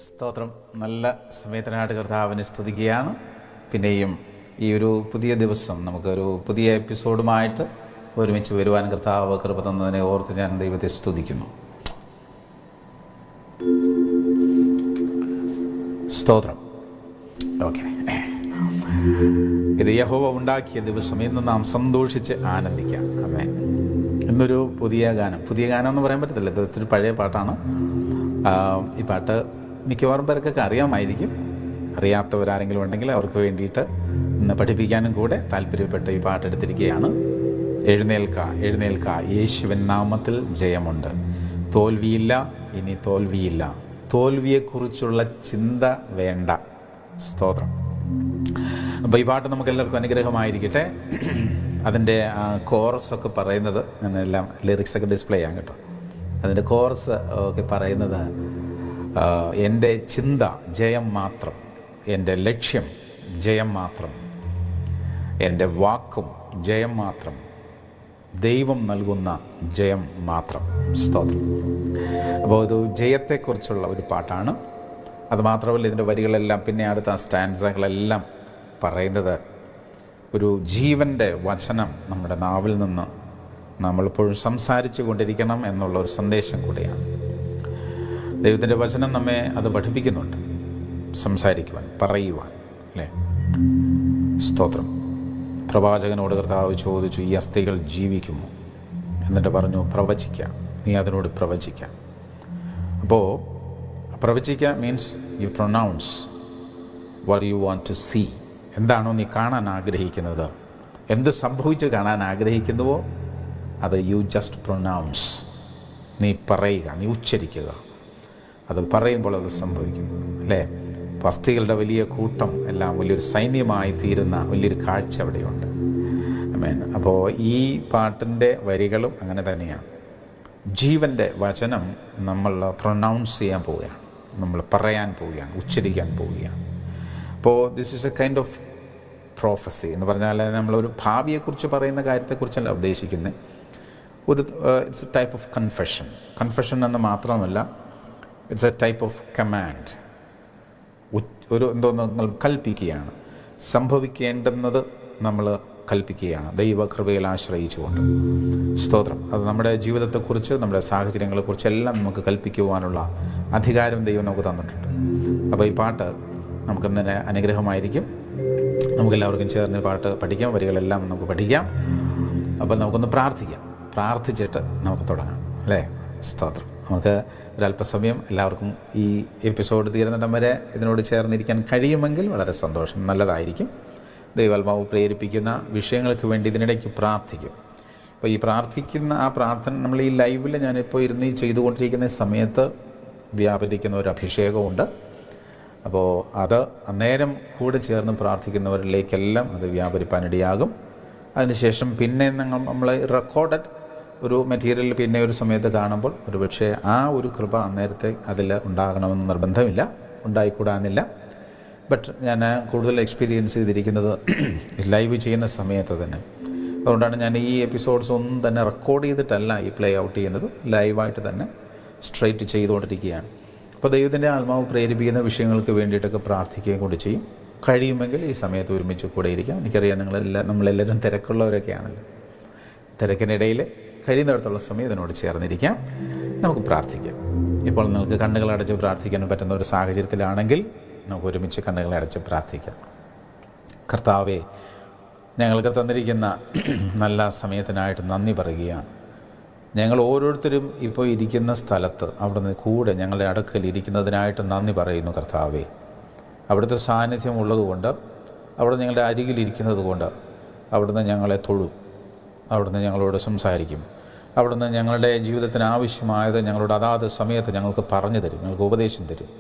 സ്തോത്രം. നല്ല സമയത്തിനായിട്ട് കർത്താവിനെ സ്തുതിക്കുകയാണ്. പിന്നെയും ഈ ഒരു പുതിയ ദിവസം നമുക്കൊരു പുതിയ എപ്പിസോഡുമായിട്ട് ഒരുമിച്ച് വരുവാൻ കർത്താവ് കൃപ തന്നതിനെ ഓർത്ത് ഞാൻ ദൈവത്തെ സ്തുതിക്കുന്നു. സ്തോത്രം. ഓക്കെ, ഇത് യഹോവ ഉണ്ടാക്കിയ ദിവസം, ഇന്ന് നാം സന്തോഷിച്ച് ആനന്ദിക്കാം. ആമേൻ. ഇന്നൊരു പുതിയ ഗാനം എന്ന് പറയാൻ പറ്റത്തില്ല, ഇത് ഒത്തിരി പഴയ പാട്ടാണ്. ഈ പാട്ട് മിക്കവാറും പേർക്കൊക്കെ അറിയാമായിരിക്കും. അറിയാത്തവരാരെങ്കിലും ഉണ്ടെങ്കിൽ അവർക്ക് വേണ്ടിയിട്ട് ഇന്ന് പഠിപ്പിക്കാനും കൂടെ താല്പര്യപ്പെട്ട് ഈ പാട്ടെടുത്തിരിക്കുകയാണ്. എഴുന്നേൽക്ക എഴുന്നേൽക്ക, യേശുവിൻ നാമത്തിൽ ജയമുണ്ട്, തോൽവിയില്ല, ഇനി തോൽവിയില്ല, തോൽവിയെക്കുറിച്ചുള്ള ചിന്ത വേണ്ട. സ്തോത്രം. അപ്പോൾ ഈ പാട്ട് നമുക്ക് എല്ലാവർക്കും അനുഗ്രഹമായിരിക്കട്ടെ. അതിൻ്റെ കോറസൊക്കെ പറയുന്നത്, ഞാനെല്ലാം ലിറിക്സൊക്കെ ഡിസ്പ്ലേ ചെയ്യാം കേട്ടോ. അതിൻ്റെ കോറസ് ഒക്കെ പറയുന്നത്, എൻ്റെ ചിന്ത ജയം മാത്രം, എൻ്റെ ലക്ഷ്യം ജയം മാത്രം, എൻ്റെ വാക്കും ജയം മാത്രം, ദൈവം നൽകുന്ന ജയം മാത്രം. സ്തോത്രം. അപ്പോൾ ഇത് ജയത്തെക്കുറിച്ചുള്ള ഒരു പാട്ടാണ്. അതുമാത്രമല്ല, ഇതിൻ്റെ വരികളെല്ലാം, പിന്നെ അടുത്ത സ്റ്റാൻസകളെല്ലാം പറയുന്നത് ഒരു ജീവൻ്റെ വചനം നമ്മുടെ നാവിൽ നിന്ന് നമ്മളിപ്പോഴും സംസാരിച്ചു കൊണ്ടിരിക്കണം എന്നുള്ളൊരു സന്ദേശം കൂടെയാണ്. ദൈവത്തിൻ്റെ വചനം നമ്മെ അത് പഠിപ്പിക്കുന്നുണ്ട്, സംസാരിക്കുവാൻ, പറയുവാൻ, അല്ലേ? സ്തോത്രം. പ്രവാചകനോട് കർത്താവ് ചോദിച്ചു, ഈ അസ്ഥികൾ ജീവിക്കുമോ? എന്നിട്ട് പറഞ്ഞു, പ്രവചിക്കാം, നീ അതിനോട് പ്രവചിക്കാം. അപ്പോൾ പ്രവചിക്കുക means you pronounce what you want to see. എന്താണോ നീ കാണാൻ ആഗ്രഹിക്കുന്നത്, എന്ത് സംഭവിച്ച് കാണാൻ ആഗ്രഹിക്കുന്നുവോ അത് യു ജസ്റ്റ് പ്രൊനൗൺസ്. നീ പറയുക, നീ ഉച്ചരിക്കുക. അത് പറയുമ്പോൾ അത് സംഭവിക്കും, അല്ലേ? അസ്ഥികളുടെ വലിയ കൂട്ടം എല്ലാം വലിയൊരു സൈന്യമായി തീരുന്ന വലിയൊരു കാഴ്ച അവിടെയുണ്ട്. ആമേൻ. അപ്പോൾ ഈ പാട്ടിൻ്റെ വരികളും അങ്ങനെ തന്നെയാണ്. ജീവൻ്റെ വചനം നമ്മൾ പ്രൊനൗൺസ് ചെയ്യാൻ പോവുകയാണ്, നമ്മൾ പറയാൻ പോവുകയാണ്, ഉച്ചരിക്കാൻ പോവുകയാണ്. അപ്പോൾ this is A kind of prophecy എന്ന് പറഞ്ഞാൽ നമ്മളൊരു ഭാവിയെക്കുറിച്ച് പറയുന്ന കാര്യത്തെക്കുറിച്ചല്ല ഉദ്ദേശിക്കുന്നത്. It's A type of confession എന്ന് മാത്രമല്ല, it's A type of command. നിങ്ങൾ കൽപ്പിക്കുകയാണ്, സംഭവിക്കേണ്ടുന്നത് നമ്മൾ കൽപ്പിക്കുകയാണ്, ദൈവകൃപയിൽ ആശ്രയിച്ചുകൊണ്ട്. സ്തോത്രം. അത് നമ്മുടെ ജീവിതത്തെക്കുറിച്ച്, നമ്മുടെ സാഹചര്യങ്ങളെക്കുറിച്ച് എല്ലാം നമുക്ക് കൽപ്പിക്കുവാനുള്ള അധികാരം ദൈവം നമുക്ക് തന്നിട്ടുണ്ട്. അപ്പോൾ ഈ പാട്ട് നമുക്കിന്നലെ അനുഗ്രഹമായിരിക്കും. നമുക്കെല്ലാവർക്കും ചേർന്ന് പാട്ട് പഠിക്കാം, വരികളെല്ലാം നമുക്ക് പഠിക്കാം. അപ്പോൾ നമുക്കൊന്ന് പ്രാർത്ഥിച്ചിട്ട് നമുക്ക് തുടങ്ങാം, അല്ലേ? സ്തോത്രം. നമുക്ക് ഒരല്പസമയം എല്ലാവർക്കും ഈ എപ്പിസോഡ് തീരുന്നിടം വരെ ഇതിനോട് ചേർന്നിരിക്കാൻ കഴിയുമെങ്കിൽ വളരെ സന്തോഷം, നല്ലതായിരിക്കും. ദൈവാത്മാവ് പ്രേരിപ്പിക്കുന്ന വിഷയങ്ങൾക്ക് വേണ്ടി ഇതിനിടയ്ക്ക് പ്രാർത്ഥിക്കും. അപ്പോൾ ഈ പ്രാർത്ഥിക്കുന്ന ആ പ്രാർത്ഥന നമ്മൾ ഈ ലൈവിൽ ഞാനിപ്പോൾ ഇരുന്ന് ചെയ്തുകൊണ്ടിരിക്കുന്ന സമയത്ത് വ്യാപരിക്കുന്ന ഒരു അഭിഷേകമുണ്ട്. അപ്പോൾ അത് അന്നേരം കൂടെ ചേർന്ന് പ്രാർത്ഥിക്കുന്നവരിലേക്കെല്ലാം അത് വ്യാപരിപ്പാനിടയാകും. അതിനുശേഷം പിന്നെ നമ്മൾ റെക്കോർഡഡ് ഒരു മെറ്റീരിയൽ പിന്നെ ഒരു സമയത്ത് കാണുമ്പോൾ ഒരുപക്ഷെ ആ ഒരു കൃപ അന്നേരത്തെ അതിൽ ഉണ്ടാകണമെന്ന് നിർബന്ധമില്ല. ഉണ്ടായിക്കൂടാന്നില്ല. ബട്ട് ഞാൻ കൂടുതൽ എക്സ്പീരിയൻസ് ചെയ്തിരിക്കുന്നത് ലൈവ് ചെയ്യുന്ന സമയത്ത് തന്നെ. അതുകൊണ്ടാണ് ഞാൻ ഈ എപ്പിസോഡ്സ് ഒന്നും തന്നെ റെക്കോർഡ് ചെയ്തിട്ടല്ല ഈ പ്ലേ ഔട്ട് ചെയ്യുന്നത്, ലൈവായിട്ട് തന്നെ സ്ട്രെയിറ്റ് ചെയ്തുകൊണ്ടിരിക്കുകയാണ്. അപ്പോൾ ദൈവത്തിൻ്റെ ആത്മാവ് പ്രേരിപ്പിക്കുന്ന വിഷയങ്ങൾക്ക് വേണ്ടിയിട്ടൊക്കെ പ്രാർത്ഥിക്കുകയും കൂടി ചെയ്യും. കഴിയുമെങ്കിൽ ഈ സമയത്ത് ഒരുമിച്ച് കൂടെ ഇരിക്കാം. എനിക്കറിയാം നമ്മളെല്ലാവരും തിരക്കുള്ളവരൊക്കെയാണല്ലോ. തിരക്കിനിടയിൽ കഴിയുന്നിടത്തുള്ള സമയം ഇതിനോട് ചേർന്നിരിക്കാം, നമുക്ക് പ്രാർത്ഥിക്കാം. ഇപ്പോൾ നിങ്ങൾക്ക് കണ്ണുകളടച്ച് പ്രാർത്ഥിക്കാൻ പറ്റുന്ന ഒരു സാഹചര്യത്തിലാണെങ്കിൽ നമുക്ക് ഒരുമിച്ച് കണ്ണുകളടച്ച് പ്രാർത്ഥിക്കാം. കർത്താവേ, ഞങ്ങൾക്ക് തന്നിരിക്കുന്ന നല്ല സമയത്തിനായിട്ട് നന്ദി പറയുകയാണ്. ഞങ്ങൾ ഓരോരുത്തരും ഇപ്പോൾ ഇരിക്കുന്ന സ്ഥലത്ത് അവിടുന്ന് കൂടെ ഞങ്ങളുടെ അടുക്കൽ ഇരിക്കുന്നതിനായിട്ട് നന്ദി പറയുന്നു കർത്താവേ. അവിടുത്തെ സാന്നിധ്യം ഉള്ളതുകൊണ്ട്, അവിടെ ഞങ്ങളുടെ അരികിലിരിക്കുന്നത് കൊണ്ട് അവിടുന്ന് ഞങ്ങളെ തൊഴും, അവിടുന്ന് ഞങ്ങളോട് സംസാരിക്കും, അവിടുന്ന് ഞങ്ങളുടെ ജീവിതത്തിന് ആവശ്യമായത് ഞങ്ങളോട് അതാത് സമയത്ത് ഞങ്ങൾക്ക് പറഞ്ഞു തരും, ഞങ്ങൾക്ക് ഉപദേശം തരും.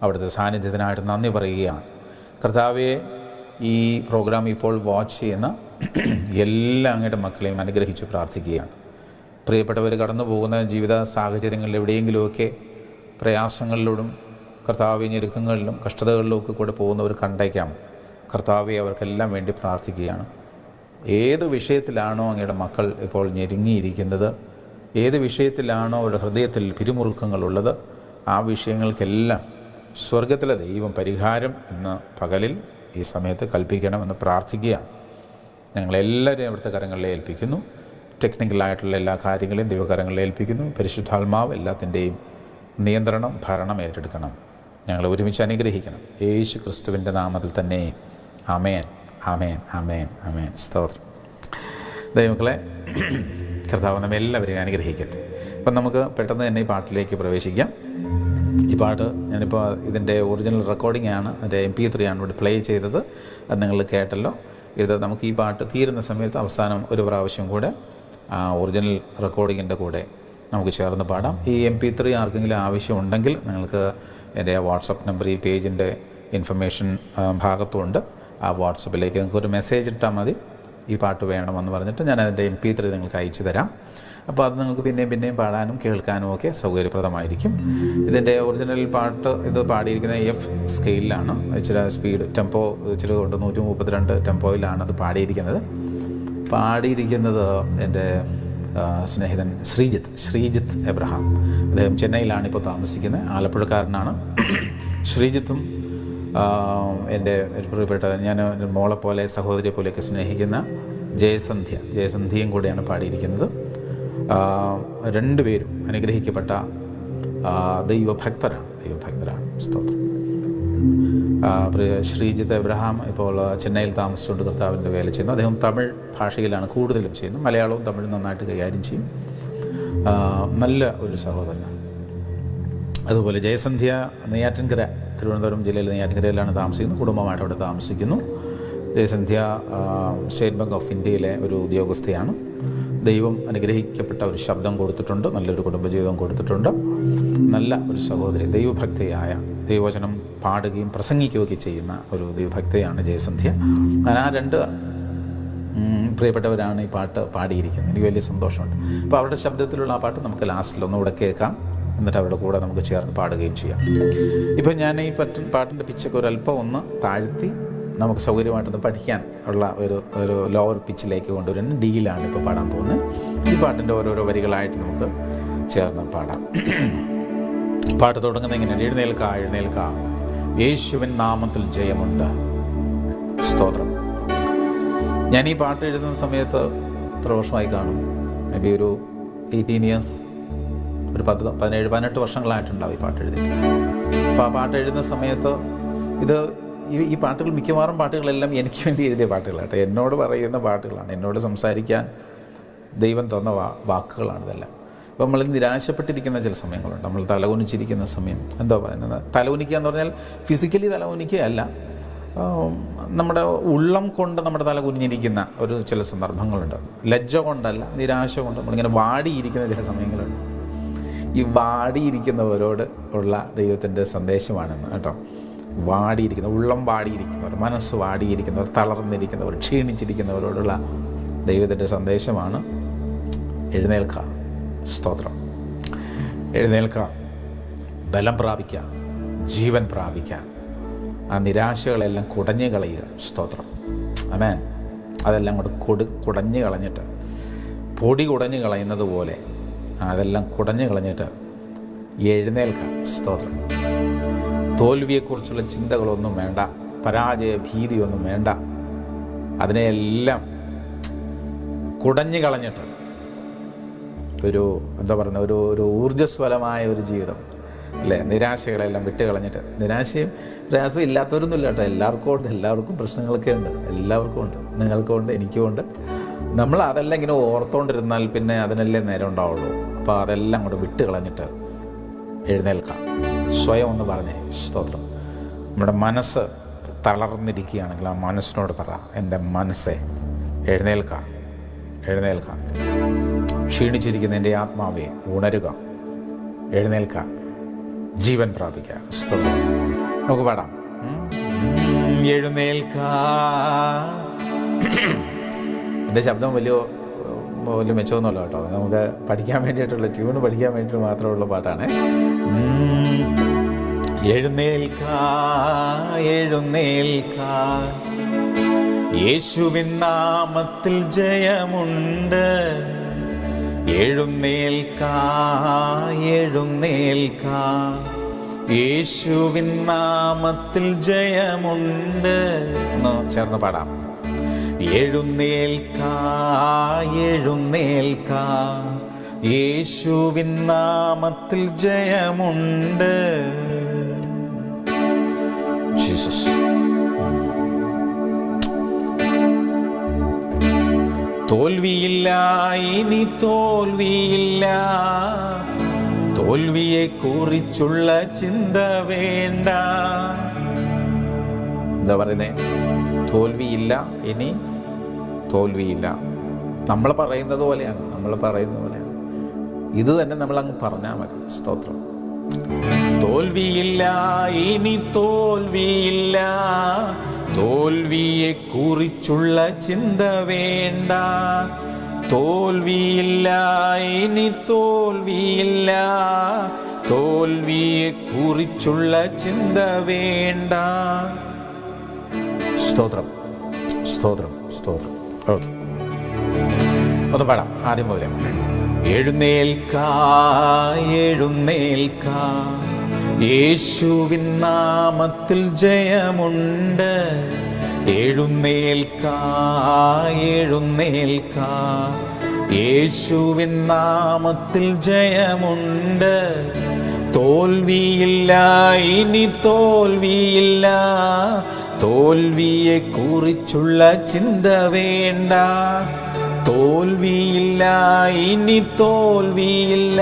അവിടുത്തെ സാന്നിധ്യത്തിനായിട്ട് നന്ദി പറയുകയാണ് കർത്താവെ. ഈ പ്രോഗ്രാം ഇപ്പോൾ വാച്ച് ചെയ്യുന്ന എല്ലാ അങ്ങയുടെ മക്കളെയും അനുഗ്രഹിച്ച് പ്രാർത്ഥിക്കുകയാണ്. പ്രിയപ്പെട്ടവർ കടന്നു പോകുന്ന ജീവിത സാഹചര്യങ്ങളിൽ എവിടെയെങ്കിലുമൊക്കെ പ്രയാസങ്ങളിലൂടെ കർത്താവെ ഞെരുക്കങ്ങളിലും കഷ്ടതകളിലുമൊക്കെ കൂടെ പോകുന്നവർ കണ്ടേക്കാം. കർത്താവെ അവർക്കെല്ലാം വേണ്ടി പ്രാർത്ഥിക്കുകയാണ്. ഏത് വിഷയത്തിലാണോ അങ്ങയുടെ മക്കൾ ഇപ്പോൾ ഞെരുങ്ങിയിരിക്കുന്നത്, ഏത് വിഷയത്തിലാണോ അവരുടെ ഹൃദയത്തിൽ പിരിമുറുക്കങ്ങളുള്ളത്, ആ വിഷയങ്ങൾക്കെല്ലാം സ്വർഗത്തിലെ ദൈവം പരിഹാരം എന്ന പകലിൽ ഈ സമയത്ത് കൽപ്പിക്കണമെന്ന് പ്രാർത്ഥിക്കുകയാണ്. ഞങ്ങളെല്ലാവരെയും അവിടുത്തെ കരങ്ങളിൽ ഏൽപ്പിക്കുന്നു. ടെക്നിക്കലായിട്ടുള്ള എല്ലാ കാര്യങ്ങളെയും ദൈവകരങ്ങളിൽ ഏൽപ്പിക്കുന്നു. പരിശുദ്ധാത്മാവ് എല്ലാത്തിൻ്റെയും നിയന്ത്രണം, ഭരണം ഏറ്റെടുക്കണം. ഞങ്ങളെ ഒരുമിച്ച് അനുഗ്രഹിക്കണം. യേശു ക്രിസ്തുവിൻ്റെ നാമത്തിൽ തന്നെ. ആമേൻ, ആമേൻ, ആമേൻ, ആമേൻ. സ്തോത്രം. ദൈവമക്കളെ, കർത്താവ് നമ്മെ എല്ലാവരെയും അനുഗ്രഹിക്കട്ടെ. അപ്പം നമുക്ക് പെട്ടെന്ന് തന്നെ ഈ പാട്ടിലേക്ക് പ്രവേശിക്കാം. ഈ പാട്ട് ഞാനിപ്പോൾ ഇതിൻ്റെ ഒറിജിനൽ റെക്കോർഡിംഗ് ആണ്, അതിൻ്റെ MP3 ആണ് ഇവിടെ പ്ലേ ചെയ്തത്. അത് നിങ്ങൾ കേട്ടല്ലോ. ഇത് നമുക്ക് ഈ പാട്ട് തീരുന്ന സമയത്ത് അവസാനം ഒരു പ്രാവശ്യം കൂടെ ഒറിജിനൽ റെക്കോർഡിങ്ങിൻ്റെ കൂടെ നമുക്ക് ചേർന്ന് പാടാം. ഈ MP3 ആർക്കെങ്കിലും ആവശ്യമുണ്ടെങ്കിൽ നിങ്ങൾക്ക് എൻ്റെ വാട്സപ്പ് നമ്പർ ഈ പേജിൻ്റെ ഇൻഫർമേഷൻ ഭാഗത്തുണ്ട്. ആ വാട്സപ്പിലേക്ക് നിങ്ങൾക്ക് ഒരു മെസ്സേജ് ഇട്ടാൽ മതി, ഈ പാട്ട് വേണമെന്ന് പറഞ്ഞിട്ട് ഞാൻ അതിൻ്റെ MP3 നിങ്ങൾക്ക് അയച്ചു തരാം. അപ്പോൾ അത് നിങ്ങൾക്ക് പിന്നെയും പാടാനും കേൾക്കാനും ഒക്കെ സൗകര്യപ്രദമായിരിക്കും. ഇതിൻ്റെ ഒറിജിനൽ പാട്ട് ഇത് പാടിയിരിക്കുന്ന F സ്കെയിലാണ്. ഇച്ചിരി സ്പീഡ് ടെമ്പോ ഇച്ചിരി കൊണ്ട് 132 ടെമ്പോയിലാണ് അത് പാടിയിരിക്കുന്നത് എൻ്റെ സ്നേഹിതൻ ശ്രീജിത്ത് എബ്രഹാം. അദ്ദേഹം ചെന്നൈയിലാണ് ഇപ്പോൾ താമസിക്കുന്നത്, ആലപ്പുഴക്കാരനാണ്. ശ്രീജിത്തും എൻ്റെ പ്രിയപ്പെട്ട ഞാൻ മോളെ പോലെ സഹോദരിയെ പോലെയൊക്കെ സ്നേഹിക്കുന്ന ജയസന്ധ്യയും കൂടെയാണ് പാടിയിരിക്കുന്നത്. രണ്ടുപേരും അനുഗ്രഹിക്കപ്പെട്ട ദൈവഭക്തരാണ്. സ്തോത്രം. ശ്രീജിത്ത് എബ്രഹാം ഇപ്പോൾ ചെന്നൈയിൽ താമസിച്ചുകൊണ്ട് കർത്താവിൻ്റെ വേല ചെയ്യുന്നു. അദ്ദേഹം തമിഴ് ഭാഷയിലാണ് കൂടുതലും ചെയ്യുന്നത്. മലയാളവും തമിഴും നന്നായിട്ട് കൈകാര്യം ചെയ്യും. നല്ല ഒരു സഹോദരനാണ്. അതുപോലെ ജയസന്ധ്യ നെയ്യാറ്റിൻകര, തിരുവനന്തപുരം ജില്ലയിൽ നെയ്യാറ്റിൻകരയിലാണ് താമസിക്കുന്നത്. കുടുംബമായിട്ട് അവിടെ താമസിക്കുന്നു. ജയസന്ധ്യ സ്റ്റേറ്റ് ബാങ്ക് ഓഫ് ഇന്ത്യയിലെ ഒരു ഉദ്യോഗസ്ഥയാണ്. ദൈവം അനുഗ്രഹിക്കപ്പെട്ട ഒരു ശബ്ദം കൊടുത്തിട്ടുണ്ട്, നല്ലൊരു കുടുംബജീവിതം കൊടുത്തിട്ടുണ്ട്. നല്ല ഒരു സഹോദരി, ദൈവഭക്തയായ, ദൈവവചനം പാടുകയും പ്രസംഗിക്കുകയൊക്കെ ചെയ്യുന്ന ഒരു ദൈവഭക്തയാണ് ജയസന്ധ്യ. ആ രണ്ട് പ്രിയപ്പെട്ടവരാണ് ഈ പാട്ട് പാടിയിരിക്കുന്നത്. എനിക്ക് വലിയ സന്തോഷമുണ്ട്. അപ്പോൾ അവരുടെ ശബ്ദത്തിലുള്ള ആ പാട്ട് നമുക്ക് ലാസ്റ്റിൽ ഒന്നുകൂടെ കേൾക്കാം, എന്നിട്ട് അവരുടെ കൂടെ നമുക്ക് ചേർന്ന് പാടുകയും ചെയ്യാം. ഇപ്പോൾ ഞാൻ ഈ പാട്ടിൻ്റെ പിച്ചൊക്കെ ഒരല്പം ഒന്ന് താഴ്ത്തി നമുക്ക് സൗകര്യമായിട്ടൊന്ന് പഠിക്കാൻ ഉള്ള ഒരു ലോവർ പിച്ചിലേക്ക് കൊണ്ടുവരുന്ന ഡിയിലാണ് ഇപ്പോൾ പാടാൻ പോകുന്നത്. ഈ പാട്ടിൻ്റെ ഓരോരോ വരികളായിട്ട് നമുക്ക് ചേർന്ന് പാടാം. പാട്ട് തുടങ്ങുന്നത് എങ്ങനെയാണ്? എഴുന്നേൽക്ക, യേശുവിൻ നാമത്തിൽ ജയമുണ്ട്. സ്തോത്രം. ഞാൻ ഈ പാട്ട് എഴുതുന്ന സമയത്ത് എത്ര വർഷമായി കാണും? മേ ബി ഒരു 18 ഇയേഴ്സ്, ഒരു 17-18 വർഷങ്ങളായിട്ടുണ്ടാവും ഈ പാട്ട് എഴുതിയിട്ട്. അപ്പോൾ ആ പാട്ട് എഴുതുന്ന സമയത്ത് ഈ പാട്ടുകൾ, മിക്കവാറും പാട്ടുകളെല്ലാം എനിക്ക് വേണ്ടി എഴുതിയ പാട്ടുകളാണ്. എന്നോട് പറയുന്ന പാട്ടുകളാണ്, എന്നോട് സംസാരിക്കാൻ ദൈവം തന്ന വാക്കുകളാണ് ഇതെല്ലാം. അപ്പോൾ നമ്മൾ നിരാശപ്പെട്ടിരിക്കുന്ന ചില സമയങ്ങളുണ്ട്, നമ്മൾ തലകുനിച്ചിരിക്കുന്ന സമയം. എന്താ പറയുന്നത്? തലകുനിക്കുക എന്ന് പറഞ്ഞാൽ ഫിസിക്കലി തലകുനിക്കുകയല്ല, നമ്മുടെ ഉള്ളം കൊണ്ട് നമ്മുടെ തല കുനിഞ്ഞിരിക്കുന്ന ചില സന്ദർഭങ്ങളുണ്ട്. ലജ്ജ കൊണ്ടല്ല, നിരാശ കൊണ്ട് നമ്മളിങ്ങനെ വാടിയിരിക്കുന്ന ചില സമയങ്ങളുണ്ട്. ഈ വാടിയിരിക്കുന്നവരോട് ഉള്ള ദൈവത്തിൻ്റെ സന്ദേശമാണെന്ന് കേട്ടോ. ഉള്ളം വാടിയിരിക്കുന്നവർ, മനസ്സ് വാടിയിരിക്കുന്നവർ, തളർന്നിരിക്കുന്നവർ, ക്ഷീണിച്ചിരിക്കുന്നവരോടുള്ള ദൈവത്തിൻ്റെ സന്ദേശമാണ് എഴുന്നേൽക്കുക. സ്തോത്രം. എഴുന്നേൽക്കുക, ബലം പ്രാപിക്കുക, ജീവൻ പ്രാപിക്കാം. ആ നിരാശകളെല്ലാം കുടഞ്ഞു കളയുക. സ്തോത്രം. ആമേൻ. അതെല്ലാം കൂടെ കുടഞ്ഞു കളഞ്ഞിട്ട്, പൊടി കുടഞ്ഞു കളയുന്നത് പോലെ അതെല്ലാം കുടഞ്ഞു കളഞ്ഞിട്ട് എഴുന്നേൽക്കാം. സ്തോത്രം. തോൽവിയെക്കുറിച്ചുള്ള ചിന്തകളൊന്നും വേണ്ട, പരാജയ ഭീതിയൊന്നും വേണ്ട. അതിനെയെല്ലാം കുടഞ്ഞു കളഞ്ഞിട്ട് ഒരു ഒരു ഊർജ്ജസ്വലമായ ഒരു ജീവിതം, അല്ലേ? നിരാശകളെല്ലാം വിട്ട് കളഞ്ഞിട്ട്. നിരാശയും പ്രയാസവും ഇല്ലാത്തവരൊന്നുമില്ല കേട്ടോ. എല്ലാവർക്കും പ്രശ്നങ്ങളൊക്കെ ഉണ്ട്. എല്ലാവർക്കും ഉണ്ട്. നിങ്ങൾക്കും ഉണ്ട്, എനിക്കും ഉണ്ട്. നമ്മൾ അതെല്ലാം ഇങ്ങനെ ഓർത്തുകൊണ്ടിരുന്നാൽ പിന്നെ അതിനല്ലേ നേരം ഉണ്ടാവുള്ളൂ. അപ്പോൾ അതെല്ലാം കൂടെ വിട്ട് കളഞ്ഞിട്ട് എഴുന്നേൽക്കാം. സ്വയം ഒന്ന് പറഞ്ഞേ. സ്തോത്രം. നമ്മുടെ മനസ്സ് തളർന്നിരിക്കുകയാണെങ്കിൽ ആ മനസ്സിനോട് പറ, എൻ്റെ മനസ്സേ എഴുന്നേൽക്കാം. ക്ഷീണിച്ചിരിക്കുന്ന എൻ്റെ ആത്മാവെ ഉണരുക, എഴുന്നേൽക്കുക, ജീവൻ പ്രാപിക്കുക. സ്തോത്രം. നമുക്ക് പാടാം. എഴുന്നേൽക്കാ. എൻ്റെ ശബ്ദം വലിയ മെച്ചമൊന്നുമല്ല കേട്ടോ. നമുക്ക് പഠിക്കാൻ വേണ്ടിയിട്ടുള്ള ട്യൂണ് പഠിക്കാൻ വേണ്ടിയിട്ട് മാത്രമുള്ള പാട്ടാണ്. എഴുന്നേൽക്കാ, യേശുവിൻ നാമത്തിൽ ജയമുണ്ട്. എഴുന്നേൽക്കാ, യേശുവിൻ നാമത്തിൽ ജയമുണ്ട്. ചേർന്ന് പാടാം. എഴുന്നേൽക്കാ, യേശുവിൻ നാമത്തിൽ ജയമുണ്ട്. ജീസസ്. തോൽവിയില്ല, ഇനി തോൽവിയില്ല. തോൽവിയെ കുറിച്ചുള്ള ചിന്ത വേണ്ട. എന്താ പറയുന്നേ? തോൽവിയില്ല, ഇനി തോൽവിയില്ല. നമ്മൾ പറയുന്നത് പോലെയാണ്. ഇത് തന്നെ നമ്മൾ അങ്ങ് പറഞ്ഞാൽ മതി. സ്തോത്രം. തോൽവിയില്ല, ഇനി തോൽവിയില്ല. തോൽവിയെ കുറിച്ചുള്ള ചിന്ത വേണ്ട. തോൽവിയില്ല, ഇനി തോൽവിയില്ല. തോൽവിയെ കുറിച്ചുള്ള ചിന്ത വേണ്ട. സ്തോത്രം. ഓക്കെ, ഒന്ന് പാടാം ആദ്യം മുതലേ. എഴുന്നേൽക്കാ, യേശുവിൻ നാമത്തിൽ ജയമുണ്ട്. എഴുന്നേൽക്കാ, യേശുവിൻ നാമത്തിൽ ജയമുണ്ട്. തോൽവിയില്ല, ഇനി തോൽവിയില്ല. തോൽവിയെ കുറിച്ചുള്ള ചിന്ത വേണ്ട. തോൽവിയില്ല, ഇനി തോൽവിയില്ല.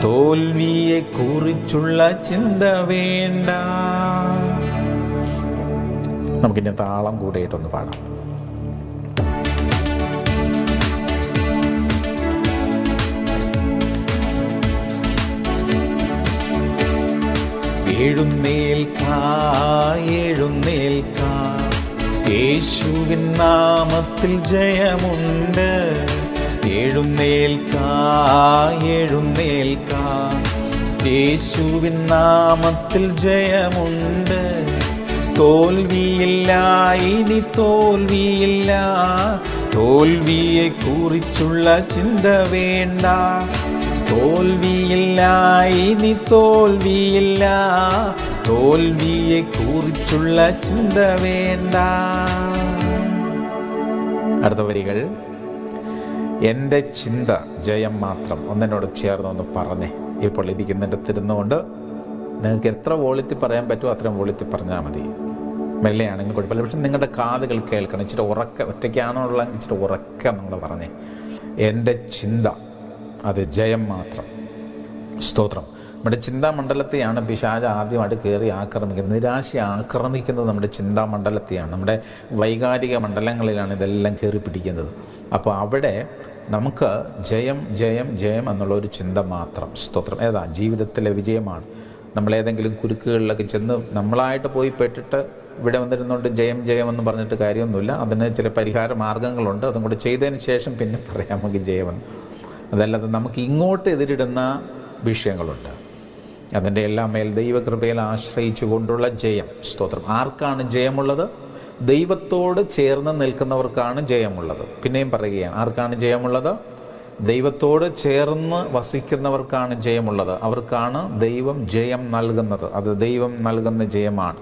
തോൽവിയെ കുറിച്ചുള്ള ചിന്ത വേണ്ട. നമുക്കിനി താളം കൂടിയിട്ടൊന്ന് പാടാം. എഴുന്നേൽക്കാ, യേശുവിൻ നാമത്തിൽ ജയമുണ്ട്. എഴുന്നേൽക്കാ, യേശുവിൻ നാമത്തിൽ ജയമുണ്ട്. തോൽവിയില്ല, ഇനി തോൽവിയില്ല. തോൽവിയെ കുറിച്ചുള്ള ചിന്ത വേണ്ട. തോൽവിയില്ല, ഇനി തോൽവിയില്ല. തോൽവിയെ കുറിച്ചുള്ള ചിന്ത വേണ്ട. അടുത്ത വരികൾ. എൻ്റെ ചിന്ത ജയം മാത്രം. ഒന്നിനോട് ചേർന്നൊന്ന് പറഞ്ഞേ. ഇപ്പോൾ ഇരിക്കുന്നിടത്തിരുന്നുകൊണ്ട് നിങ്ങൾക്ക് എത്ര വോളിത്തി പറയാൻ പറ്റുമോ അത്രയും വോളിത്തി പറഞ്ഞാൽ മതി. മെല്ലെയാണെങ്കിൽ കുഴപ്പമില്ല, പക്ഷെ നിങ്ങളുടെ കാതുകൾ കേൾക്കണം. ഇച്ചിരി ഒറ്റയ്ക്കാണുള്ള ഇച്ചിരി ഉറക്കം നിങ്ങൾ പറഞ്ഞേ. എൻ്റെ ചിന്ത അത് ജയം മാത്രം. സ്തോത്രം. നമ്മുടെ ചിന്താമണ്ഡലത്തെയാണ് പിശാച് ആദ്യമായിട്ട് കയറി ആക്രമിക്കുന്നത്. നിരാശ ആക്രമിക്കുന്നത് നമ്മുടെ ചിന്താമണ്ഡലത്തെയാണ്. നമ്മുടെ വൈകാരിക മണ്ഡലങ്ങളിലാണ് ഇതെല്ലാം കയറി പിടിക്കുന്നത്. അപ്പോൾ അവിടെ നമുക്ക് ജയം ജയം ജയം എന്നുള്ളൊരു ചിന്ത മാത്രം. സ്തോത്രം. ഏതാ? ജീവിതത്തിലെ വിജയമാണ്. നമ്മളേതെങ്കിലും കുരുക്കുകളിലൊക്കെ ചെന്ന് നമ്മളായിട്ട് പോയി പെട്ടിട്ട് ഇവിടെ വന്നിരുന്നുകൊണ്ട് ജയം ജയം എന്ന് പറഞ്ഞിട്ട് കാര്യമൊന്നുമില്ല. അതിന് ചില പരിഹാര മാർഗങ്ങളുണ്ട്. അതും കൂടെ ചെയ്തതിന് ശേഷം പിന്നെ പറയാം നമുക്ക് ജയമെന്ന്. അതല്ലാതെ നമുക്ക് ഇങ്ങോട്ട് എതിരിടുന്ന വിഷയങ്ങളുണ്ട്. അതിൻ്റെ എല്ലാം മേൽ ദൈവകൃപയിൽ ആശ്രയിച്ചു കൊണ്ടുള്ള ജയം. സ്തോത്രം. ആർക്കാണ് ജയമുള്ളത്? ദൈവത്തോട് ചേർന്ന് നിൽക്കുന്നവർക്കാണ് ജയമുള്ളത്. പിന്നെയും പറയുകയാണ്, ആർക്കാണ് ജയമുള്ളത്? ദൈവത്തോട് ചേർന്ന് വസിക്കുന്നവർക്കാണ് ജയമുള്ളത്. അവർക്കാണ് ദൈവം ജയം നൽകുന്നത്. അത് ദൈവം നൽകുന്ന ജയമാണ്.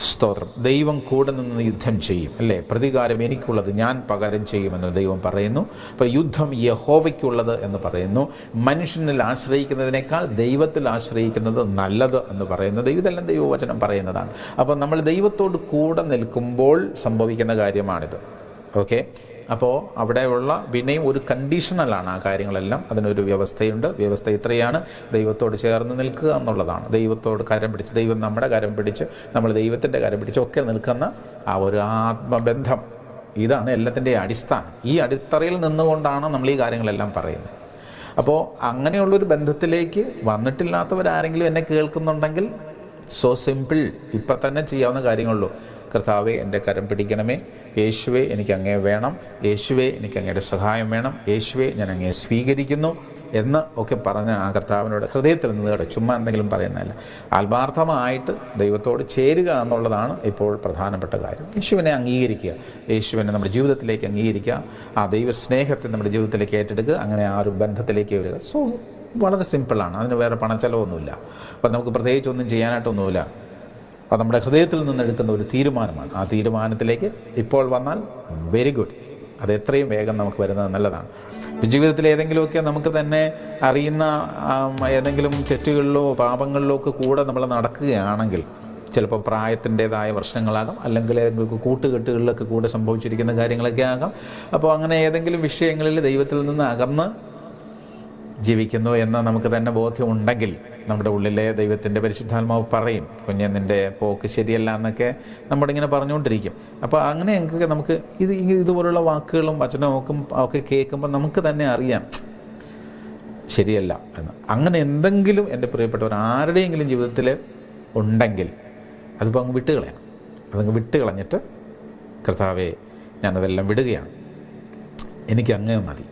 സ്തോത്രം. ദൈവം കൂടെ നിന്ന് യുദ്ധം ചെയ്യും, അല്ലേ? പ്രതികാരം എനിക്കുള്ളത്, ഞാൻ പകരം ചെയ്യുമെന്ന് ദൈവം പറയുന്നു. അപ്പോൾ യുദ്ധം യഹോവയ്ക്കുള്ളത് എന്ന് പറയുന്നു. മനുഷ്യനിൽ ആശ്രയിക്കുന്നതിനേക്കാൾ ദൈവത്തിൽ ആശ്രയിക്കുന്നത് നല്ലത് എന്ന് പറയുന്നത് ഇതെല്ലാം ദൈവവചനം പറയുന്നതാണ്. അപ്പോൾ നമ്മൾ ദൈവത്തോട് കൂടെ നിൽക്കുമ്പോൾ സംഭവിക്കുന്ന കാര്യമാണിത്. ഓക്കെ. അപ്പോൾ അവിടെയുള്ള വിനയം ഒരു കണ്ടീഷണലാണ്. ആ കാര്യങ്ങളെല്ലാം അതിനൊരു വ്യവസ്ഥയുണ്ട്. വ്യവസ്ഥ ഇത്രയാണ്: ദൈവത്തോട് ചേർന്ന് നിൽക്കുക എന്നുള്ളതാണ്. ദൈവത്തോട് കരം പിടിച്ച്, ദൈവം നമ്മുടെ കരം പിടിച്ച്, നമ്മൾ ദൈവത്തിൻ്റെ കരം പിടിച്ചൊക്കെ നിൽക്കുന്ന ആ ഒരു ആത്മബന്ധം, ഇതാണ് എല്ലാത്തിൻ്റെയും അടിസ്ഥാനം. ഈ അടിത്തറയിൽ നിന്നുകൊണ്ടാണ് നമ്മൾ ഈ കാര്യങ്ങളെല്ലാം പറയുന്നത്. അപ്പോൾ അങ്ങനെയുള്ളൊരു ബന്ധത്തിലേക്ക് വന്നിട്ടില്ലാത്തവരാരെങ്കിലും എന്നെ കേൾക്കുന്നുണ്ടെങ്കിൽ, സോ സിമ്പിൾ, ഇപ്പം തന്നെ ചെയ്യാവുന്ന കാര്യങ്ങളുള്ളൂ. കർത്താവേ, എൻ്റെ കരം പിടിക്കണമേ. യേശുവേ, എനിക്ക് അങ്ങേ വേണം. യേശുവേ, എനിക്ക് അങ്ങയുടെ സഹായം വേണം. യേശുവേ, ഞാൻ അങ്ങേ സ്വീകരിക്കുന്നു എന്ന് ഒക്കെ പറഞ്ഞ് ആ കർത്താവിനോട് ഹൃദയത്തിൽ നിന്ന് കേട്ടോ, ചുമ്മാ എന്തെങ്കിലും പറയുന്നതല്ല, ആത്മാർത്ഥമായിട്ട് ദൈവത്തോട് ചേരുക എന്നുള്ളതാണ് ഇപ്പോൾ പ്രധാനപ്പെട്ട കാര്യം. യേശുവിനെ അംഗീകരിക്കുക, യേശുവിനെ നമ്മുടെ ജീവിതത്തിലേക്ക് അംഗീകരിക്കുക, ആ ദൈവസ്നേഹത്തെ നമ്മുടെ ജീവിതത്തിലേക്ക് ഏറ്റെടുക്കുക, അങ്ങനെ ആ ഒരു ബന്ധത്തിലേക്ക് വരിക. സോ വളരെ സിമ്പിളാണ്. അതിന് വേറെ പണച്ചെലവൊന്നുമില്ല. അപ്പം നമുക്ക് പ്രത്യേകിച്ചൊന്നും ചെയ്യാനായിട്ടൊന്നുമില്ല. അത് നമ്മുടെ ഹൃദയത്തിൽ നിന്നെടുക്കുന്ന ഒരു തീരുമാനമാണ്. ആ തീരുമാനത്തിലേക്ക് ഇപ്പോൾ വന്നാൽ വെരി ഗുഡ്. അത് എത്രയും വേഗം നമുക്ക് വരുന്നത് നല്ലതാണ്. ജീവിതത്തിൽ ഏതെങ്കിലുമൊക്കെ നമുക്ക് തന്നെ അറിയുന്ന ഏതെങ്കിലും തെറ്റുകളിലോ പാപങ്ങളിലോ ഒക്കെ കൂടെ നമ്മൾ നടക്കുകയാണെങ്കിൽ, ചിലപ്പോൾ പ്രായത്തിൻ്റേതായ പ്രശ്നങ്ങളാകാം, അല്ലെങ്കിൽ ഏതെങ്കിലും കൂട്ടുകെട്ടുകളിലൊക്കെ കൂടെ സംഭവിച്ചിരിക്കുന്ന കാര്യങ്ങളൊക്കെ ആകാം. അപ്പോൾ അങ്ങനെ ഏതെങ്കിലും വിഷയങ്ങളിൽ ദൈവത്തിൽ നിന്ന് അകന്ന് ജീവിക്കുന്നു എന്ന് നമുക്ക് തന്നെ ബോധ്യമുണ്ടെങ്കിൽ, നമ്മുടെ ഉള്ളിലെ ദൈവത്തിൻ്റെ പരിശുദ്ധാത്മാവ് പറയും, കുഞ്ഞെ നിൻ്റെ പോക്ക് ശരിയല്ല എന്നൊക്കെ നമ്മളിങ്ങനെ പറഞ്ഞുകൊണ്ടിരിക്കും. അപ്പോൾ അങ്ങനെയൊക്കെ നമുക്ക് ഇതുപോലുള്ള വാക്കുകളും വചനവും ഒക്കെ കേൾക്കുമ്പോൾ നമുക്ക് തന്നെ അറിയാം ശരിയല്ല എന്ന്. അങ്ങനെ എന്തെങ്കിലും എൻ്റെ പ്രിയപ്പെട്ടവർ ആരുടെയെങ്കിലും ജീവിതത്തിൽ ഉണ്ടെങ്കിൽ അതിപ്പോൾ അങ്ങ് വിട്ടുകളയണം. അതങ്ങ് വിട്ടുകളഞ്ഞിട്ട്, കർത്താവേ, ഞാനതെല്ലാം വിടുകയാണ്, എനിക്ക് അങ്ങേ മതി,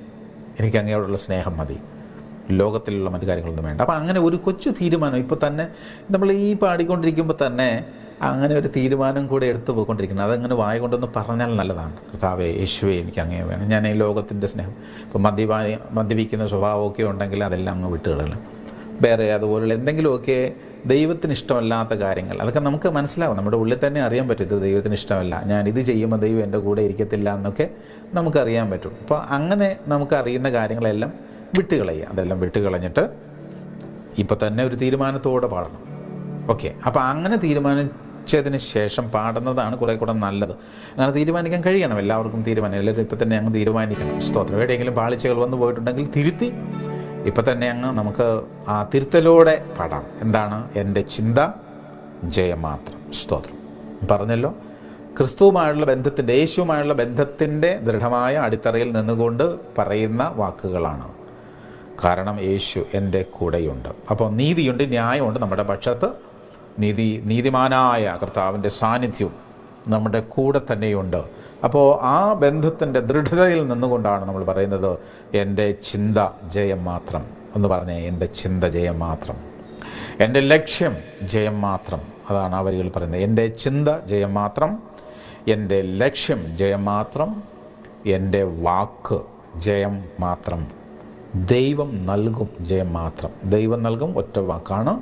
എനിക്ക് അങ്ങയോടുള്ള സ്നേഹം മതി, ലോകത്തിലുള്ള മറ്റു കാര്യങ്ങളൊന്നും വേണ്ട. അപ്പോൾ അങ്ങനെ ഒരു കൊച്ചു തീരുമാനം ഇപ്പോൾ തന്നെ നമ്മൾ ഈ പാടിക്കൊണ്ടിരിക്കുമ്പോൾ തന്നെ അങ്ങനെ ഒരു തീരുമാനം കൂടെ എടുത്തു പോയിക്കൊണ്ടിരിക്കുന്നത്, അതങ്ങനെ വായ കൊണ്ടൊന്ന് പറഞ്ഞാൽ നല്ലതാണ്. കർത്താവേ, യേശുവേ, എനിക്ക് അങ്ങേ വേണം, ഞാൻ ഈ ലോകത്തിൻ്റെ സ്നേഹം, ഇപ്പോൾ മദ്യപിക്കുന്ന സ്വഭാവമൊക്കെ ഉണ്ടെങ്കിൽ അതെല്ലാം അങ്ങ് വിട്ടുകളയണം. വേറെ അതുപോലുള്ള എന്തെങ്കിലുമൊക്കെ ദൈവത്തിന് ഇഷ്ടമല്ലാത്ത കാര്യങ്ങൾ, അതൊക്കെ നമുക്ക് മനസ്സിലാവും, നമ്മുടെ ഉള്ളിൽ തന്നെ അറിയാൻ പറ്റും, ഇത് ദൈവത്തിന് ഇഷ്ടമല്ല, ഞാൻ ഇത് ചെയ്യുമ്പോൾ ദൈവം എൻ്റെ കൂടെ ഇരിക്കത്തില്ല എന്നൊക്കെ നമുക്കറിയാൻ പറ്റും. അപ്പോൾ അങ്ങനെ നമുക്കറിയുന്ന കാര്യങ്ങളെല്ലാം വിട്ടുകളയുക. അതെല്ലാം വിട്ടുകളഞ്ഞിട്ട് ഇപ്പോൾ തന്നെ ഒരു തീരുമാനത്തോടെ പാടണം. ഓക്കെ. അപ്പോൾ അങ്ങനെ തീരുമാനിച്ചതിന് ശേഷം പാടുന്നതാണ് കുറേ കൂടെ നല്ലത്. അങ്ങനെ തീരുമാനിക്കാൻ കഴിയണം, എല്ലാവർക്കും തീരുമാനം. എല്ലാവരും ഇപ്പം തന്നെ അങ്ങ് തീരുമാനിക്കണം. സ്തോത്രം. എവിടെയെങ്കിലും പാളിച്ചകൾ വന്നു പോയിട്ടുണ്ടെങ്കിൽ തിരുത്തി ഇപ്പം തന്നെ അങ്ങ് നമുക്ക് ആ തിരുത്തലോടെ പാടാം. എന്താണ്? എൻ്റെ ചിന്ത ജയം മാത്രം. സ്തോത്രം. പറഞ്ഞല്ലോ, ക്രിസ്തുവുമായുള്ള ബന്ധത്തിൻ്റെ, യേശുവുമായുള്ള ബന്ധത്തിൻ്റെ ദൃഢമായ അടിത്തറയിൽ നിന്നുകൊണ്ട് പറയുന്ന വാക്കുകളാണ്. കാരണം യേശു എൻ്റെ കൂടെയുണ്ട്. അപ്പോൾ നീതിയുണ്ട്, ന്യായമുണ്ട് നമ്മുടെ പക്ഷത്ത്. നീതിമാനായ കർത്താവിൻ്റെ സാന്നിധ്യവും നമ്മുടെ കൂടെ തന്നെയുണ്ട്. അപ്പോൾ ആ ബന്ധത്തിൻ്റെ ദൃഢതയിൽ നിന്നുകൊണ്ടാണ് നമ്മൾ പറയുന്നത്, എൻ്റെ ചിന്ത ജയം മാത്രം. എന്ന് പറഞ്ഞേ, എൻ്റെ ചിന്ത ജയം മാത്രം, എൻ്റെ ലക്ഷ്യം ജയം മാത്രം. അതാണ് ആ വരികൾ പറയുന്നത്. എൻ്റെ ചിന്ത ജയം മാത്രം, എൻ്റെ ലക്ഷ്യം ജയം മാത്രം, എൻ്റെ വാക്ക് ജയം മാത്രം. ദൈവം നൽകും ജയം മാത്രം. ദൈവം നൽകും ഒറ്റ വാക്കാണ്.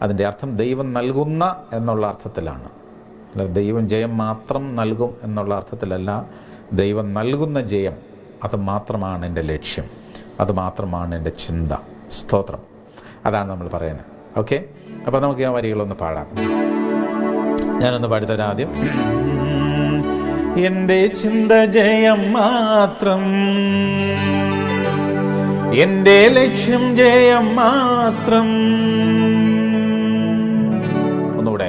അതിൻ്റെ അർത്ഥം ദൈവം നൽകുന്ന എന്നുള്ള അർത്ഥത്തിലാണ്, അല്ല ദൈവം ജയം മാത്രം നൽകും എന്നുള്ള അർത്ഥത്തിലല്ല. ദൈവം നൽകുന്ന ജയം, അത് മാത്രമാണ് എൻ്റെ ലക്ഷ്യം, അത് മാത്രമാണ് എൻ്റെ ചിന്ത. സ്തോത്രം. അതാണ് നമ്മൾ പറയുന്നത്. ഓക്കെ. അപ്പോൾ നമുക്ക് ആ വരികളൊന്ന് പാടാം. ഞാനൊന്ന് പാടിത്തരാം ആദ്യം. എൻ്റെ ചിന്ത ജയം മാത്രം, എൻ്റെ ലക്ഷ്യം ജയം മാത്രം. ഒന്നുകൂടെ.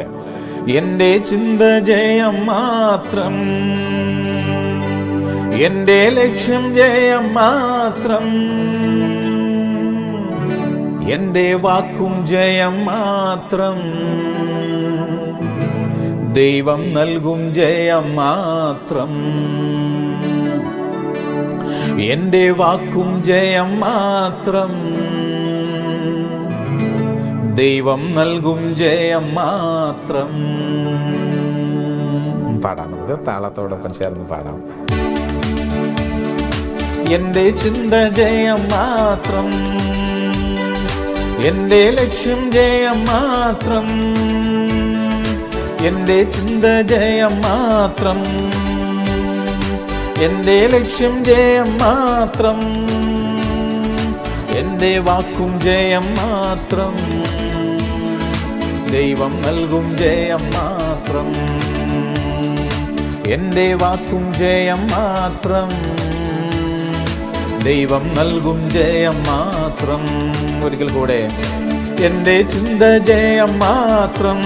എൻ്റെ ചിന്ത ജയം മാത്രം, എൻ്റെ ലക്ഷ്യം ജയം മാത്രം, എൻ്റെ വാക്കും ജയം മാത്രം, ദൈവം നൽകും ജയം മാത്രം. എൻ്റെ വാക്കും ജയം മാത്രം, ദൈവം നൽകും ജയം മാത്രം. പാടാം, നമുക്ക് താളത്തോടൊപ്പം ചേർന്ന് പാടാം. എൻ്റെ ചിന്ത ജയം മാത്രം, എൻ്റെ ലക്ഷ്യം ജയം മാത്രം, എൻ്റെ ചിന്ത ജയം മാത്രം, എൻ്റെ ലക്ഷ്യം ജയം മാത്രം, എൻ്റെ വാക്കും ജയം മാത്രം, ദൈവം നൽകും ജയം മാത്രം, എൻ്റെ വാക്കും ജയം മാത്രം, ദൈവം നൽകും ജയം മാത്രം. ഒരിക്കൽ കൂടെ, എൻ്റെ ചിന്ത ജയം മാത്രം,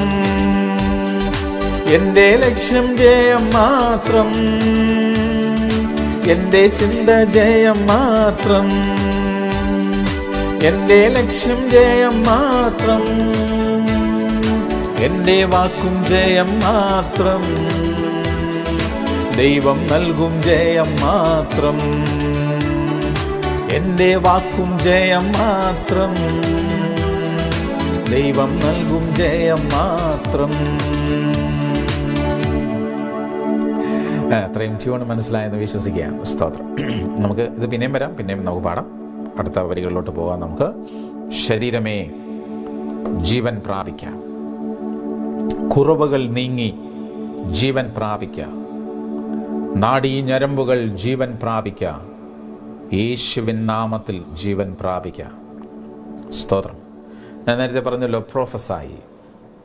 എൻ്റെ ലക്ഷ്യം ജയം മാത്രം, എൻ്റെ ചിന്ത ജയം മാത്രം, എൻ്റെ ലക്ഷ്യം ജയം മാത്രം, എൻ്റെ വാക്കും ജയം മാത്രം, ദൈവം നൽകും ജയം മാത്രം, എൻ്റെ വാക്കും ജയം മാത്രം, ദൈവം നൽകും ജയം മാത്രം. അത്രയും ട്യൂൺ മനസ്സിലായെന്ന് വിശ്വസിക്കുക. സ്തോത്രം. നമുക്ക് ഇത് പിന്നെയും വരാം, പിന്നെയും നമുക്ക് പാടാം. അടുത്ത വരികളിലോട്ട് പോകാം. നമുക്ക് ശരീരമേ ജീവൻ പ്രാപിക്കാം, കുറവുകൾ നീങ്ങി ജീവൻ പ്രാപിക്കാം, നാഡീ ഞരമ്പുകൾ ജീവൻ പ്രാപിക്കാം, യേശുവിൻ നാമത്തിൽ ജീവൻ പ്രാപിക്കാം. സ്തോത്രം. ഞാൻ നേരത്തെ പറഞ്ഞല്ലോ, പ്രൊഫസായി,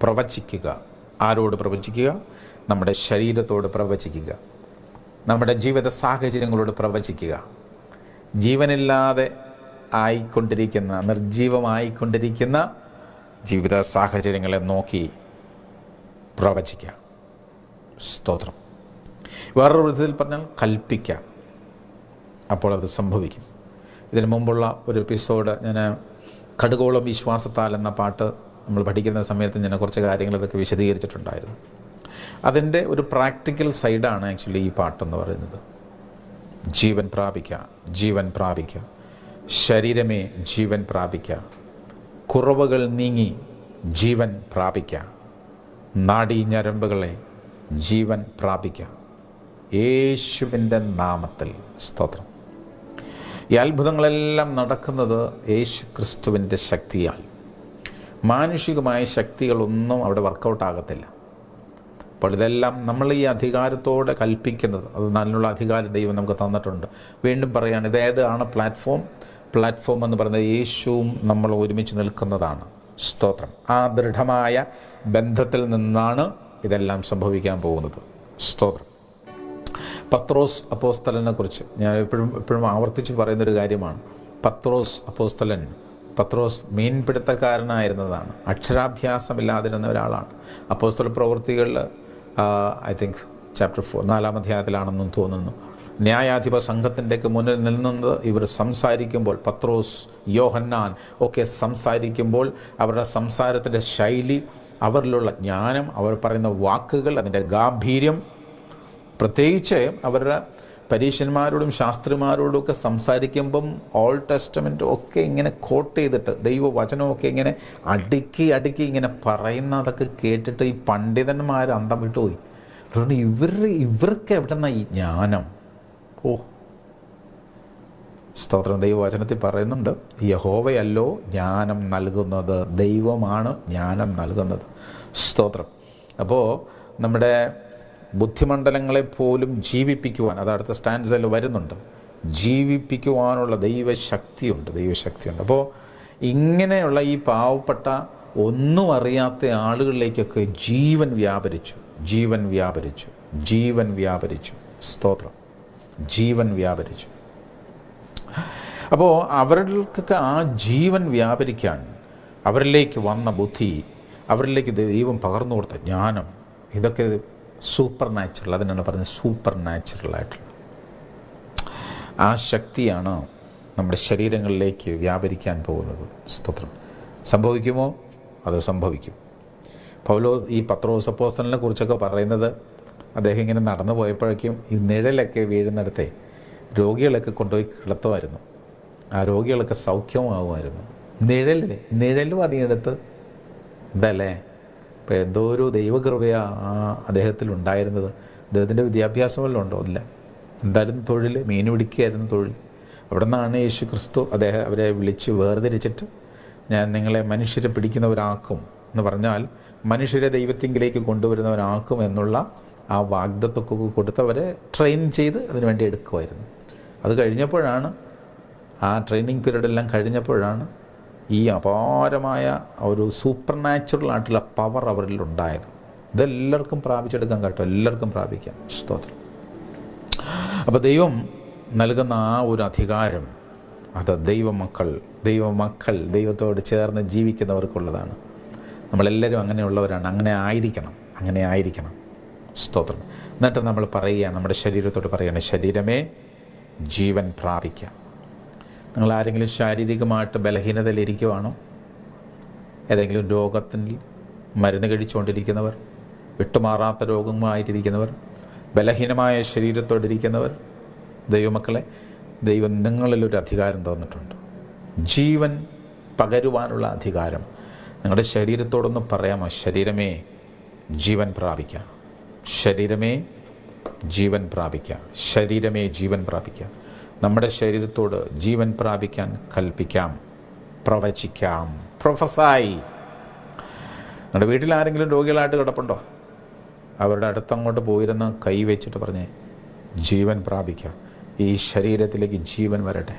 പ്രവചിക്കുക. ആരോട് പ്രവചിക്കുക? നമ്മുടെ ശരീരത്തോട് പ്രവചിക്കുക, നമ്മുടെ ജീവിത സാഹചര്യങ്ങളോട് പ്രവചിക്കുക. ജീവനില്ലാതെ ആയിക്കൊണ്ടിരിക്കുന്ന, നിർജീവമായിക്കൊണ്ടിരിക്കുന്ന ജീവിത സാഹചര്യങ്ങളെ നോക്കി പ്രവചിക്കാം. സ്തോത്രം. വേറൊരു വിധത്തിൽ പറഞ്ഞാൽ കൽപ്പിക്കാം, അപ്പോൾ അത് സംഭവിക്കും. ഇതിനു മുമ്പുള്ള ഒരു എപ്പിസോഡ് ഞാൻ കടുകോളം വിശ്വാസത്താൽ എന്ന പാട്ട് നമ്മൾ പഠിക്കുന്ന സമയത്ത് ഞാൻ കുറച്ച് കാര്യങ്ങൾ ഇതൊക്കെ വിശദീകരിച്ചിട്ടുണ്ടായിരുന്നു. അതിൻ്റെ ഒരു പ്രാക്ടിക്കൽ സൈഡാണ് ആക്ച്വലി ഈ പാട്ടെന്ന് പറയുന്നത്. ജീവൻ പ്രാപിക്കുക, ജീവൻ പ്രാപിക്കുക, ശരീരമേ ജീവൻ പ്രാപിക്കുക, കുറവുകൾ നീങ്ങി ജീവൻ പ്രാപിക്കുക, നാഡീ ഞരമ്പുകളെ ജീവൻ പ്രാപിക്കുക, യേശുവിൻ്റെ നാമത്തിൽ. സ്തോത്രം. ഈ അത്ഭുതങ്ങളെല്ലാം നടക്കുന്നത് യേശു ക്രിസ്തുവിൻ്റെ ശക്തിയാൽ. മാനുഷികമായ ശക്തികളൊന്നും അവിടെ വർക്കൗട്ടാകത്തില്ല. അപ്പോൾ ഇതെല്ലാം നമ്മൾ ഈ അധികാരത്തോടെ കൽപ്പിക്കുന്നത്, അത് നല്ലുള്ള അധികാരം ദൈവം നമുക്ക് തന്നിട്ടുണ്ട്. വീണ്ടും പറയുകയാണ്, ഇതേതാണ് പ്ലാറ്റ്ഫോം എന്ന് പറയുന്നത് യേശുവും നമ്മൾ ഒരുമിച്ച് നിൽക്കുന്നതാണ്. സ്തോത്രം. ആ ദൃഢമായ ബന്ധത്തിൽ നിന്നാണ് ഇതെല്ലാം സംഭവിക്കാൻ പോകുന്നത്. സ്തോത്രം. പത്രോസ് അപ്പോസ്തലനെ കുറിച്ച് ഞാൻ എപ്പോഴും ആവർത്തിച്ച് പറയുന്നൊരു കാര്യമാണ്. പത്രോസ് മീൻപിടുത്തക്കാരനായിരുന്നതാണ്, അക്ഷരാഭ്യാസമില്ലാതിരുന്ന ഒരാളാണ്. അപ്പോസ്തല പ്രവൃത്തികളിൽ ഐ തിങ്ക് ചാപ്റ്റർ 4 അധ്യായത്തിലാണെന്നും തോന്നുന്നു. ന്യായാധിപ സംഘത്തിൻ്റെയൊക്കെ മുന്നിൽ നിന്നത് ഇവർ സംസാരിക്കുമ്പോൾ, പത്രോസ്, യോഹന്നാൻ ഒക്കെ സംസാരിക്കുമ്പോൾ അവരുടെ സംസാരത്തിൻ്റെ ശൈലി, അവരിലുള്ള ജ്ഞാനം, അവർ പറയുന്ന വാക്കുകൾ, അതിൻ്റെ ഗാംഭീര്യം, പ്രത്യേകിച്ച് അവരുടെ പരീശന്മാരോടും ശാസ്ത്രിമാരോടും ഒക്കെ സംസാരിക്കുമ്പം ഓൾഡ് ടെസ്റ്റമെൻറ്റും ഒക്കെ ഇങ്ങനെ കോട്ട് ചെയ്തിട്ട് ദൈവവചനമൊക്കെ ഇങ്ങനെ അടുക്കി ഇങ്ങനെ പറയുന്നതൊക്കെ കേട്ടിട്ട് ഈ പണ്ഡിതന്മാർ അന്തം വിട്ടുപോയി. അതുകൊണ്ട് ഇവർക്ക് എവിടെ നിന്നാണ് ഈ ജ്ഞാനം? ഓ, സ്തോത്രം. ദൈവവചനത്തിൽ പറയുന്നുണ്ട്, യഹോവയല്ലോ ജ്ഞാനം നൽകുന്നത്, ദൈവമാണ് ജ്ഞാനം നൽകുന്നത്. സ്തോത്രം. അപ്പോൾ നമ്മുടെ ബുദ്ധിമണ്ഡലങ്ങളെപ്പോലും ജീവിപ്പിക്കുവാൻ, അത് അടുത്ത സ്റ്റാൻഡ്സിൽ വരുന്നുണ്ട്, ജീവിപ്പിക്കുവാനുള്ള ദൈവശക്തിയുണ്ട്. അപ്പോൾ ഇങ്ങനെയുള്ള ഈ പാവപ്പെട്ട ഒന്നും അറിയാത്ത ആളുകളിലേക്കൊക്കെ ജീവൻ വ്യാപരിച്ചു. സ്തോത്രം. ജീവൻ വ്യാപരിച്ചു. അപ്പോൾ അവർക്കൊക്കെ ആ ജീവൻ വ്യാപരിക്കാൻ അവരിലേക്ക് വന്ന ബുദ്ധി, അവരിലേക്ക് ദൈവം പകർന്നു കൊടുത്ത ജ്ഞാനം, ഇതൊക്കെ സൂപ്പർ നാച്ചുറൽ. അതിനാണ് പറഞ്ഞത് സൂപ്പർ നാച്ചുറലായിട്ടുള്ള ആ ശക്തിയാണ് നമ്മുടെ ശരീരങ്ങളിലേക്ക് വ്യാപരിക്കാൻ പോകുന്നത്. സ്തോത്രം. സംഭവിക്കുമോ? അത് സംഭവിക്കും. ഈ പത്രോസ് അപ്പോസ്തലനെ കുറിച്ചൊക്കെ പറയുന്നത്, അദ്ദേഹം ഇങ്ങനെ നടന്നു പോയപ്പോഴേക്കും ഈ നിഴലൊക്കെ വീഴുന്നിടത്തെ രോഗികളൊക്കെ കൊണ്ടുപോയി കിടത്തുമായിരുന്നു. ആ രോഗികളൊക്കെ സൗഖ്യമാകുമായിരുന്നു. നിഴലും അധികമെടുത്ത് എന്തല്ലേ? ഇപ്പോൾ എന്തോ ഒരു ദൈവകൃപയാണ് അദ്ദേഹത്തിൽ ഉണ്ടായിരുന്നത്. അദ്ദേഹത്തിൻ്റെ വിദ്യാഭ്യാസം വല്ലതും ഉണ്ടോ? ഇല്ല. എന്തായിരുന്നു തൊഴിൽ? മീൻ പിടിക്കുകയായിരുന്നു തൊഴിൽ. അവിടെ നിന്നാണ് യേശു ക്രിസ്തു അവരെ വിളിച്ച് വേർതിരിച്ചിട്ട് ഞാൻ നിങ്ങളെ മനുഷ്യരെ പിടിക്കുന്നവരാക്കും എന്ന് പറഞ്ഞാൽ മനുഷ്യരെ ദൈവത്തിങ്കിലേക്ക് കൊണ്ടുവരുന്നവരാക്കും എന്നുള്ള ആ വാഗ്ദത്വമൊക്കെ കൊടുത്തവരെ ട്രെയിൻ ചെയ്ത് അതിനുവേണ്ടി എടുക്കുമായിരുന്നു. അത് കഴിഞ്ഞപ്പോഴാണ്, ആ ട്രെയിനിങ് പീരീഡെല്ലാം കഴിഞ്ഞപ്പോഴാണ് ഈ അപാരമായ ഒരു സൂപ്പർ നാച്ചുറൽ ആയിട്ടുള്ള പവർ അവരിൽ ഉണ്ടായത്. ഇതെല്ലാവർക്കും പ്രാപിച്ചെടുക്കാൻ കേട്ടോ, എല്ലാവർക്കും പ്രാപിക്കാം. സ്തോത്രം. അപ്പോൾ ദൈവം നൽകുന്ന ആ ഒരു അധികാരം അത് ദൈവമക്കൾ ദൈവത്തോട് ചേർന്ന് ജീവിക്കുന്നവർക്കുള്ളതാണ്. നമ്മളെല്ലാവരും അങ്ങനെയുള്ളവരാണ്. അങ്ങനെ ആയിരിക്കണം. സ്തോത്രം. എന്നിട്ട് നമ്മൾ പറയുകയാണ്, നമ്മുടെ ശരീരത്തോട് പറയുകയാണ്, ശരീരമേ ജീവൻ പ്രാപിക്കാം. നിങ്ങൾ ആരെങ്കിലും ശാരീരികമായിട്ട് ബലഹീനതയിലിരിക്കുവാണോ? ഏതെങ്കിലും രോഗത്തിൽ മരുന്ന് കഴിച്ചുകൊണ്ടിരിക്കുന്നവർ, വിട്ടുമാറാത്ത രോഗമായിട്ടിരിക്കുന്നവർ, ബലഹീനമായ ശരീരത്തോടിരിക്കുന്നവർ, ദൈവമക്കളെ, ദൈവം നിങ്ങളിലൊരു അധികാരം തന്നിട്ടുണ്ട്. ജീവൻ പകരുവാനുള്ള അധികാരം. നിങ്ങളുടെ ശരീരത്തോടൊന്ന് പറയാമോ? ശരീരമേ ജീവൻ പ്രാപിക്കാം. ശരീരമേ ജീവൻ പ്രാപിക്കാം. ശരീരമേ ജീവൻ പ്രാപിക്കാം. നമ്മുടെ ശരീരത്തോട് ജീവൻ പ്രാപിക്കാൻ കൽപ്പിക്കാം, പ്രവചിക്കാം. പ്രൊഫസായി. നിങ്ങളുടെ വീട്ടിൽ ആരെങ്കിലും രോഗികളായിട്ട് കിടപ്പുണ്ടോ? അവരുടെ അടുത്തങ്ങോട്ട് പോയിരുന്ന് കൈ വെച്ചിട്ട് പറഞ്ഞേ, ജീവൻ പ്രാപിക്കാം. ഈ ശരീരത്തിലേക്ക് ജീവൻ വരട്ടെ.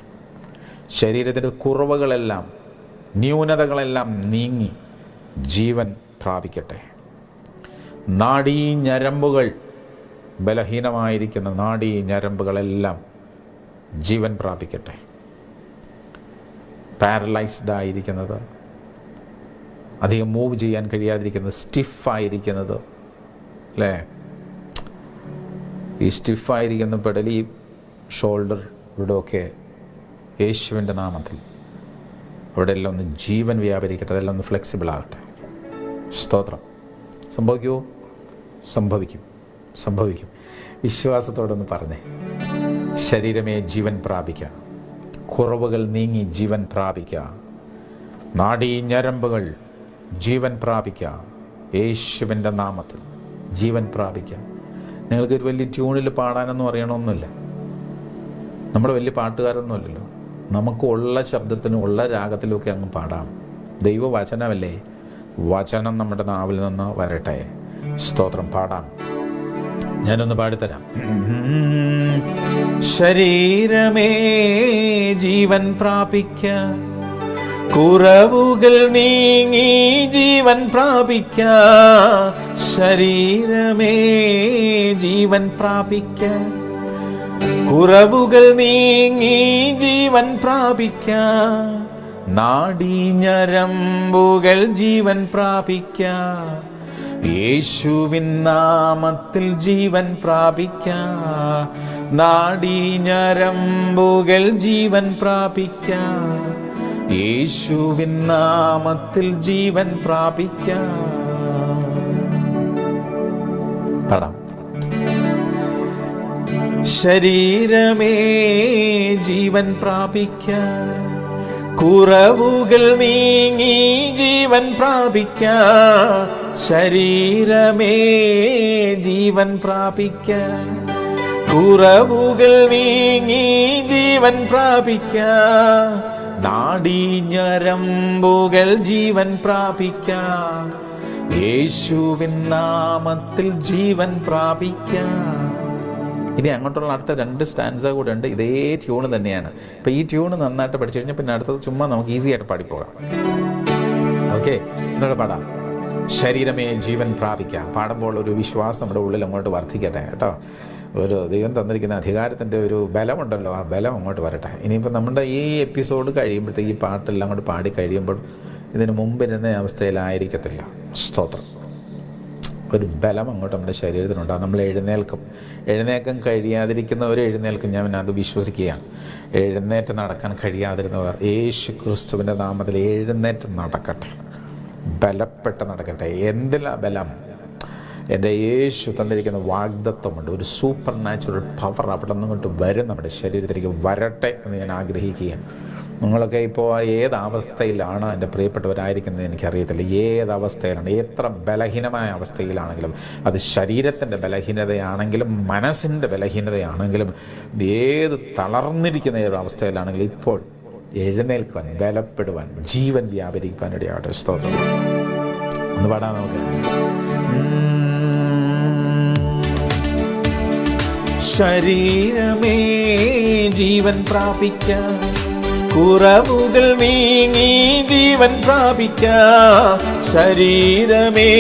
ശരീരത്തിൻ്റെ കുറവുകളെല്ലാം, ന്യൂനതകളെല്ലാം നീങ്ങി ജീവൻ പ്രാപിക്കട്ടെ. നാഡീ ഞരമ്പുകൾ, ബലഹീനമായിരിക്കുന്ന നാഡീ ഞരമ്പുകളെല്ലാം ജീവൻ പ്രാപിക്കട്ടെ. പാരലൈസ്ഡ് ആയിരിക്കുന്നത്, അധികം മൂവ് ചെയ്യാൻ കഴിയാതിരിക്കുന്നത്, സ്റ്റിഫായിരിക്കുന്നത്, അല്ലേ? ഈ സ്റ്റിഫായിരിക്കുന്ന പെടലി, ഷോൾഡർ, ഇവിടെയൊക്കെ യേശുവിൻ്റെ നാമത്തിൽ അവിടെ എല്ലാം ഒന്ന് ജീവൻ വ്യാപരിക്കട്ടെ. അതെല്ലാം ഒന്ന് ഫ്ലെക്സിബിൾ ആകട്ടെ. സ്തോത്രം. സംഭവിക്കുമോ? സംഭവിക്കും. വിശ്വാസത്തോടൊന്ന് പറഞ്ഞേ, ശരീരമേ ജീവൻ പ്രാപിക്കുക. കുറവുകൾ നീങ്ങി ജീവൻ പ്രാപിക്കുക. നാഡീ ഞരമ്പുകൾ ജീവൻ പ്രാപിക്കുക. യേശുവിൻ്റെ നാമത്തിൽ ജീവൻ പ്രാപിക്കുക. നിങ്ങൾക്കൊരു വലിയ ട്യൂണിൽ പാടാനൊന്നും അറിയണമെന്നില്ല. നമ്മൾ വലിയ പാട്ടുകാരൊന്നുമല്ലല്ലോ. നമുക്ക് ഉള്ള ശബ്ദത്തിനും ഉള്ള രാഗത്തിലുമൊക്കെ അങ്ങ് പാടാം. ദൈവവചനമല്ലേ? വചനം നമ്മുടെ നാവിൽ നിന്ന് വരട്ടെ. സ്തോത്രം. പാടാം. ഞാനൊന്ന് പാടിത്തരാം. ശരീരമേ ജീവൻ പ്രാപിക്ക, കുറവുകൾ നീങ്ങി ജീവൻ പ്രാപിക്ക. ശരീരമേ ജീവൻ പ്രാപിക്ക, കുറവുകൾ നീങ്ങി ജീവൻ പ്രാപിക്ക. നാഡീ ഞരമ്പുകൾ ജീവൻ പ്രാപിക്ക. യേശുവിൻ നാമത്തിൽ ജീവൻ പ്രാപിക്ക. നാഡീ ഞരമ്പുകൾ ജീവൻ പ്രാപിക്ക. യേശുവിൻ നാമത്തിൽ ജീവൻ പ്രാപിക്ക. പാടാം. ശരീരമേ ജീവൻ പ്രാപിക്ക, കുറവുകൾ നീങ്ങി ജീവൻ പ്രാപിക്ക. ശരീരമേ ജീവൻ പ്രാപിക്ക, കുറവുകൾ നീങ്ങി ജീവൻ പ്രാപിക്ക. നാഡീ ഞരമ്പുകൾ ജീവൻ പ്രാപിക്ക. യേശുവിൻ നാമത്തിൽ ജീവൻ പ്രാപിക്ക. ഇനി അങ്ങോട്ടുള്ള അടുത്ത 2 സ്റ്റാൻസ കൂടെ ഉണ്ട്. ഇതേ ട്യൂണ് തന്നെയാണ്. ഇപ്പോൾ ഈ ട്യൂണ് നന്നായിട്ട് പഠിച്ചു കഴിഞ്ഞാൽ പിന്നെ അടുത്തത് ചുമ്മാ നമുക്ക് ഈസി ആയിട്ട് പാടിപ്പോകാം. ഓക്കെ, എന്നോട് പാടാം. ശരീരമേ ജീവൻ പ്രാപിക്കാം. പാടുമ്പോൾ ഒരു വിശ്വാസം നമ്മുടെ ഉള്ളിൽ അങ്ങോട്ട് വർദ്ധിക്കട്ടെ കേട്ടോ. ഒരു ദൈവം തന്നിരിക്കുന്ന അധികാരത്തിൻ്റെ ഒരു ബലമുണ്ടല്ലോ, ആ ബലം അങ്ങോട്ട് വരട്ടെ. ഇനിയിപ്പോൾ നമ്മുടെ ഈ എപ്പിസോഡ് കഴിയുമ്പോഴത്തേക്ക് ഈ പാട്ടെല്ലാം അങ്ങോട്ട് പാടി കഴിയുമ്പോൾ ഇതിന് മുമ്പിരുന്ന അവസ്ഥയിലായിരിക്കത്തില്ല. സ്തോത്രം. ഒരു ബലം അങ്ങോട്ട് നമ്മുടെ ശരീരത്തിനുണ്ടാകും. നമ്മൾ എഴുന്നേൽക്കാൻ കഴിയാതിരിക്കുന്നവർ എഴുന്നേൽക്കും. ഞാൻ അത് വിശ്വസിക്കുകയാണ്. എഴുന്നേറ്റ് നടക്കാൻ കഴിയാതിരുന്നവർ യേശു ക്രിസ്തുവിൻ്റെ നാമത്തിൽ എഴുന്നേറ്റ് നടക്കട്ടെ, ബലപ്പെട്ട് നടക്കട്ടെ. എന്തിലാ ബലം? എൻ്റെ യേശു തന്നിരിക്കുന്ന വാഗ്ദത്വമുണ്ട്. ഒരു സൂപ്പർ നാച്ചുറൽ പവർ അവിടെ നിന്നിങ്ങോട്ട് വരും, നമ്മുടെ ശരീരത്തിലേക്ക് വരട്ടെ എന്ന് ഞാൻ ആഗ്രഹിക്കുകയാണ്. നിങ്ങളൊക്കെ ഇപ്പോൾ ഏതവസ്ഥയിലാണ് എൻ്റെ പ്രിയപ്പെട്ടവരായിരിക്കുന്നത് എനിക്കറിയത്തില്ല. ഏതവസ്ഥയിലാണ്, എത്ര ബലഹീനമായ അവസ്ഥയിലാണെങ്കിലും, അത് ശരീരത്തിൻ്റെ ബലഹീനതയാണെങ്കിലും മനസ്സിൻ്റെ ബലഹീനതയാണെങ്കിലും, ഏത് തളർന്നിരിക്കുന്ന ഒരു അവസ്ഥയിലാണെങ്കിലും ഇപ്പോൾ എഴുന്നേൽക്കുവാൻ, ബലപ്പെടുവാൻ, ജീവൻ വ്യാപരിക്കുവാൻ ഇടയാവട്ടെ. സ്തോത്രം. ഒന്ന് പാടാം നമുക്ക്. ശരീരമേ ജീവൻ പ്രാപിക്കാൻ, കുറവുകൾ നീങ്ങി ജീവൻ പ്രാപിക്കാൻ. ശരീരമേ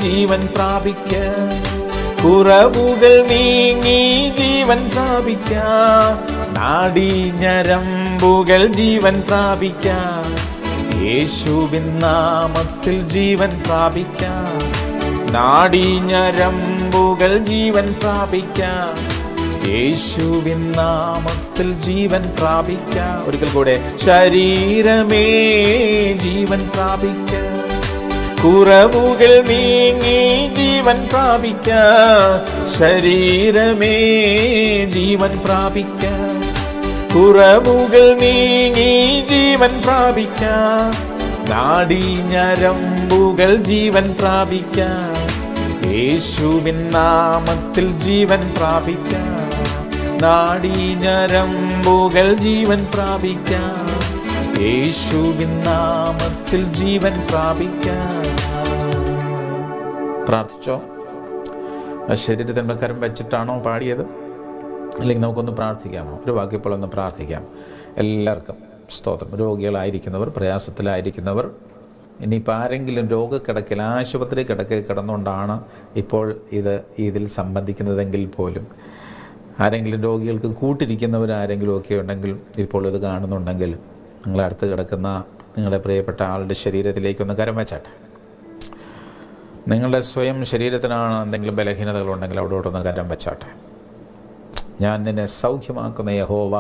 ജീവൻ പ്രാപിക്കാൻ, കുറവുകൾ നീങ്ങി ജീവൻ പ്രാപിക്കാൻ. നാഡീഞരമ്പുകൾ ജീവൻ പ്രാപിക്കാൻ, യേശുവിൻ നാമത്തിൽ ജീവൻ പ്രാപിക്കാൻ. നാഡീഞരമ്പുകൾ ജീവൻ പ്രാപിക്കാൻ, യേശുവിൻ നാമത്തിൽ ജീവൻ പ്രാപിക്കാൻ. ഒരിക്കൽ കൂടെ. ശരീരമേ ജീവൻ പ്രാപിക്കാൻ, കുറവുകൾ നീങ്ങി ജീവൻ പ്രാപിക്കാൻ. ശരീരമേ ജീവൻ പ്രാപിക്കാൻ, കുറവുകൾ നീങ്ങി ജീവൻ പ്രാപിക്കാൻ. നാഡീഞരമ്പുകൾ ജീവൻ പ്രാപിക്കാൻ, യേശുവിൻ നാമത്തിൽ ജീവൻ പ്രാപിക്കാൻ. നാഡീഞരമ്പുകൾ ജീവൻ പ്രാപിക്കാൻ, യേശുവിൻ നാമത്തിൽ ജീവൻ പ്രാപിക്കാൻ. പ്രാർത്ഥിച്ചോ? ശരീരത്തിൻ്റെ കരം വെച്ചിട്ടാണോ പാടിയത്? അല്ലെങ്കിൽ നമുക്കൊന്ന് പ്രാർത്ഥിക്കാമോ? ഒരു വാക്കിപ്പോൾ ഒന്ന് പ്രാർത്ഥിക്കാം. എല്ലാവർക്കും സ്തോത്രം. രോഗികളായിരിക്കുന്നവർ, പ്രയാസത്തിലായിരിക്കുന്നവർ, ഇനിയിപ്പോൾ ആരെങ്കിലും രോഗക്കിടക്കയിൽ, ആശുപത്രി കിടക്കയിൽ കിടന്നുകൊണ്ടാണ് ഇപ്പോൾ ഇതിൽ സംബന്ധിക്കുന്നതെങ്കിൽ പോലും, ആരെങ്കിലും രോഗികൾക്ക് കൂട്ടിരിക്കുന്നവരാരെങ്കിലും ഒക്കെ ഉണ്ടെങ്കിൽ, ഇപ്പോൾ ഇത് കാണുന്നുണ്ടെങ്കിൽ, നിങ്ങളെ അടുത്ത് കിടക്കുന്ന നിങ്ങളുടെ പ്രിയപ്പെട്ട ആളുടെ ശരീരത്തിലേക്കൊന്ന് കരം വെച്ചാട്ടെ. നിങ്ങളുടെ സ്വയം ശരീരത്തിനാണ് എന്തെങ്കിലും ബലഹീനതകളുണ്ടെങ്കിൽ അവിടോട്ടൊന്ന് കരം വെച്ചാട്ടെ. ഞാൻ നിന്നെ സൗഖ്യമാക്കുന്ന യഹോവ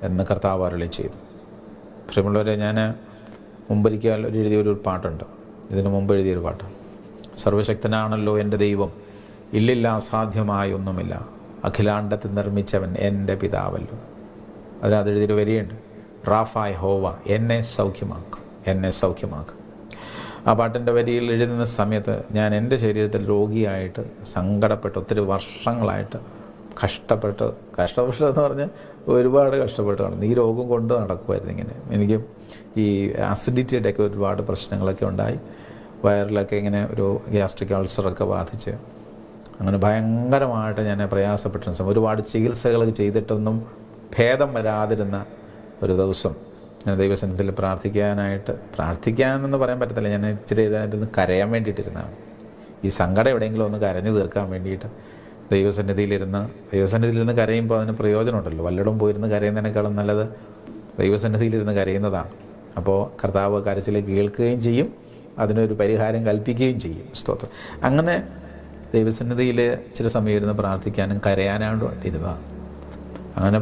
എന്ന് കർത്താവ് അരുളി ചെയ്തു. പ്രിയമുള്ളവരെ, ഞാൻ മുമ്പൊരിക്കൽ എഴുതിയൊരു പാട്ടുണ്ട്, ഇതിനു മുമ്പ് എഴുതിയൊരു പാട്ട്. സർവശക്തനാണല്ലോ എൻ്റെ ദൈവം, ഇല്ലില്ല അസാധ്യമായ ഒന്നുമില്ല, അഖിലാണ്ടത്തെ നിർമ്മിച്ചവൻ എൻ്റെ പിതാവല്ലോ. അതിനകത്ത് എഴുതിയൊരു വരിയുണ്ട്, റാഫായ് ഹോവ, എന്നെ സൗഖ്യമാക്കും, എന്നെ സൗഖ്യമാക്കും. ആ പാട്ടിൻ്റെ വരിയിൽ എഴുതുന്ന സമയത്ത് ഞാൻ എൻ്റെ ശരീരത്തിൽ രോഗിയായിട്ട് സങ്കടപ്പെട്ട് ഒത്തിരി വർഷങ്ങളായിട്ട് കഷ്ടപ്പെട്ടെന്ന് പറഞ്ഞാൽ ഒരുപാട് കഷ്ടപ്പെട്ട് നടന്നു. ഈ രോഗം കൊണ്ട് നടക്കുമായിരുന്നു. ഇങ്ങനെ എനിക്ക് ഈ അസിഡിറ്റിയുടെയൊക്കെ ഒരുപാട് പ്രശ്നങ്ങളൊക്കെ ഉണ്ടായി. വയറിലൊക്കെ ഇങ്ങനെ ഒരു ഗ്യാസ്ട്രിക് അൾസറൊക്കെ ബാധിച്ച് അങ്ങനെ ഭയങ്കരമായിട്ട് ഞാൻ പ്രയാസപ്പെട്ടിരുന്ന സമയം, ഒരുപാട് ചികിത്സകൾ ചെയ്തിട്ടൊന്നും ഭേദം വരാതിരുന്ന ഒരു ദിവസം ഞാൻ ദൈവസന്നിധിയിൽ പ്രാർത്ഥിക്കാനെന്ന് പറയാൻ പറ്റത്തില്ല, ഞാൻ ഇച്ചിരി ഇരുന്ന് കരയാൻ വേണ്ടിയിട്ടിരുന്നതാണ്. ഈ സങ്കടം എവിടെയെങ്കിലും ഒന്ന് കരഞ്ഞു തീർക്കാൻ വേണ്ടിയിട്ട് ദൈവസന്നിധിയിലിരുന്ന് കരയുമ്പോൾ അതിന് പ്രയോജനമുണ്ടല്ലോ. വല്ലയിടം പോയിരുന്ന് കരയുന്നതിനേക്കാളും നല്ലത് ദൈവസന്നിധിയിലിരുന്ന് കരയുന്നതാണ്. അപ്പോൾ കർത്താവ് കരച്ചിലേക്ക് കേൾക്കുകയും ചെയ്യും, അതിനൊരു പരിഹാരം കൽപ്പിക്കുകയും ചെയ്യും. സ്തോത്രം. അങ്ങനെ ദൈവസന്നിധിയിൽ ഇച്ചിരി സമയം ഇരുന്ന് പ്രാർത്ഥിക്കാനും കരയാനായിട്ട് ഇരുന്നതാണ്. അങ്ങനെ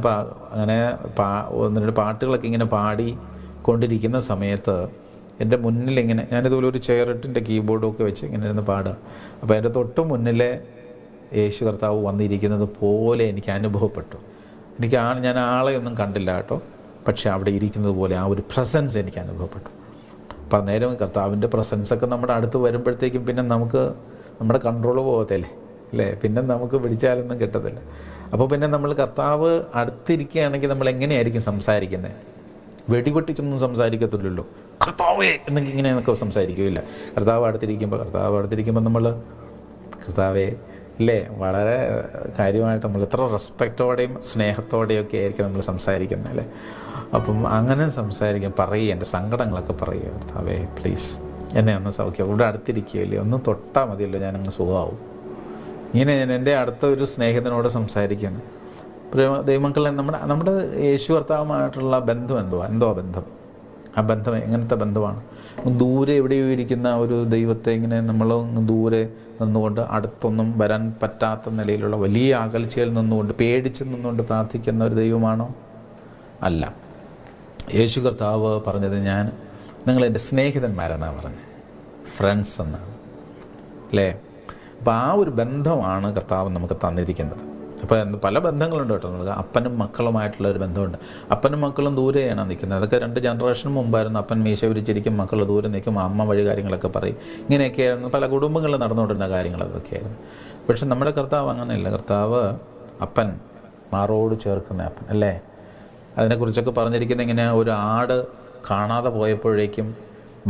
ഒന്ന് രണ്ട് പാട്ടുകളൊക്കെ ഇങ്ങനെ പാടിക്കൊണ്ടിരിക്കുന്ന സമയത്ത് എൻ്റെ മുന്നിലിങ്ങനെ, ഞാനിതുപോലെ ഒരു ചെയറിട്ടിൻ്റെ കീബോർഡൊക്കെ വെച്ച് ഇങ്ങനെ ഇരുന്ന് പാടുക. അപ്പോൾ എൻ്റെ തൊട്ട് മുന്നിലെ യേശു കർത്താവ് വന്നിരിക്കുന്നത് പോലെ എനിക്ക് അനുഭവപ്പെട്ടു. ഞാൻ ആളെ ഒന്നും കണ്ടില്ല കേട്ടോ, പക്ഷേ അവിടെ ഇരിക്കുന്നത് പോലെ ആ ഒരു പ്രസൻസ് എനിക്ക് അനുഭവപ്പെട്ടു. അപ്പം അന്നേരം കർത്താവിൻ്റെ പ്രസൻസൊക്കെ നമ്മുടെ അടുത്ത് വരുമ്പോഴത്തേക്കും പിന്നെ നമ്മുടെ കൺട്രോൾ പോകത്തില്ലേ അല്ലേ? പിന്നെ നമുക്ക് പിടിച്ചാലൊന്നും കിട്ടത്തില്ല. അപ്പോൾ പിന്നെ നമ്മൾ കർത്താവ് അടുത്തിരിക്കുകയാണെങ്കിൽ നമ്മൾ എങ്ങനെയായിരിക്കും സംസാരിക്കുന്നത്? വെടിപൊട്ടിച്ചൊന്നും സംസാരിക്കത്തില്ലല്ലോ. കർത്താവേ എന്നൊക്കെ ഇങ്ങനെയൊക്കെ സംസാരിക്കുകയില്ല. കർത്താവ് അടുത്തിരിക്കുമ്പോൾ നമ്മൾ കർത്താവേ ഇല്ലേ, വളരെ കാര്യമായിട്ട് നമ്മൾ എത്ര റെസ്പെക്റ്റോടെയും സ്നേഹത്തോടെയും ഒക്കെ ആയിരിക്കും നമ്മൾ സംസാരിക്കുന്നത് അല്ലേ? അപ്പം അങ്ങനെ പറയുക, എൻ്റെ സങ്കടങ്ങളൊക്കെ പറയുക, കർത്താവേ പ്ലീസ് എന്നെ ഒന്ന് സൗഖ്യം, ഇവിടെ അടുത്തിരിക്കുകയില്ലേ, ഒന്ന് തൊട്ടാൽ മതിയല്ലോ, ഞാനങ്ങ് സുഖമാവും. ഇങ്ങനെ ഞാൻ എൻ്റെ അടുത്ത ഒരു സ്നേഹിതനോട് സംസാരിക്കുന്നു. ദൈവമക്കളെ, നമ്മുടെ യേശു കർത്താവുമായിട്ടുള്ള ബന്ധം എന്തോ ബന്ധം. ആ ബന്ധം എങ്ങനത്തെ ബന്ധമാണ്? ദൂരെ എവിടെയോ ഇരിക്കുന്ന ഒരു ദൈവത്തെ ഇങ്ങനെ നമ്മൾ ദൂരെ നിന്നുകൊണ്ട് അടുത്തൊന്നും വരാൻ പറ്റാത്ത നിലയിലുള്ള വലിയ അകൽച്ചയിൽ നിന്നുകൊണ്ട് പേടിച്ച് നിന്നുകൊണ്ട് പ്രാർത്ഥിക്കുന്ന ഒരു ദൈവമാണോ? അല്ല. യേശു കർത്താവ് പറഞ്ഞത് നിങ്ങളെൻ്റെ സ്നേഹിതന്മാരെന്നാണ് പറഞ്ഞത്, ഫ്രണ്ട്സ് എന്നാണ് അല്ലേ? അപ്പോൾ ആ ഒരു ബന്ധമാണ് കർത്താവ് നമുക്ക് തന്നിരിക്കുന്നത്. അപ്പോൾ പല ബന്ധങ്ങളുണ്ട് കേട്ടോ. നമുക്ക് അപ്പനും മക്കളുമായിട്ടുള്ളൊരു ബന്ധമുണ്ട്. അപ്പനും മക്കളും ദൂരെയാണ് നിൽക്കുന്നത്. അതൊക്കെ 2 ജനറേഷൻ മുമ്പായിരുന്നു. അപ്പൻ മീശ വിരിച്ചിരിക്കും, മക്കൾ ദൂരെ നിൽക്കും, അമ്മ വഴി കാര്യങ്ങളൊക്കെ പറയും. ഇങ്ങനെയൊക്കെയായിരുന്നു പല കുടുംബങ്ങളിൽ നടന്നുകൊണ്ടിരുന്ന കാര്യങ്ങൾ. അതൊക്കെയായിരുന്നു. പക്ഷെ നമ്മുടെ കർത്താവ് അങ്ങനെയല്ല. കർത്താവ് അപ്പൻ, മാറോട് ചേർക്കുന്ന അപ്പൻ അല്ലേ. അതിനെക്കുറിച്ചൊക്കെ പറഞ്ഞിരിക്കുന്നത് ഇങ്ങനെ, ഒരു ആട് കാണാതെ പോയപ്പോഴേക്കും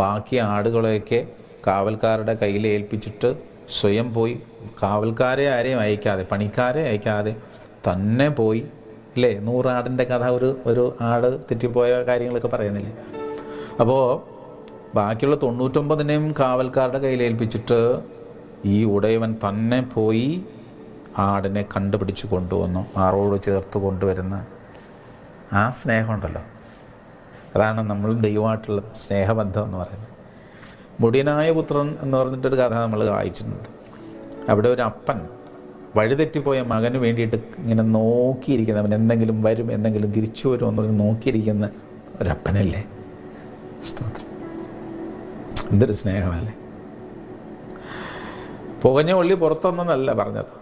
ബാക്കി ആടുകളെയൊക്കെ കാവൽക്കാരുടെ കയ്യിൽ ഏൽപ്പിച്ചിട്ട് സ്വയം പോയി, കാവൽക്കാരെ ആരെയും അയക്കാതെ, പണിക്കാരെ അയക്കാതെ തന്നെ പോയി അല്ലേ. 100 ആടിൻ്റെ കഥ, ഒരു ആട് തെറ്റിപ്പോയ കാര്യങ്ങളൊക്കെ പറയുന്നില്ലേ. അപ്പോൾ ബാക്കിയുള്ള 99നെയും കാവൽക്കാരുടെ കയ്യിൽ ഏൽപ്പിച്ചിട്ട് ഈ ഉടയവൻ തന്നെ പോയി ആടിനെ കണ്ടുപിടിച്ച് കൊണ്ടുവന്നു, ആറോട് ചേർത്ത് കൊണ്ടുവരുന്ന ആ സ്നേഹമുണ്ടല്ലോ, അതാണ് നമ്മൾ ദൈവമായിട്ടുള്ള സ്നേഹബന്ധം എന്ന് പറയുന്നത്. മുടിയനായ പുത്രൻ എന്ന് പറഞ്ഞിട്ടൊരു കഥ നമ്മൾ വായിച്ചിട്ടുണ്ട്. അവിടെ ഒരു അപ്പൻ വഴിതെറ്റിപ്പോയ മകന് വേണ്ടിയിട്ട് ഇങ്ങനെ നോക്കിയിരിക്കുന്ന, അവൻ എന്തെങ്കിലും വരും, എന്തെങ്കിലും തിരിച്ചു വരുമെന്ന് പറഞ്ഞ് നോക്കിയിരിക്കുന്ന ഒരപ്പനല്ലേ. സ്തോത്രം. എന്തൊരു സ്നേഹമല്ലേ. പുകഞ്ഞ ഉള്ളി പുറത്തൊന്നല്ല പറഞ്ഞത്,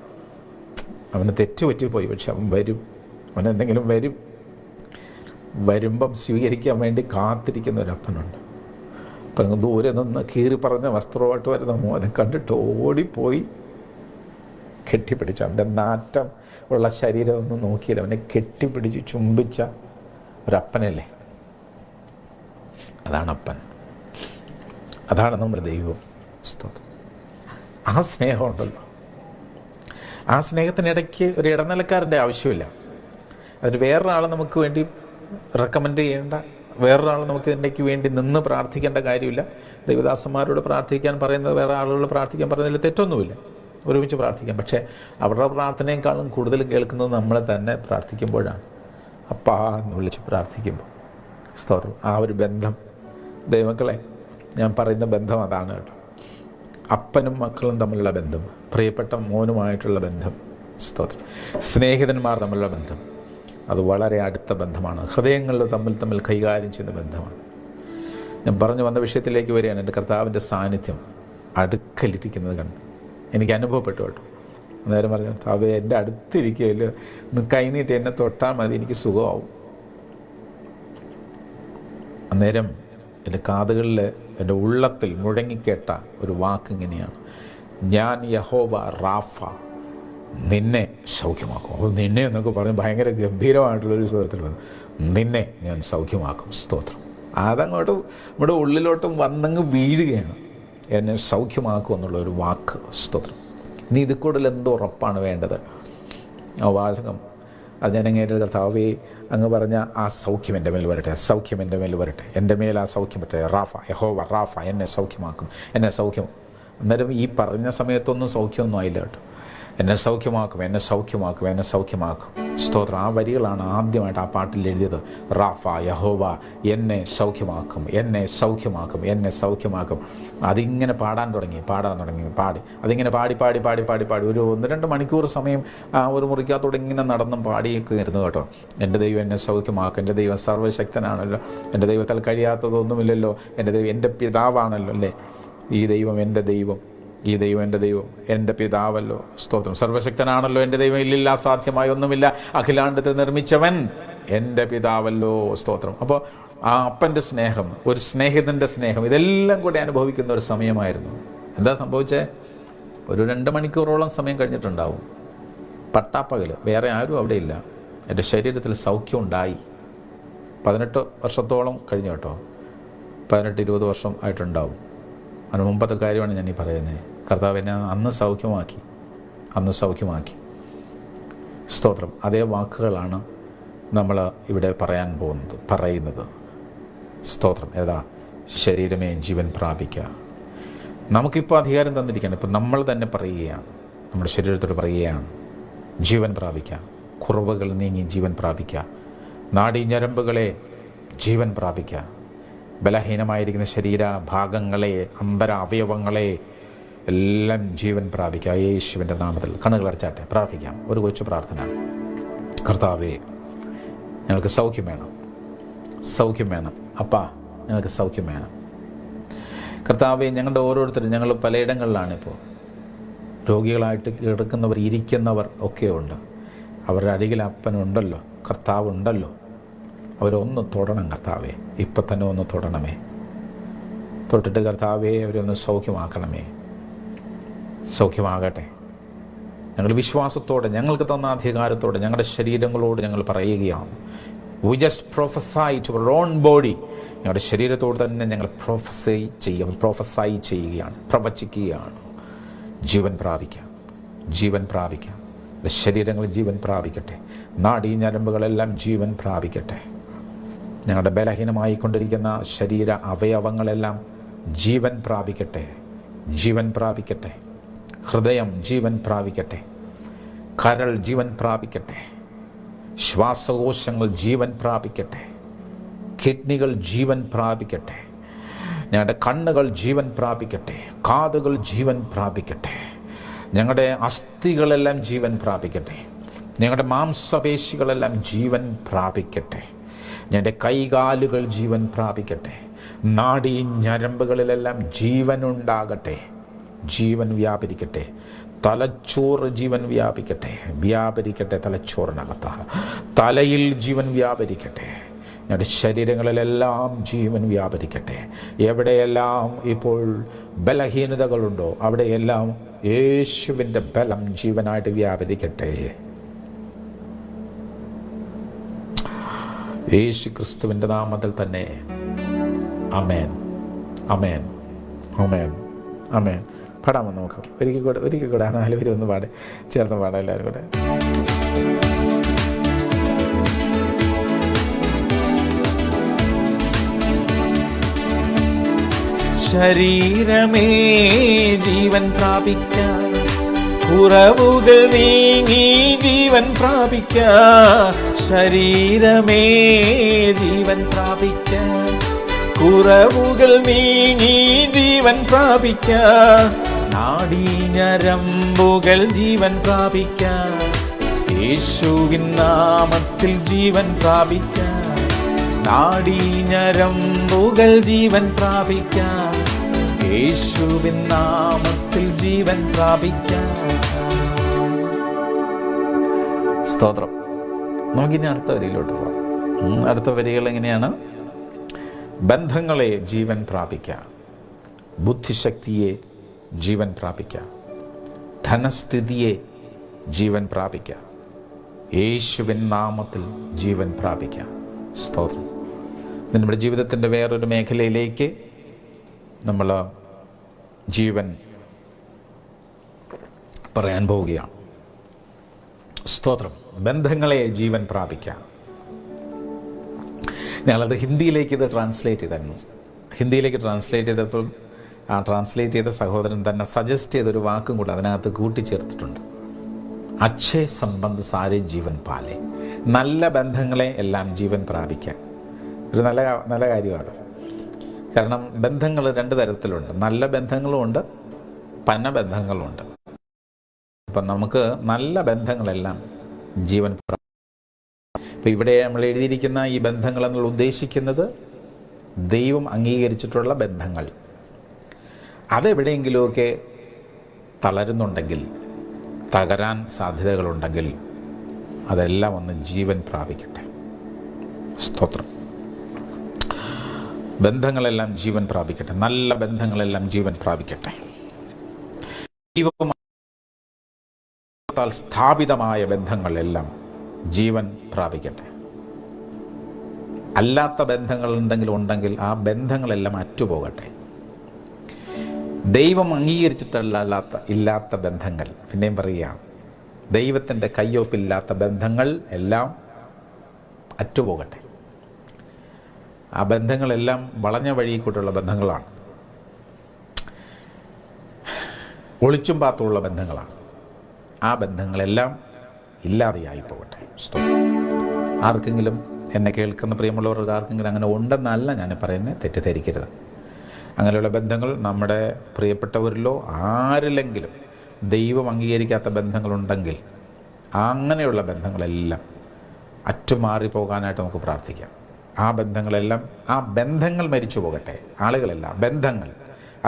അവന് തെറ്റുപറ്റിപ്പോയി, പക്ഷെ അവൻ വരും, അവനെന്തെങ്കിലും വരും. വരുമ്പം സ്വീകരിക്കാൻ വേണ്ടി കാത്തിരിക്കുന്ന ഒരപ്പനുണ്ട്. അപ്പം ദൂരെ നിന്ന് കീറി പറഞ്ഞ വസ്ത്രമായിട്ട് വരുന്ന മോനെ കണ്ടിട്ട് ഓടിപ്പോയി കെട്ടിപ്പിടിച്ചു. അവൻ്റെ നാറ്റം ഉള്ള ശരീരം ഒന്നും നോക്കിയില്ല, അവനെ കെട്ടിപ്പിടിച്ച് ചുംബിച്ച ഒരപ്പനല്ലേ. അതാണ് അപ്പൻ, അതാണ് നമ്മുടെ ദൈവം. ആ സ്നേഹമുണ്ടല്ലോ, ആ സ്നേഹത്തിനിടയ്ക്ക് ഒരു ഇടനിലക്കാരൻ്റെ ആവശ്യമില്ല. അതിന് വേറൊരാൾ നമുക്ക് വേണ്ടി റെക്കമെൻഡ് ചെയ്യേണ്ട, വേറൊരാൾ നമുക്ക് ഇതിൻ്റെക്ക് വേണ്ടി നിന്ന് പ്രാർത്ഥിക്കേണ്ട കാര്യമില്ല. ദൈവദാസന്മാരോട് പ്രാർത്ഥിക്കാൻ പറയുന്നത്, വേറെ ആളുകളോട് പ്രാർത്ഥിക്കാൻ പറയുന്നതിൽ തെറ്റൊന്നുമില്ല, ഒരുമിച്ച് പ്രാർത്ഥിക്കാം. പക്ഷേ അവരുടെ പ്രാർത്ഥനയെക്കാളും കൂടുതൽ കേൾക്കുന്നത് നമ്മളെ തന്നെ പ്രാർത്ഥിക്കുമ്പോഴാണ്. അപ്പാ എന്ന് വിളിച്ച് പ്രാർത്ഥിക്കുമ്പോൾ. സ്തോത്രം. ആ ഒരു ബന്ധം, ദൈവമക്കളെ, ഞാൻ പറയുന്ന ബന്ധം അതാണ് കേട്ടോ. അപ്പനും മക്കളും തമ്മിലുള്ള ബന്ധം, പ്രിയപ്പെട്ട മോനുമായിട്ടുള്ള ബന്ധം, സ്തോത്രം, സ്നേഹിതന്മാർ തമ്മിലുള്ള ബന്ധം, അത് വളരെ അടുത്ത ബന്ധമാണ്. ഹൃദയങ്ങൾ തമ്മിൽ കൈകാര്യം ചെയ്യുന്ന ബന്ധമാണ്. ഞാൻ പറഞ്ഞു വന്ന വിഷയത്തിലേക്ക് വരികയാണ്. എൻ്റെ കർത്താവിൻ്റെ സാന്നിധ്യം അടുക്കലിരിക്കുന്നത് കണ്ട് എനിക്ക് അനുഭവപ്പെട്ടു കേട്ടോ. അന്നേരം പറഞ്ഞു, കർത്താവേ എൻ്റെ അടുത്തിരിക്കുകയല്ലോ, ഒന്ന് കൈനീട്ടി എന്നെ തൊട്ടാൽ മതി, എനിക്ക് സുഖമാവും. അന്നേരം എൻ്റെ കാതുകളിൽ, എൻ്റെ ഉള്ളത്തിൽ മുഴങ്ങിക്കേട്ട ഒരു വാക്കിങ്ങനെയാണ്, ഞാൻ യഹോവ റാഫ, നിന്നെ സൗഖ്യമാക്കും. അപ്പോൾ നിന്നെ എന്നൊക്കെ പറഞ്ഞ് ഭയങ്കര ഗംഭീരമായിട്ടുള്ളൊരു സ്വരത്തിൽ വന്നു, നിന്നെ ഞാൻ സൗഖ്യമാക്കും. സ്തോത്രം. അതങ്ങോട്ടും നമ്മുടെ ഉള്ളിലോട്ടും വന്നങ്ങ് വീഴുകയാണ്, എന്നെ സൗഖ്യമാക്കും എന്നുള്ളൊരു വാക്ക്. സ്തോത്രം. ഇനി ഇത് കൂടുതൽ എന്തോ ഉറപ്പാണ് വേണ്ടത്. ആ വാചകം അത് ഞാൻ എങ്ങനെ കർത്താവേ അങ്ങ് പറഞ്ഞ ആ സൗഖ്യം എൻ്റെ മേൽ വരട്ടെ, സൗഖ്യം എൻ്റെ മേൽ വരട്ടെ, എൻ്റെ മേൽ ആ സൗഖ്യം വരട്ടെ. റാഫ, യഹോവ റാഫ, എന്നെ സൗഖ്യമാക്കും, എന്നെ സൗഖ്യം. അന്നേരം ഈ പറഞ്ഞ സമയത്തൊന്നും സൗഖ്യമൊന്നും ആയില്ല കേട്ടോ. എന്നെ സൗഖ്യമാക്കും, എന്നെ സൗഖ്യമാക്കും, എന്നെ സൗഖ്യമാക്കും. സ്തോത്രം. ആ വരികളാണ് ആദ്യമായിട്ട് ആ പാട്ടിൽ എഴുതിയത്. റാഫ, യഹോവ എന്നെ സൗഖ്യമാക്കും, എന്നെ സൗഖ്യമാക്കും, എന്നെ സൗഖ്യമാക്കും. അതിങ്ങനെ പാടാൻ തുടങ്ങി, പാടി അതിങ്ങനെ പാടി ഒരു 1-2 മണിക്കൂർ സമയം ആ ഒരു മുറിക്കകത്തോടെ ഇങ്ങനെ നടന്നും പാടിയൊക്കെ ഇരുന്നു കേട്ടോ. എൻ്റെ ദൈവം എന്നെ സൗഖ്യമാക്കും, എൻ്റെ ദൈവം സർവ്വശക്തനാണല്ലോ, എൻ്റെ ദൈവത്താൽ കഴിയാത്തതൊന്നുമില്ലല്ലോ, എൻ്റെ ദൈവം എൻ്റെ പിതാവാണല്ലോ അല്ലേ. ഈ ദൈവം എൻ്റെ ദൈവം, ഈ ദൈവം എൻ്റെ ദൈവം, എൻ്റെ പിതാവല്ലോ. സ്തോത്രം. സർവശക്തനാണല്ലോ എൻ്റെ ദൈവം, ഇല്ലില്ല സാധ്യമായ ഒന്നുമില്ല, അഖിലാണ്ടത്തെ നിർമ്മിച്ചവൻ എൻ്റെ പിതാവല്ലോ. സ്തോത്രം. അപ്പോൾ ആ അപ്പൻ്റെ സ്നേഹം, ഒരു സ്നേഹിതൻ്റെ സ്നേഹം, ഇതെല്ലാം കൂടി അനുഭവിക്കുന്ന ഒരു സമയമായിരുന്നു. എന്താ സംഭവിച്ചേ? ഒരു 2 മണിക്കൂറോളം സമയം കഴിഞ്ഞിട്ടുണ്ടാവും. പട്ടാപ്പകൽ, വേറെ ആരും അവിടെ ഇല്ല. എൻ്റെ ശരീരത്തിൽ സൗഖ്യം ഉണ്ടായി. 18 വർഷത്തോളം കഴിഞ്ഞു കേട്ടോ. 18-20 വർഷം ആയിട്ടുണ്ടാവും. അതിന് മുമ്പത്തെ കാര്യമാണ് ഞാൻ ഈ പറയുന്നത്. കർത്താവ് എന്നെ അന്ന് സൗഖ്യമാക്കി. സ്തോത്രം. അതേ വാക്കുകളാണ് നമ്മൾ ഇവിടെ പറയുന്നത്. സ്തോത്രം. ഏതാ? ശരീരമേ ജീവൻ പ്രാപിക്കുക. നമുക്കിപ്പോൾ അധികാരം തന്നിരിക്കുകയാണ്. ഇപ്പം നമ്മൾ തന്നെ പറയുകയാണ്, നമ്മുടെ ശരീരത്തോട് പറയുകയാണ്, ജീവൻ പ്രാപിക്കുക. കുറവുകൾ നീങ്ങി ജീവൻ പ്രാപിക്കുക. നാഡീഞരമ്പുകളെ ജീവൻ പ്രാപിക്കുക. ബലഹീനമായിരിക്കുന്ന ശരീരഭാഗങ്ങളെ, അവയവങ്ങളെ എല്ലാം ജീവൻ പ്രാപിക്കുക. യേശുവിൻ്റെ നാമത്തിൽ. കണ്ണുകൾ അടച്ചാട്ടെ, പ്രാർത്ഥിക്കാം. ഒരു കൊച്ചു പ്രാർത്ഥന. കർത്താവേ, ഞങ്ങൾക്ക് സൗഖ്യം വേണം. അപ്പാ, ഞങ്ങൾക്ക് സൗഖ്യം വേണം. കർത്താവേ, ഞങ്ങളുടെ ഓരോരുത്തരും, ഞങ്ങൾ പലയിടങ്ങളിലാണിപ്പോൾ രോഗികളായിട്ട് കിടക്കുന്നവർ, ഇരിക്കുന്നവർ ഒക്കെ ഉണ്ട്. അവരുടെ അരികിൽ അപ്പനുണ്ടല്ലോ, കർത്താവുണ്ടല്ലോ. അവരൊന്ന് തൊടണം കർത്താവേ, ഇപ്പം തന്നെ ഒന്ന് തൊടണമേ. തൊട്ടിട്ട് കർത്താവേ അവരൊന്ന് സൗഖ്യമാക്കണമേ. സൗഖ്യമാകട്ടെ. ഞങ്ങൾ വിശ്വാസത്തോടെ, ഞങ്ങൾക്ക് തന്ന അധികാരത്തോടെ ഞങ്ങളുടെ ശരീരങ്ങളോട് ഞങ്ങൾ പറയുകയാണ്, we just prophesy to our own body. ഞങ്ങളുടെ ശരീരത്തോട് തന്നെ ഞങ്ങൾ പ്രൊഫസൈ ചെയ്യുകയാണ്, പ്രവചിക്കുകയാണ്. ജീവൻ പ്രാപിക്കാം, ജീവൻ പ്രാപിക്കാം. ശരീരങ്ങൾ ജീവൻ പ്രാപിക്കട്ടെ. നാഡീ ഞരമ്പുകളെല്ലാം ജീവൻ പ്രാപിക്കട്ടെ. ഞങ്ങളുടെ ബലഹീനമായിക്കൊണ്ടിരിക്കുന്ന ശരീര അവയവങ്ങളെല്ലാം ജീവൻ പ്രാപിക്കട്ടെ, ജീവൻ പ്രാപിക്കട്ടെ. ഹൃദയം ജീവൻ പ്രാപിക്കട്ടെ, കരൾ ജീവൻ പ്രാപിക്കട്ടെ, ശ്വാസകോശങ്ങൾ ജീവൻ പ്രാപിക്കട്ടെ, കിഡ്നികൾ ജീവൻ പ്രാപിക്കട്ടെ, ഞങ്ങളുടെ കണ്ണുകൾ ജീവൻ പ്രാപിക്കട്ടെ, കാതുകൾ ജീവൻ പ്രാപിക്കട്ടെ, ഞങ്ങളുടെ അസ്ഥികളെല്ലാം ജീവൻ പ്രാപിക്കട്ടെ, ഞങ്ങളുടെ മാംസപേശികളെല്ലാം ജീവൻ പ്രാപിക്കട്ടെ, ഞങ്ങളുടെ കൈകാലുകൾ ജീവൻ പ്രാപിക്കട്ടെ, നാഡീ ഞരമ്പുകളിലെല്ലാം ജീവൻ ഉണ്ടാകട്ടെ, ജീവൻ വ്യാപരിക്കട്ടെ. തലച്ചോറ് ജീവൻ വ്യാപരിക്കട്ടെ തലച്ചോറിനകത്ത്. തലയിൽ ജീവൻ വ്യാപരിക്കട്ടെ. ഞങ്ങളുടെ ശരീരങ്ങളിലെല്ലാം ജീവൻ വ്യാപരിക്കട്ടെ. എവിടെയെല്ലാം ഇപ്പോൾ ബലഹീനതകളുണ്ടോ അവിടെയെല്ലാം യേശുവിൻ്റെ ബലം ജീവനായിട്ട് വ്യാപരിക്കട്ടെ. യേശു ക്രിസ്തുവിൻ്റെ നാമത്തിൽ തന്നെ. ആമേൻ, ആമേൻ, ആമേൻ, ആമേൻ. പാടാമോ നമുക്ക്? ഒരിക്കൽ കൂടെ 4 പേര് ഒന്ന് പാടെ, ചേർന്ന് പാടാം എല്ലാവരും കൂടെ. ശരീരമേ ജീവൻ പ്രാപിക്കാൻ, കുറവുകൾ നീങ്ങി ജീവൻ പ്രാപിക്കാൻ. ശരീരമേ ജീവൻ പ്രാപിക്കാൻ, കുറവുകൾ നീങ്ങി ജീവൻ പ്രാപിക്കാൻ. നാഡീ ഞരമ്പുകൾ ജീവൻ പ്രാപിക്കാൻ, യേശുവിൻ നാമത്തിൽ ജീവൻ പ്രാപിക്കാൻ. നാഡീ ഞരമ്പുകൾ ജീവൻ പ്രാപിക്കാൻ, യേശുവിൻ നാമത്തിൽ ജീവൻ പ്രാപിക്കാൻ. സ്തോത്രം. നമുക്കിനി അടുത്ത വരിയിലോട്ട് പോകാം. അടുത്ത വരികൾ എങ്ങനെയാണ്? ബന്ധങ്ങളെ ജീവൻ പ്രാപിക്കാം, ബുദ്ധിശക്തിയെ ജീവൻ പ്രാപിക്കാം, ധനസ്ഥിതിയെ ജീവൻ പ്രാപിക്കാം, യേശുവിൻ നാമത്തിൽ ജീവൻ പ്രാപിക്കാം. സ്തോത്രം. നമ്മുടെ ജീവിതത്തിൻ്റെ വേറൊരു മേഖലയിലേക്ക് നമ്മൾ ജീവൻ പറയാൻ പോവുകയാണ്. സ്തോത്രം. ബന്ധങ്ങളെ ജീവൻ പ്രാപിക്കാം. ഞങ്ങളത് ഹിന്ദിയിലേക്ക് ട്രാൻസ്ലേറ്റ് ചെയ്തായിരുന്നു. ഹിന്ദിയിലേക്ക് ട്രാൻസ്ലേറ്റ് ചെയ്തപ്പോൾ ആ ട്രാൻസ്ലേറ്റ് ചെയ്ത സഹോദരൻ തന്നെ സജസ്റ്റ് ചെയ്തൊരു വാക്കും കൂടെ അതിനകത്ത് കൂട്ടിച്ചേർത്തിട്ടുണ്ട്. അച്ഛേ സംബന്ധ സാരെ ജീവൻ പാലെ. നല്ല ബന്ധങ്ങളെ എല്ലാം ജീവൻ പ്രാപിക്കാൻ. ഒരു നല്ല കാര്യമാണ്. കാരണം ബന്ധങ്ങൾ 2 തരത്തിലുണ്ട്. നല്ല ബന്ധങ്ങളുമുണ്ട്, പനബന്ധങ്ങളുമുണ്ട്. അപ്പം നമുക്ക് നല്ല ബന്ധങ്ങളെല്ലാം ജീവൻ പ്രാപിക്കും. ഇപ്പം ഇവിടെ നമ്മൾ എഴുതിയിരിക്കുന്ന ഈ ബന്ധങ്ങൾ എന്നുള്ള ഉദ്ദേശിക്കുന്നത് ദൈവം അംഗീകരിച്ചിട്ടുള്ള ബന്ധങ്ങൾ. അതെവിടെയെങ്കിലുമൊക്കെ തളരുന്നുണ്ടെങ്കിൽ, തകരാൻ സാധ്യതകളുണ്ടെങ്കിൽ അതെല്ലാം ഒന്ന് ജീവൻ പ്രാപിക്കട്ടെ. സ്തോത്രം. ബന്ധങ്ങളെല്ലാം ജീവൻ പ്രാപിക്കട്ടെ. നല്ല ബന്ധങ്ങളെല്ലാം ജീവൻ പ്രാപിക്കട്ടെ. ദൈവത്താൽ സ്ഥാപിതമായ ബന്ധങ്ങളെല്ലാം ജീവൻ പ്രാപിക്കട്ടെ. അല്ലാത്ത ബന്ധങ്ങൾ എന്തെങ്കിലും ഉണ്ടെങ്കിൽ ആ ബന്ധങ്ങളെല്ലാം അറ്റുപോകട്ടെ. ദൈവം ഇല്ലാത്ത ബന്ധങ്ങൾ, പിന്നെയും പറയുകയാണ്, ദൈവത്തിൻ്റെ കയ്യൊപ്പില്ലാത്ത ബന്ധങ്ങൾ എല്ലാം അറ്റുപോകട്ടെ. ആ ബന്ധങ്ങളെല്ലാം വളഞ്ഞ വഴിയിൽക്കൂട്ടുള്ള ബന്ധങ്ങളാണ്, ഒളിച്ചും പാത്തുള്ള ബന്ധങ്ങളാണ്. ആ ബന്ധങ്ങളെല്ലാം ഇല്ലാതെയായി പോകട്ടെ. ആർക്കെങ്കിലും, എന്നെ കേൾക്കുന്ന പ്രിയമുള്ളവർക്ക് ആർക്കെങ്കിലും അങ്ങനെ ഉണ്ടെന്നല്ല ഞാൻ പറയുന്നത്, തെറ്റിദ്ധരിക്കരുത്. അങ്ങനെയുള്ള ബന്ധങ്ങൾ നമ്മുടെ പ്രിയപ്പെട്ടവരിലോ ആരിലെങ്കിലും ദൈവം അംഗീകരിക്കാത്ത ബന്ധങ്ങളുണ്ടെങ്കിൽ അങ്ങനെയുള്ള ബന്ധങ്ങളെല്ലാം അറ്റുമാറി പോകാനായിട്ട് നമുക്ക് പ്രാർത്ഥിക്കാം. ആ ബന്ധങ്ങൾ മരിച്ചു പോകട്ടെ. ആളുകളല്ല, ബന്ധങ്ങൾ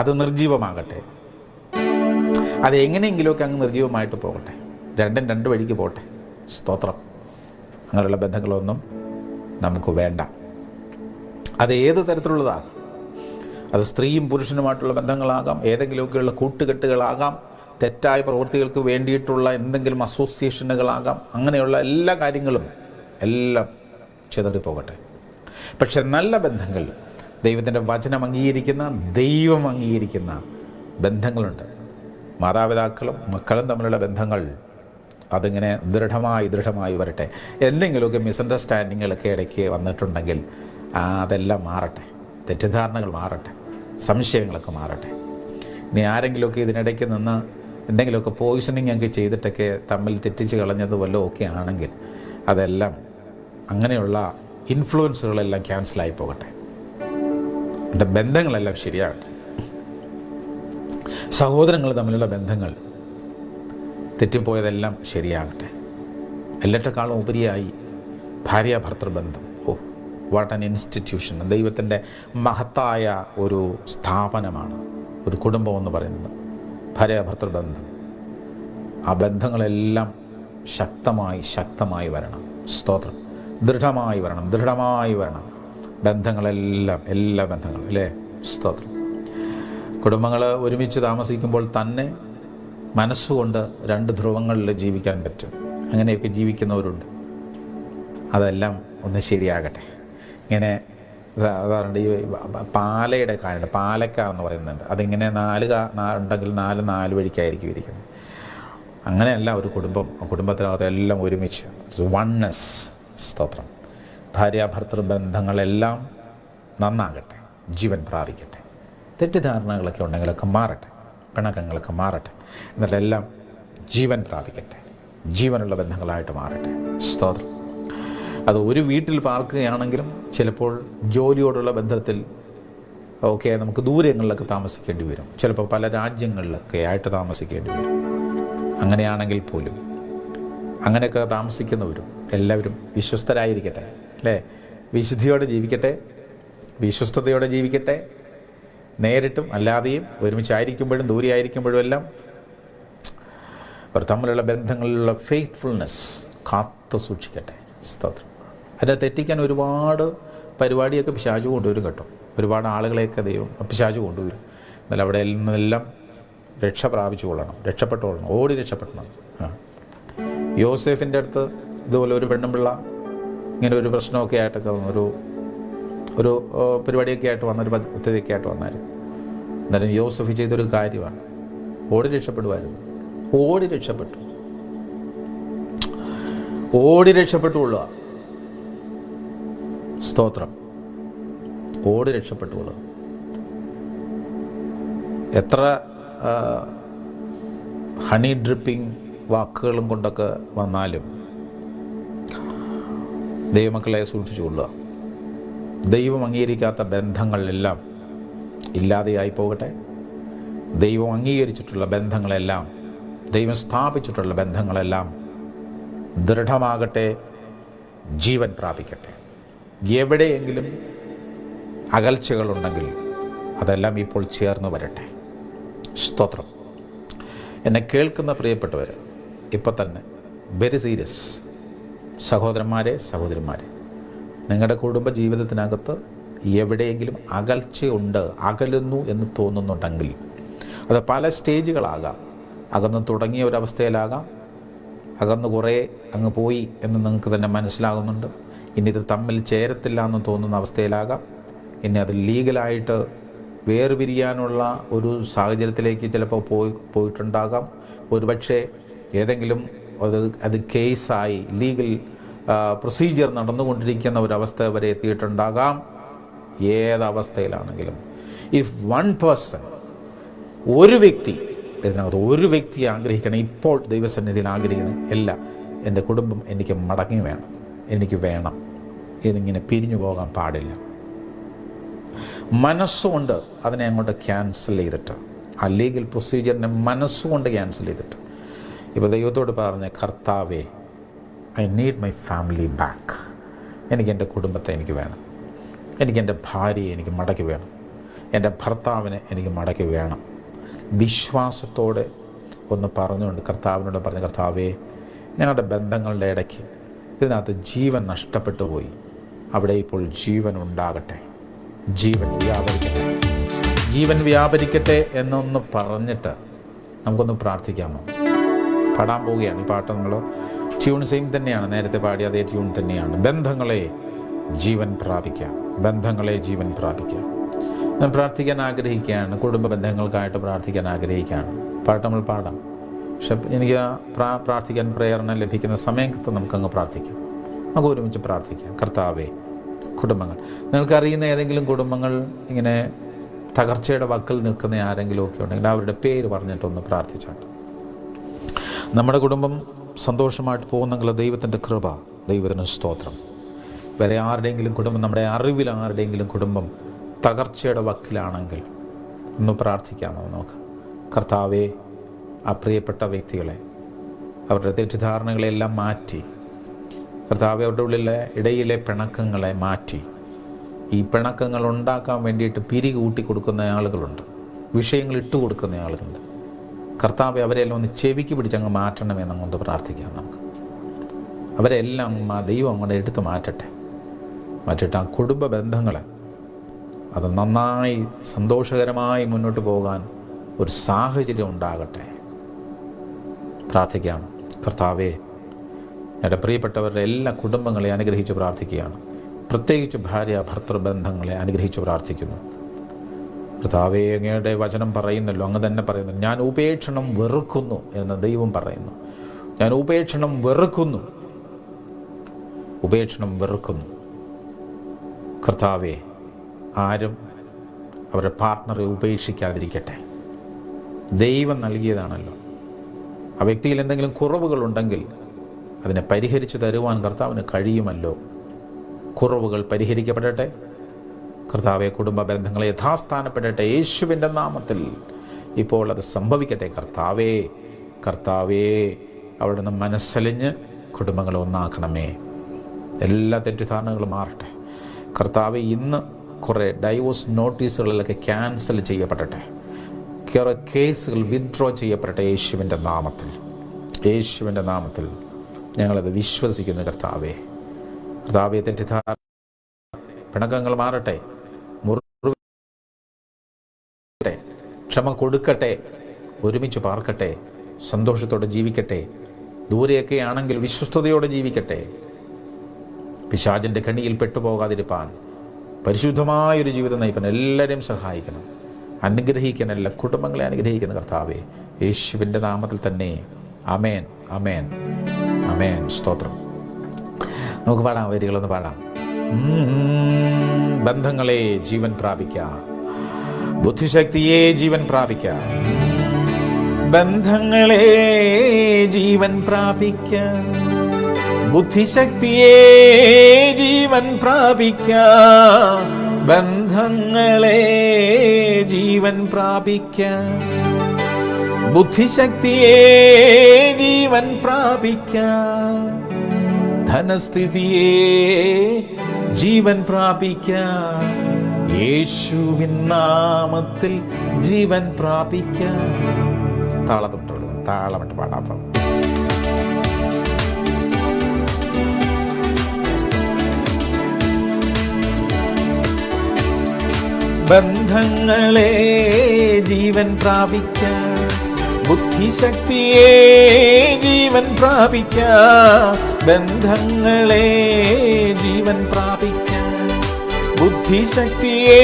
അത് നിർജീവമാകട്ടെ. അത് എങ്ങനെയെങ്കിലുമൊക്കെ അങ്ങ് നിർജീവമായിട്ട് പോകട്ടെ. രണ്ടും 2 വഴിക്ക് പോട്ടെ. സ്തോത്രം. അങ്ങനെയുള്ള ബന്ധങ്ങളൊന്നും നമുക്ക് വേണ്ട. അത് ഏത് തരത്തിലുള്ളതാകാം. അത് സ്ത്രീയും പുരുഷനുമായിട്ടുള്ള ബന്ധങ്ങളാകാം, ഏതെങ്കിലുമൊക്കെയുള്ള കൂട്ടുകെട്ടുകളാകാം, തെറ്റായ പ്രവൃത്തികൾക്ക് വേണ്ടിയിട്ടുള്ള എന്തെങ്കിലും അസോസിയേഷനുകളാകാം. അങ്ങനെയുള്ള എല്ലാ കാര്യങ്ങളും എല്ലാം ചിതറിപ്പോകട്ടെ. പക്ഷെ നല്ല ബന്ധങ്ങൾ, ദൈവത്തിൻ്റെ വചനം അംഗീകരിക്കുന്ന, ദൈവം അംഗീകരിക്കുന്ന ബന്ധങ്ങളുണ്ട്. മാതാപിതാക്കളും മക്കളും തമ്മിലുള്ള ബന്ധങ്ങൾ അതിങ്ങനെ ദൃഢമായി വരട്ടെ. എന്തെങ്കിലുമൊക്കെ മിസ്അണ്ടർസ്റ്റാൻഡിങ്ങുകളൊക്കെ ഇടയ്ക്ക് വന്നിട്ടുണ്ടെങ്കിൽ അതെല്ലാം മാറട്ടെ, തെറ്റിദ്ധാരണകൾ മാറട്ടെ, സംശയങ്ങളൊക്കെ മാറട്ടെ. ഇനി ആരെങ്കിലുമൊക്കെ ഇതിനിടയ്ക്ക് നിന്ന് എന്തെങ്കിലുമൊക്കെ പോയിസണിങ് ഒക്കെ ചെയ്തിട്ടൊക്കെ തമ്മിൽ തെറ്റിച്ച് കളഞ്ഞത് വല്ലതും ഒക്കെ ആണെങ്കിൽ അതെല്ലാം, അങ്ങനെയുള്ള ഇൻഫ്ലുവൻസുകളെല്ലാം ക്യാൻസലായി പോകട്ടെ. എൻ്റെ ബന്ധങ്ങളെല്ലാം ശരിയാകട്ടെ. സഹോദരങ്ങൾ തമ്മിലുള്ള ബന്ധങ്ങൾ തെറ്റിപ്പോയതെല്ലാം ശരിയാകട്ടെ. എല്ലാറ്റേക്കാളും ഉപരിയായി ഭാര്യാഭർത്തൃബന്ധം, വാട്ട് ആൻ ഇൻസ്റ്റിറ്റ്യൂഷൻ. ദൈവത്തിൻ്റെ മഹത്തായ ഒരു സ്ഥാപനമാണ് ഒരു കുടുംബം എന്ന് പറയുന്നത്, ഭാര്യാഭർത്തൃബന്ധം. ആ ബന്ധങ്ങളെല്ലാം ശക്തമായി വരണം. സ്തോത്രം. ദൃഢമായി വരണം ബന്ധങ്ങളെല്ലാം, എല്ലാ ബന്ധങ്ങളും, അല്ലേ? സ്തോത്രം. കുടുംബങ്ങൾ ഒരുമിച്ച് താമസിക്കുമ്പോൾ തന്നെ മനസ്സുകൊണ്ട് രണ്ട് ധ്രുവങ്ങളിൽ ജീവിക്കാൻ പറ്റും. അങ്ങനെയൊക്കെ ജീവിക്കുന്നവരുണ്ട്. അതെല്ലാം ഒന്ന് ശരിയാകട്ടെ. ഇങ്ങനെ സാധാരണ ഈ പാലയുടെ കായുണ്ട്, പാലക്ക എന്ന് പറയുന്നുണ്ട്. അതിങ്ങനെ ഉണ്ടെങ്കിൽ നാല് വഴിക്കായിരിക്കും ഇരിക്കുന്നത്. അങ്ങനെയല്ല ഒരു കുടുംബം. കുടുംബത്തിനകത്ത് എല്ലാം ഒരുമിച്ച് വൺനെസ്. സ്തോത്രം. ഭാര്യാഭർത്തൃ ബന്ധങ്ങളെല്ലാം നന്നാകട്ടെ, ജീവൻ പ്രാപിക്കട്ടെ. തെറ്റിദ്ധാരണകളൊക്കെ ഉണ്ടെങ്കിലൊക്കെ മാറട്ടെ, പിണക്കങ്ങളൊക്കെ മാറട്ടെ. എന്നിട്ടെല്ലാം ജീവൻ പ്രാപിക്കട്ടെ, ജീവനുള്ള ബന്ധങ്ങളായിട്ട് മാറട്ടെ. സ്തോത്രം. അത് ഒരു വീട്ടിൽ പാർക്കുകയാണെങ്കിലും ചിലപ്പോൾ ജോലിയോടുള്ള ബന്ധത്തിൽ ഒക്കെ നമുക്ക് ദൂരങ്ങളിലൊക്കെ താമസിക്കേണ്ടി വരും. ചിലപ്പോൾ പല രാജ്യങ്ങളിലൊക്കെ ആയിട്ട് താമസിക്കേണ്ടി വരും. അങ്ങനെയാണെങ്കിൽ പോലും അങ്ങനെയൊക്കെ താമസിക്കുന്നവരും എല്ലാവരും വിശ്വസ്തരായിരിക്കട്ടെ, അല്ലേ? വിശുദ്ധിയോടെ ജീവിക്കട്ടെ, വിശ്വസ്തയോടെ ജീവിക്കട്ടെ. നേരിട്ടും അല്ലാതെയും ഒരുമിച്ചായിരിക്കുമ്പോഴും ദൂരെയായിരിക്കുമ്പോഴും എല്ലാം അവർ തമ്മിലുള്ള ബന്ധങ്ങളിലുള്ള ഫെയ്ത്ത്ഫുൾനെസ് കാത്തു സൂക്ഷിക്കട്ടെ. സ്തോത്രം. അതിനെ തെറ്റിക്കാൻ ഒരുപാട് പരിപാടിയൊക്കെ പിശാചു കൊണ്ടുവരും കേട്ടോ. ഒരുപാട് ആളുകളെയൊക്കെ ദൈവം പിശാചു കൊണ്ടുവരും. എന്നാൽ അവിടെ നിന്നെല്ലാം രക്ഷ പ്രാപിച്ചു കൊള്ളണം, രക്ഷപ്പെട്ടോളണം, ഓടി രക്ഷപ്പെടണം. യോസേഫിൻ്റെ അടുത്ത് ഇതുപോലെ ഒരു പെണ്ണുപിള്ള ഇങ്ങനെ ഒരു പ്രശ്നമൊക്കെ ആയിട്ടൊക്കെ ഒരു പരിപാടിയൊക്കെ ആയിട്ട് വന്നൊരു പദ്ധതിയൊക്കെ ആയിട്ട് വന്നായിരുന്നു. എന്നാലും യോസഫ് ചെയ്തൊരു കാര്യമാണ്, ഓടി രക്ഷപ്പെടുമായിരുന്നു. ഓടി രക്ഷപ്പെട്ടുകൊള്ളുക. സ്തോത്രം. ഓടി രക്ഷപ്പെട്ടുകൊള്ളുക. എത്ര ഹണി ഡ്രിപ്പിംഗ് വാക്കുകളും കൊണ്ടൊക്കെ വന്നാലും ദൈവമക്കളെ സൂക്ഷിച്ചുകൊള്ളുക. ദൈവം അംഗീകരിക്കാത്ത ബന്ധങ്ങളെല്ലാം ഇല്ലാതെയായി പോകട്ടെ. ദൈവം അംഗീകരിച്ചിട്ടുള്ള ബന്ധങ്ങളെല്ലാം, ദൈവം സ്ഥാപിച്ചിട്ടുള്ള ബന്ധങ്ങളെല്ലാം ദൃഢമാകട്ടെ, ജീവൻ പ്രാപിക്കട്ടെ. എവിടെയെങ്കിലും അകൽച്ചകളുണ്ടെങ്കിൽ അതെല്ലാം ഇപ്പോൾ ചേർന്ന് വരട്ടെ. സ്തോത്രം. എന്നെ കേൾക്കുന്ന പ്രിയപ്പെട്ടവർ, ഇപ്പം തന്നെ വെരി സീരിയസ് സഹോദരന്മാരെ, നിങ്ങളുടെ കുടുംബ ജീവിതത്തിനകത്ത് എവിടെയെങ്കിലും അകൽച്ചയുണ്ട്, അകലുന്നു എന്ന് തോന്നുന്നുണ്ടെങ്കിൽ അത് പല സ്റ്റേജുകളാകാം. അകന്ന് തുടങ്ങിയ ഒരവസ്ഥയിലാകാം, അകന്ന് കുറേ അങ്ങ് പോയി എന്ന് നിങ്ങൾക്ക് തന്നെ മനസ്സിലാകുന്നുണ്ട്. ഇനി ഇത് തമ്മിൽ ചേരത്തില്ല എന്ന് തോന്നുന്ന അവസ്ഥയിലാകാം. ഇനി അത് ലീഗലായിട്ട് വേർപിരിയാനുള്ള ഒരു സാഹചര്യത്തിലേക്ക് ചിലപ്പോൾ പോയിട്ടുണ്ടാകാം. ഒരുപക്ഷെ ഏതെങ്കിലും അത് കേസായി ലീഗൽ പ്രൊസീജിയർ നടന്നുകൊണ്ടിരിക്കുന്ന ഒരവസ്ഥ വരെ എത്തിയിട്ടുണ്ടാകാം. ഏതവസ്ഥയിലാണെങ്കിലും ഇഫ് വൺ പേഴ്സൺ, ഒരു വ്യക്തി ആഗ്രഹിക്കണം, ഇപ്പോൾ ദൈവസന്നിധിയിൽ ആഗ്രഹിക്കണം, എൻ്റെ കുടുംബം എനിക്ക് മടങ്ങി വേണം, എനിക്ക് വേണം, ഇതിങ്ങനെ പിരിഞ്ഞു പോകാൻ പാടില്ല. മനസ്സുകൊണ്ട് അതിനെ അങ്ങോട്ട് ക്യാൻസൽ ചെയ്തിട്ട്, ആ ലീഗൽ പ്രൊസീജിയറിനെ മനസ്സുകൊണ്ട് ക്യാൻസൽ ചെയ്തിട്ട് ഇപ്പോൾ ദൈവത്തോട് പറഞ്ഞ, കർത്താവേ, I need my family back. എനിക്ക് എൻ്റെ കുടുംബത്തെ എനിക്ക് വേണം, എനിക്ക് എൻ്റെ ഭാര്യയെ എനിക്ക് മടക്കി വേണം, എൻ്റെ ഭർത്താവിനെ എനിക്ക് മടക്കി വേണം. വിശ്വാസത്തോടെ ഒന്ന് പറഞ്ഞുകൊണ്ട് കർത്താവിനോട് പറഞ്ഞ, കർത്താവേ, ഞങ്ങളുടെ ബന്ധങ്ങളുടെ ഇടയ്ക്ക് ഇതിനകത്ത് ജീവൻ നഷ്ടപ്പെട്ടു പോയി. അവിടെ ഇപ്പോൾ ജീവൻ ഉണ്ടാകട്ടെ, ജീവൻ വ്യാപരിക്കട്ടെ, ജീവൻ വ്യാപരിക്കട്ടെ എന്നൊന്ന് പറഞ്ഞിട്ട് നമുക്കൊന്ന് പ്രാർത്ഥിക്കാമോ? പാടാൻ പോവുകയാണ്. ഈ പാട്ട് നമ്മൾ ട്യൂൺ സെയിം തന്നെയാണ്, നേരത്തെ പാടിയ അതേ ട്യൂൺ തന്നെയാണ്. ബന്ധങ്ങളെ ജീവൻ പ്രാപിക്കാം, ബന്ധങ്ങളെ ജീവൻ പ്രാപിക്കാം. ഞാൻ പ്രാർത്ഥിക്കാൻ ആഗ്രഹിക്കുകയാണ്, കുടുംബ ബന്ധങ്ങൾക്കായിട്ട് പ്രാർത്ഥിക്കാൻ ആഗ്രഹിക്കുകയാണ്. പാട്ട് നമ്മൾ പാടാം. പക്ഷെ എനിക്ക് പ്രാർത്ഥിക്കാൻ പ്രേരണ ലഭിക്കുന്ന സമയത്ത് നമുക്കങ്ങ് പ്രാർത്ഥിക്കാം. നമുക്ക് ഒരുമിച്ച് പ്രാർത്ഥിക്കാം. കർത്താവേ, കുടുംബങ്ങൾ, നിങ്ങൾക്കറിയുന്ന ഏതെങ്കിലും കുടുംബങ്ങൾ ഇങ്ങനെ തകർച്ചയുടെ വക്കിൽ നിൽക്കുന്ന ആരെങ്കിലും ഒക്കെ ഉണ്ടെങ്കിൽ അവരുടെ പേര് പറഞ്ഞിട്ടൊന്ന് പ്രാർത്ഥിച്ചാട്ട്. നമ്മുടെ കുടുംബം സന്തോഷമായിട്ട് പോകുന്നെങ്കിൽ ദൈവത്തിൻ്റെ കൃപ, ദൈവത്തിന് സ്തോത്രം. വേറെ ആരുടെയെങ്കിലും കുടുംബം, നമ്മുടെ അറിവിൽ ആരുടെയെങ്കിലും കുടുംബം തകർച്ചയുടെ വക്കിലാണെങ്കിൽ ഒന്ന് പ്രാർത്ഥിക്കാമോ നമുക്ക്? കർത്താവേ, ആ പ്രിയപ്പെട്ട വ്യക്തികളെ, അവരുടെ തെറ്റിദ്ധാരണകളെല്ലാം മാറ്റി, കർത്താവേ, അവരുടെ ഇടയിലെ പിണക്കങ്ങളെ മാറ്റി. ഈ പിണക്കങ്ങൾ ഉണ്ടാക്കാൻ വേണ്ടിയിട്ട് പിരികൂട്ടി കൊടുക്കുന്ന ആളുകളുണ്ട്, വിഷയങ്ങൾ ഇട്ട് കൊടുക്കുന്ന ആളുകളുണ്ട്. കർത്താവെ, അവരെല്ലാം ഒന്ന് ചെവിക്ക് പിടിച്ചങ്ങ് മാറ്റണമെന്ന് അങ്ങോട്ട് പ്രാർത്ഥിക്കാം നമുക്ക്. അവരെല്ലാം ദൈവം അങ്ങോട്ട് എടുത്ത് മാറ്റട്ടെ. മാറ്റിയിട്ട് ആ കുടുംബ ബന്ധങ്ങളെ അത് നന്നായി സന്തോഷകരമായി മുന്നോട്ട് പോകാൻ ഒരു സാഹചര്യം ഉണ്ടാകട്ടെ. പ്രാർത്ഥിക്കാം. കർത്താവേ, എൻ്റെ പ്രിയപ്പെട്ടവരുടെ എല്ലാ കുടുംബങ്ങളെ അനുഗ്രഹിച്ച് പ്രാർത്ഥിക്കുകയാണ്. പ്രത്യേകിച്ച് ഭാര്യ ഭർത്തൃ ബന്ധങ്ങളെ അനുഗ്രഹിച്ച് പ്രാർത്ഥിക്കുന്നു. കർത്താവേ, അങ്ങയുടെ വചനം പറയുന്നല്ലോ, അങ്ങ് തന്നെ പറയുന്നു, ഞാൻ ഉപേക്ഷണം വെറുക്കുന്നു എന്ന് ദൈവം പറയുന്നു. ഞാൻ ഉപേക്ഷണം വെറുക്കുന്നു, ഉപേക്ഷണം വെറുക്കുന്നു. കർത്താവേ, ആരും അവരുടെ പാർട്ട്ണറെ ഉപേക്ഷിക്കാതിരിക്കട്ടെ. ദൈവം നൽകിയതാണല്ലോ. ആ വ്യക്തിയിൽ എന്തെങ്കിലും കുറവുകളുണ്ടെങ്കിൽ അതിനെ പരിഹരിച്ച് തരുവാൻ കർത്താവിന് കഴിയുമല്ലോ. കുറവുകൾ പരിഹരിക്കപ്പെടട്ടെ. കർത്താവെ, കുടുംബ ബന്ധങ്ങളെ യഥാസ്ഥാനപ്പെടട്ടെ. യേശുവിൻ്റെ നാമത്തിൽ ഇപ്പോൾ അത് സംഭവിക്കട്ടെ. കർത്താവേ, കർത്താവേ, അവിടെ നിന്ന് മനസ്സലിഞ്ഞ് കുടുംബങ്ങളെ ഒന്നാക്കണമേ. എല്ലാ തെറ്റിദ്ധാരണകളും മാറട്ടെ. കർത്താവെ, ഇന്ന് കുറേ ഡൈവോഴ്സ് നോട്ടീസുകളിലൊക്കെ ക്യാൻസൽ ചെയ്യപ്പെടട്ടെ. കുറേ കേസുകൾ വിത്ഡ്രോ ചെയ്യപ്പെടട്ടെ. യേശുവിൻ്റെ നാമത്തിൽ, യേശുവിൻ്റെ നാമത്തിൽ ഞങ്ങളത് വിശ്വസിക്കുന്നു. കർത്താവേ, കർത്താവെ, തെറ്റിദ്ധാരണ പിണക്കങ്ങൾ മാറട്ടെ, മുറിവട്ടെ, ക്ഷമ കൊടുക്കട്ടെ, ഒരുമിച്ച് പാർക്കട്ടെ, സന്തോഷത്തോടെ ജീവിക്കട്ടെ. ദൂരെയൊക്കെ ആണെങ്കിൽ വിശ്വസ്തയോടെ ജീവിക്കട്ടെ. പിശാചിൻ്റെ കെണിയിൽ പെട്ടുപോകാതിരിപ്പാൻ പരിശുദ്ധമായൊരു ജീവിതം നയിപ്പാൻ എല്ലാവരെയും സഹായിക്കണം, അനുഗ്രഹിക്കണം. എല്ലാ കുടുംബങ്ങളെ അനുഗ്രഹിക്കുന്ന കർത്താവേ, യേശുവിൻ്റെ നാമത്തിൽ തന്നെ. ആമേൻ, ആമേൻ, ആമേൻ. സ്തോത്രം. നമുക്ക് പാടാം, വരികളൊന്ന് പാടാം. ബന്ധങ്ങളെ ജീവൻ പ്രാപിക്കാം, ബുദ്ധിശക്തിയെ ജീവൻ പ്രാപിക്കാം. ബന്ധങ്ങളെ ജീവൻ പ്രാപിക്കാം, ബുദ്ധിശക്തിയെ ജീവൻ പ്രാപിക്കാം. ബന്ധങ്ങളെ ജീവൻ പ്രാപിക്കാം, ബുദ്ധിശക്തിയെ ജീവൻ പ്രാപിക്കാം. ധനസ്ഥിതിയെ ജീവൻ പ്രാപിക്കാം. യേശുവിൻ നാമത്തിൽ ജീവൻ പ്രാപിക്കാം. താളമിട്ട് പാടാം. ബന്ധങ്ങളെ ജീവൻ പ്രാപിക്കാം, ബുദ്ധിശക്തിയെ ജീവൻ പ്രാപിക്കാം. ബന്ധങ്ങളെ ജീവൻ പ്രാപിക്കാം, ബുദ്ധിശക്തിയെ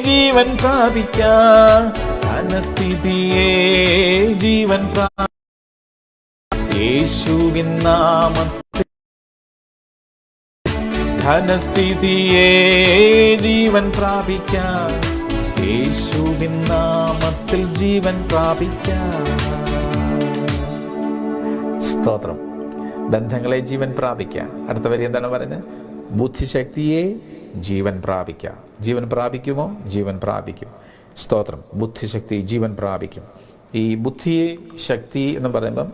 ജീവൻ പ്രാപിക്കാം. ധനസ്ഥിതിയെ ജീവൻ യേശുവിൻ നാമത്തിൽ. ധനസ്ഥിതിയെ ജീവൻ പ്രാപിക്കാം, യേശുവിൻ നാമത്തിൽ ജീവൻ പ്രാപിക്കാം. സ്തോത്രം. ബന്ധങ്ങളെ ജീവൻ പ്രാപിക്കാം. അടുത്ത വരി എന്താണ് പറഞ്ഞത്? ബുദ്ധിശക്തിയെ ജീവൻ പ്രാപിക്കാം. ജീവൻ പ്രാപിക്കുമോ? ജീവൻ പ്രാപിക്കും. സ്തോത്രം. ബുദ്ധിശക്തി ജീവൻ പ്രാപിക്കും. ഈ ബുദ്ധിയെ ശക്തി എന്ന് പറയുമ്പം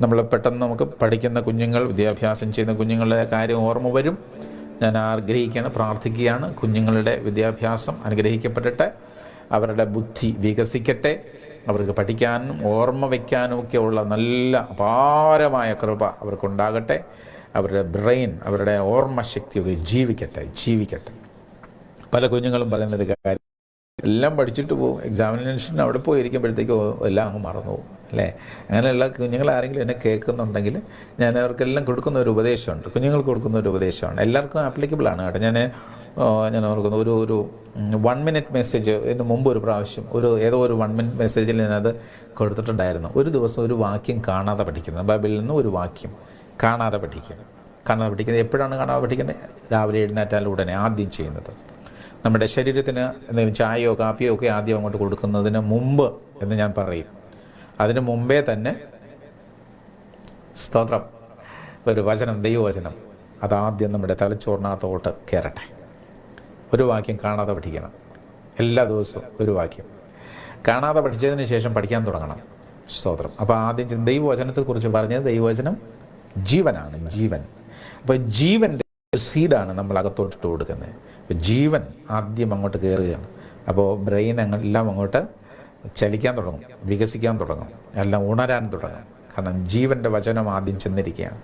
നമ്മൾ പെട്ടെന്ന് നമുക്ക് പഠിക്കുന്ന കുഞ്ഞുങ്ങൾ, വിദ്യാഭ്യാസം ചെയ്യുന്ന കുഞ്ഞുങ്ങളുടെ കാര്യം ഓർമ്മ വരും. ഞാൻ ആഗ്രഹിക്കുകയാണ്, പ്രാർത്ഥിക്കുകയാണ്, കുഞ്ഞുങ്ങളുടെ വിദ്യാഭ്യാസം അനുഗ്രഹിക്കപ്പെടട്ടെ, അവരുടെ ബുദ്ധി വികസിക്കട്ടെ, അവർക്ക് പഠിക്കാനും ഓർമ്മ വയ്ക്കാനും ഒക്കെയുള്ള നല്ല അപാരമായ കൃപ അവർക്കുണ്ടാകട്ടെ. അവരുടെ ബ്രെയിൻ, അവരുടെ ഓർമ്മശക്തിയൊക്കെ ജീവിക്കട്ടെ. പല കുഞ്ഞുങ്ങളും പറയുന്നൊരു കാര്യം, എല്ലാം പഠിച്ചിട്ട് പോകും, എക്സാമിനേഷൻ അവിടെ പോയി ഇരിക്കുമ്പോഴത്തേക്കും എല്ലാം അങ്ങ് മറന്നു പോകും അല്ലേ? അങ്ങനെയുള്ള കുഞ്ഞുങ്ങൾ ആരെങ്കിലും എന്നെ കേൾക്കുന്നുണ്ടെങ്കിൽ ഞാൻ അവർക്കെല്ലാം കൊടുക്കുന്ന ഒരു ഉപദേശമുണ്ട്, കുഞ്ഞുങ്ങൾക്ക് കൊടുക്കുന്ന ഒരു ഉപദേശമാണ്, എല്ലാവർക്കും ആപ്ലിക്കബിളാണ് കേട്ടോ. ഞാൻ ഓർക്കുന്നു ഒരു 1 മിനിറ്റ് മെസ്സേജ് ഇതിന് മുമ്പ് ഒരു പ്രാവശ്യം ഏതോ ഒരു 1 മിനിറ്റ് മെസ്സേജിൽ ഞാനത് കൊടുത്തിട്ടുണ്ടായിരുന്നു. ഒരു ദിവസം ഒരു വാക്യം കാണാതെ പഠിക്കുന്നത്, ബൈബിളിൽ നിന്ന് ഒരു വാക്യം കാണാതെ പഠിക്കുന്നത് എപ്പോഴാണ് കാണാതെ പഠിക്കേണ്ടത്? രാവിലെ എഴുന്നേറ്റാൽ ഉടനെ ആദ്യം ചെയ്യുന്നത്. നമ്മുടെ ശരീരത്തിന് എന്തെങ്കിലും ചായയോ കാപ്പിയോ ഒക്കെ ആദ്യം അങ്ങോട്ട് കൊടുക്കുന്നതിന് മുമ്പ് എന്ന് ഞാൻ പറയും. അതിന് മുമ്പേ തന്നെ സ്തോത്രം, ഒരു വചനം, ദൈവവചനം അതാദ്യം നമ്മുടെ തലച്ചോറിനകത്തോട്ട് കയറട്ടെ. ഒരു വാക്യം കാണാതെ പഠിക്കണം, എല്ലാ ദിവസവും ഒരു വാക്യം കാണാതെ പഠിച്ചതിന് ശേഷം പഠിക്കാൻ തുടങ്ങണം. സ്തോത്രം. അപ്പോൾ ആദ്യം ദൈവവചനത്തെക്കുറിച്ച് പറഞ്ഞത്, ദൈവവചനം ജീവനാണ്, ജീവൻ. അപ്പോൾ ജീവൻ്റെ സീഡാണ് നമ്മൾ അകത്തോട്ടിട്ട് കൊടുക്കുന്നത്. അപ്പോൾ ജീവൻ ആദ്യം അങ്ങോട്ട് കയറുകയാണ്. അപ്പോൾ ബ്രെയിൻ എല്ലാം അങ്ങോട്ട് ചലിക്കാൻ തുടങ്ങും, വികസിക്കാൻ തുടങ്ങും, എല്ലാം ഉണരാൻ തുടങ്ങും. കാരണം ജീവൻ്റെ വചനം ആദ്യം ചെന്നിരിക്കുകയാണ്.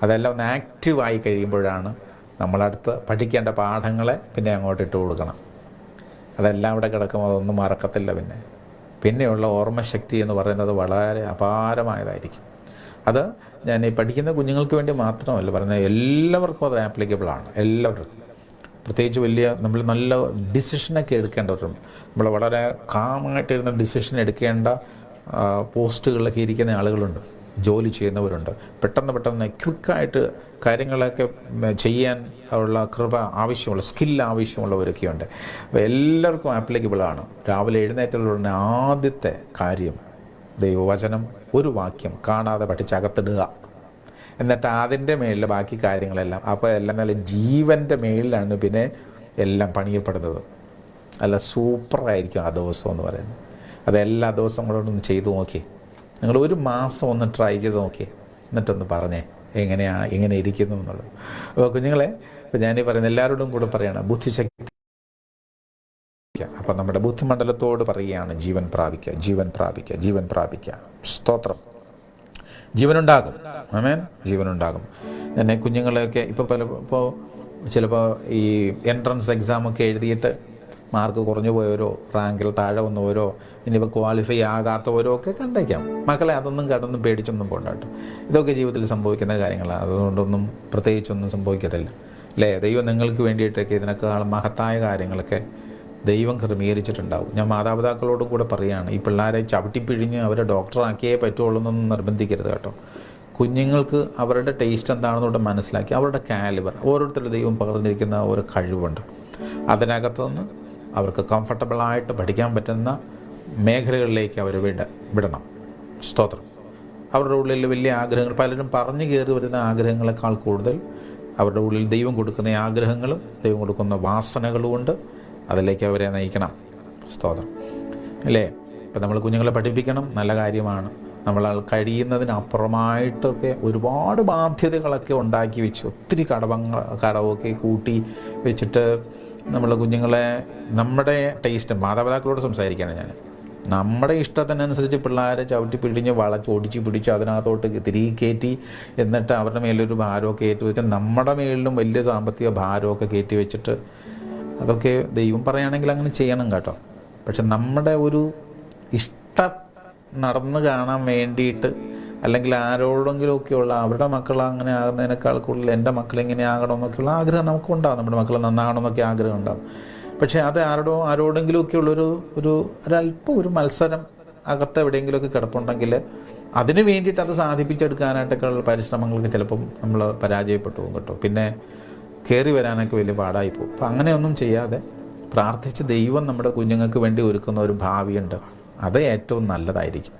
അതെല്ലാം ഒന്ന് ആക്റ്റീവായി കഴിയുമ്പോഴാണ് നമ്മളടുത്ത് പഠിക്കേണ്ട പാഠങ്ങളെ പിന്നെ അങ്ങോട്ട് ഇട്ട് കൊടുക്കണം. അതെല്ലാം അവിടെ കിടക്കുമ്പോൾ അതൊന്നും മറക്കത്തില്ല. പിന്നെയുള്ള ഓർമ്മശക്തി എന്ന് പറയുന്നത് വളരെ അപാരമായതായിരിക്കും. അത് ഞാൻ ഈ പഠിക്കുന്ന കുഞ്ഞുങ്ങൾക്ക് വേണ്ടി മാത്രമല്ല പറയുന്നത്, എല്ലാവർക്കും അത് ആപ്ലിക്കബിളാണ്. എല്ലാവർക്കും, പ്രത്യേകിച്ച് നമ്മൾ നല്ല ഡിസിഷനൊക്കെ എടുക്കേണ്ടവരും, നമ്മൾ വളരെ കാമായിട്ടിരുന്ന ഡിസിഷൻ എടുക്കേണ്ട പോസ്റ്റുകളിലൊക്കെ ഇരിക്കുന്ന ആളുകളുണ്ട്, ജോലി ചെയ്യുന്നവരുണ്ട്. പെട്ടെന്ന് ക്വിക്കായിട്ട് കാര്യങ്ങളൊക്കെ ചെയ്യാൻ ഉള്ള കൃപ ആവശ്യമുള്ള, സ്കിൽ ആവശ്യമുള്ളവരൊക്കെയുണ്ട്. അപ്പോൾ എല്ലാവർക്കും ആപ്ലിക്കബിളാണ്. രാവിലെ എഴുന്നേറ്റുള്ള ആദ്യത്തെ കാര്യം ദൈവവചനം ഒരു വാക്യം കാണാതെ പഠിച്ചകത്തിടുക. എന്നിട്ട് അതിൻ്റെ മേളിൽ ബാക്കി കാര്യങ്ങളെല്ലാം, അപ്പോൾ എല്ലാം നല്ല ജീവൻ്റെ മേളിലാണ് പിന്നെ എല്ലാം പണിയപ്പെടുന്നത്. അല്ല, സൂപ്പറായിരിക്കും ആ ദിവസം എന്ന് പറയുന്നത്. അതെല്ലാ ദിവസവും കൂടെ ഒന്ന് ചെയ്തു നോക്കി. നിങ്ങൾ ഒരു മാസം ഒന്ന് ട്രൈ ചെയ്ത് നോക്കി, എന്നിട്ടൊന്ന് പറഞ്ഞേ എങ്ങനെ ഇരിക്കുന്നു എന്നുള്ളത്. അപ്പോൾ കുഞ്ഞുങ്ങളെ, ഇപ്പോൾ ഞാനീ പറയുന്നത് എല്ലാവരോടും കൂടെ പറയുകയാണ്, ബുദ്ധിശക്തി. അപ്പം നമ്മുടെ ബുദ്ധിമണ്ഡലത്തോട് പറയുകയാണ്, ജീവൻ പ്രാപിക്കുക. സ്തോത്രം. ജീവനുണ്ടാകും. ആമേൻ. ജീവനുണ്ടാകും. തന്നെ കുഞ്ഞുങ്ങളെയൊക്കെ ഇപ്പോൾ ചിലപ്പോൾ ഈ എൻട്രൻസ് എക്സാമൊക്കെ എഴുതിയിട്ട് മാർക്ക് കുറഞ്ഞു പോയവരോ റാങ്കിൽ താഴെ വന്നവരോ ഇനിയിപ്പോൾ ക്വാളിഫൈ ആകാത്തവരോ ഒക്കെ കണ്ടേക്കാം. മക്കളെ അതൊന്നും കടന്ന് പേടിച്ചൊന്നും പോകണ്ട കേട്ടോ. ഇതൊക്കെ ജീവിതത്തിൽ സംഭവിക്കുന്ന കാര്യങ്ങളാണ്. അതുകൊണ്ടൊന്നും പ്രത്യേകിച്ചൊന്നും സംഭവിക്കത്തില്ല അല്ലേ? ദൈവം നിങ്ങൾക്ക് വേണ്ടിയിട്ടൊക്കെ ഇതിനേക്കാൾ മഹത്തായ കാര്യങ്ങളൊക്കെ ദൈവം ക്രമീകരിച്ചിട്ടുണ്ടാവും. ഞാൻ മാതാപിതാക്കളോടും കൂടെ പറയുകയാണ്, ഈ പിള്ളേരെ ചവിട്ടിപ്പിഴിഞ്ഞ് അവരെ ഡോക്ടറാക്കിയേ പറ്റുള്ളൂ എന്നൊന്നും നിർബന്ധിക്കരുത് കേട്ടോ. കുഞ്ഞുങ്ങൾക്ക് അവരുടെ ടേസ്റ്റ് എന്താണെന്നോട് മനസ്സിലാക്കി, അവരുടെ കാലിബർ, ഓരോരുത്തരുടെ ദൈവം പകർന്നിരിക്കുന്ന ഒരു കഴിവുണ്ട്. അതിനകത്തുനിന്ന് അവർക്ക് കംഫർട്ടബിളായിട്ട് പഠിക്കാൻ പറ്റുന്ന മേഖലകളിലേക്ക് അവർ വിടണം. സ്തോത്രം. അവരുടെ ഉള്ളിൽ വലിയ ആഗ്രഹങ്ങൾ, പലരും പറഞ്ഞു കയറി വരുന്ന ആഗ്രഹങ്ങളെക്കാൾ കൂടുതൽ അവരുടെ ഉള്ളിൽ ദൈവം കൊടുക്കുന്ന ആഗ്രഹങ്ങളും ദൈവം കൊടുക്കുന്ന വാസനകളുമുണ്ട്. അതിലേക്ക് അവരെ നയിക്കണം. സ്തോത്രം അല്ലേ? ഇപ്പം നമ്മൾ കുഞ്ഞുങ്ങളെ പഠിപ്പിക്കണം, നല്ല കാര്യമാണ്. നമ്മൾ കഴിയുന്നതിനപ്പുറമായിട്ടൊക്കെ ഒരുപാട് ബാധ്യതകളൊക്കെ ഉണ്ടാക്കി വെച്ച്, ഒത്തിരി കടവൊക്കെ കൂട്ടി വെച്ചിട്ട് നമ്മൾ കുഞ്ഞുങ്ങളെ നമ്മുടെ ടേസ്റ്റ്, മാതാപിതാക്കളോട് സംസാരിക്കുകയാണ് ഞാൻ, നമ്മുടെ ഇഷ്ടത്തിനനുസരിച്ച് പിള്ളേരെ ചവിട്ടി പിടിഞ്ഞ് ഒടിച്ച് പിടിച്ച് അതിനകത്തോട്ട് തിരികെ കയറ്റി, എന്നിട്ട് അവരുടെ മേലൊരു ഭാരമൊക്കെ കയറ്റി വെച്ചിട്ട് നമ്മുടെ മേലിലും വലിയ സാമ്പത്തിക ഭാരമൊക്കെ കയറ്റി വെച്ചിട്ട്, അതൊക്കെ ദൈവം പറയുകയാണെങ്കിൽ അങ്ങനെ ചെയ്യണം കേട്ടോ. പക്ഷെ നമ്മുടെ ഒരു ഇഷ്ടം നടന്ന് കാണാൻ വേണ്ടിയിട്ട്, അല്ലെങ്കിൽ ആരോടെങ്കിലുമൊക്കെയുള്ള അവരുടെ മക്കൾ അങ്ങനെ ആകുന്നതിനേക്കാൾ കൂടുതൽ എൻ്റെ മക്കൾ ഇങ്ങനെ ആകണമെന്നൊക്കെയുള്ള ആഗ്രഹം നമുക്കുണ്ടാകും. നമ്മുടെ മക്കൾ നന്നാകണമെന്നൊക്കെ ആഗ്രഹം ഉണ്ടാകും. പക്ഷേ അത് ആരോടെങ്കിലുമൊക്കെയുള്ളൊരു ഒരല്പം ഒരു മത്സരം അകത്ത് എവിടെയെങ്കിലുമൊക്കെ കിടപ്പുണ്ടെങ്കിൽ അതിന് വേണ്ടിയിട്ട് അത് സാധിപ്പിച്ചെടുക്കാനായിട്ടൊക്കെയുള്ള പരിശ്രമങ്ങൾക്ക് ചിലപ്പം നമ്മൾ പരാജയപ്പെട്ടു പോകും കേട്ടോ. പിന്നെ കയറി വരാനൊക്കെ വലിയ പാടായിപ്പോവും. അപ്പം അങ്ങനെയൊന്നും ചെയ്യാതെ പ്രാർത്ഥിച്ച് ദൈവം നമ്മുടെ കുഞ്ഞുങ്ങൾക്ക് വേണ്ടി ഒരുക്കുന്ന ഒരു ഭാവിയുണ്ട്, അത് ഏറ്റവും നല്ലതായിരിക്കും.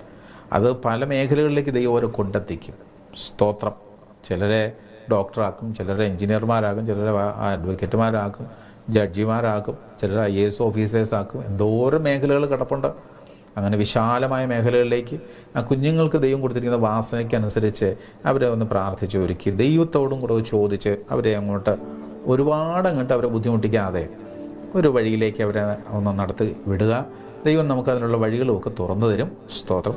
അത് പല മേഖലകളിലേക്ക് ദൈവം ഓരോ കൊണ്ടെത്തിക്കും. സ്തോത്രം. ചിലരെ ഡോക്ടറാക്കും, ചിലരെ എൻജിനീയർമാരാകും, ചിലരെ അഡ്വക്കേറ്റുമാരാക്കും, ജഡ്ജിമാരാക്കും, ചിലർ IAS ഓഫീസേഴ്സാക്കും. എന്തോരം മേഖലകൾ കിടപ്പുണ്ട്. അങ്ങനെ വിശാലമായ മേഖലകളിലേക്ക് ആ കുഞ്ഞുങ്ങൾക്ക് ദൈവം കൊടുത്തിരിക്കുന്ന വാസനയ്ക്കനുസരിച്ച് അവരെ ഒന്ന് പ്രാർത്ഥിച്ച് ഒരുക്കി ദൈവത്തോടും കൂടെ ചോദിച്ച് അവരെ ഒരുപാട് അങ്ങോട്ട് അവരെ ബുദ്ധിമുട്ടിക്കാതെ ഒരു വഴിയിലേക്ക് അവരെ ഒന്ന് നടത്തി വിടുക. ദൈവം നമുക്കതിനുള്ള വഴികളുമൊക്കെ തുറന്നു തരും. സ്തോത്രം.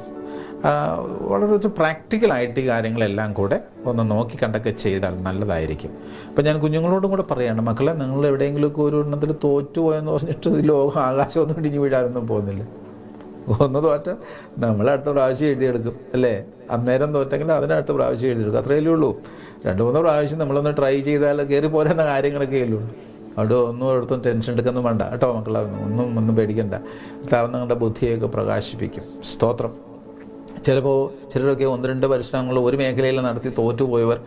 വളരെ ഒരു പ്രാക്ടിക്കലായിട്ട് ഈ കാര്യങ്ങളെല്ലാം കൂടെ ഒന്ന് നോക്കി കണ്ടൊക്കെ ചെയ്താൽ നല്ലതായിരിക്കും. അപ്പം ഞാൻ കുഞ്ഞുങ്ങളോടും കൂടെ പറയുകയാണ്, മക്കളെ, നിങ്ങൾ എവിടെയെങ്കിലുമൊക്കെ ഒരു എണ്ണത്തിൽ തോറ്റുപോയെന്ന് പറഞ്ഞിട്ട് ലോകം ആകാശമൊന്നും ഇടിഞ്ഞു വീഴാനൊന്നും പോകുന്നില്ല. ഒന്ന് തോറ്റ നമ്മൾ അടുത്ത പ്രാവശ്യം എഴുതിയെടുക്കും, അല്ലേ? അന്നേരം തോറ്റെങ്കിൽ അതിനടുത്ത പ്രാവശ്യം എഴുതിയെടുക്കും, അത്രയല്ലേ ഉള്ളൂ. 2-3 പ്രാവശ്യം നമ്മളൊന്ന് ട്രൈ ചെയ്താൽ കയറി പോരുന്ന കാര്യങ്ങളൊക്കെ അല്ലേ ഉള്ളൂ. അവിടെ ഒന്നും എടുത്തും ടെൻഷൻ എടുക്കൊന്നും വേണ്ട കേട്ടോ മക്കളെ, ഒന്നും പേടിക്കണ്ട. കർത്താവ് നിങ്ങളുടെ ബുദ്ധിയൊക്കെ പ്രകാശിപ്പിക്കും. സ്തോത്രം. ചിലപ്പോൾ ചിലരൊക്കെ 1-2 പരിശ്രമങ്ങൾ ഒരു മേഖലയിൽ നടത്തി തോറ്റുപോയവർ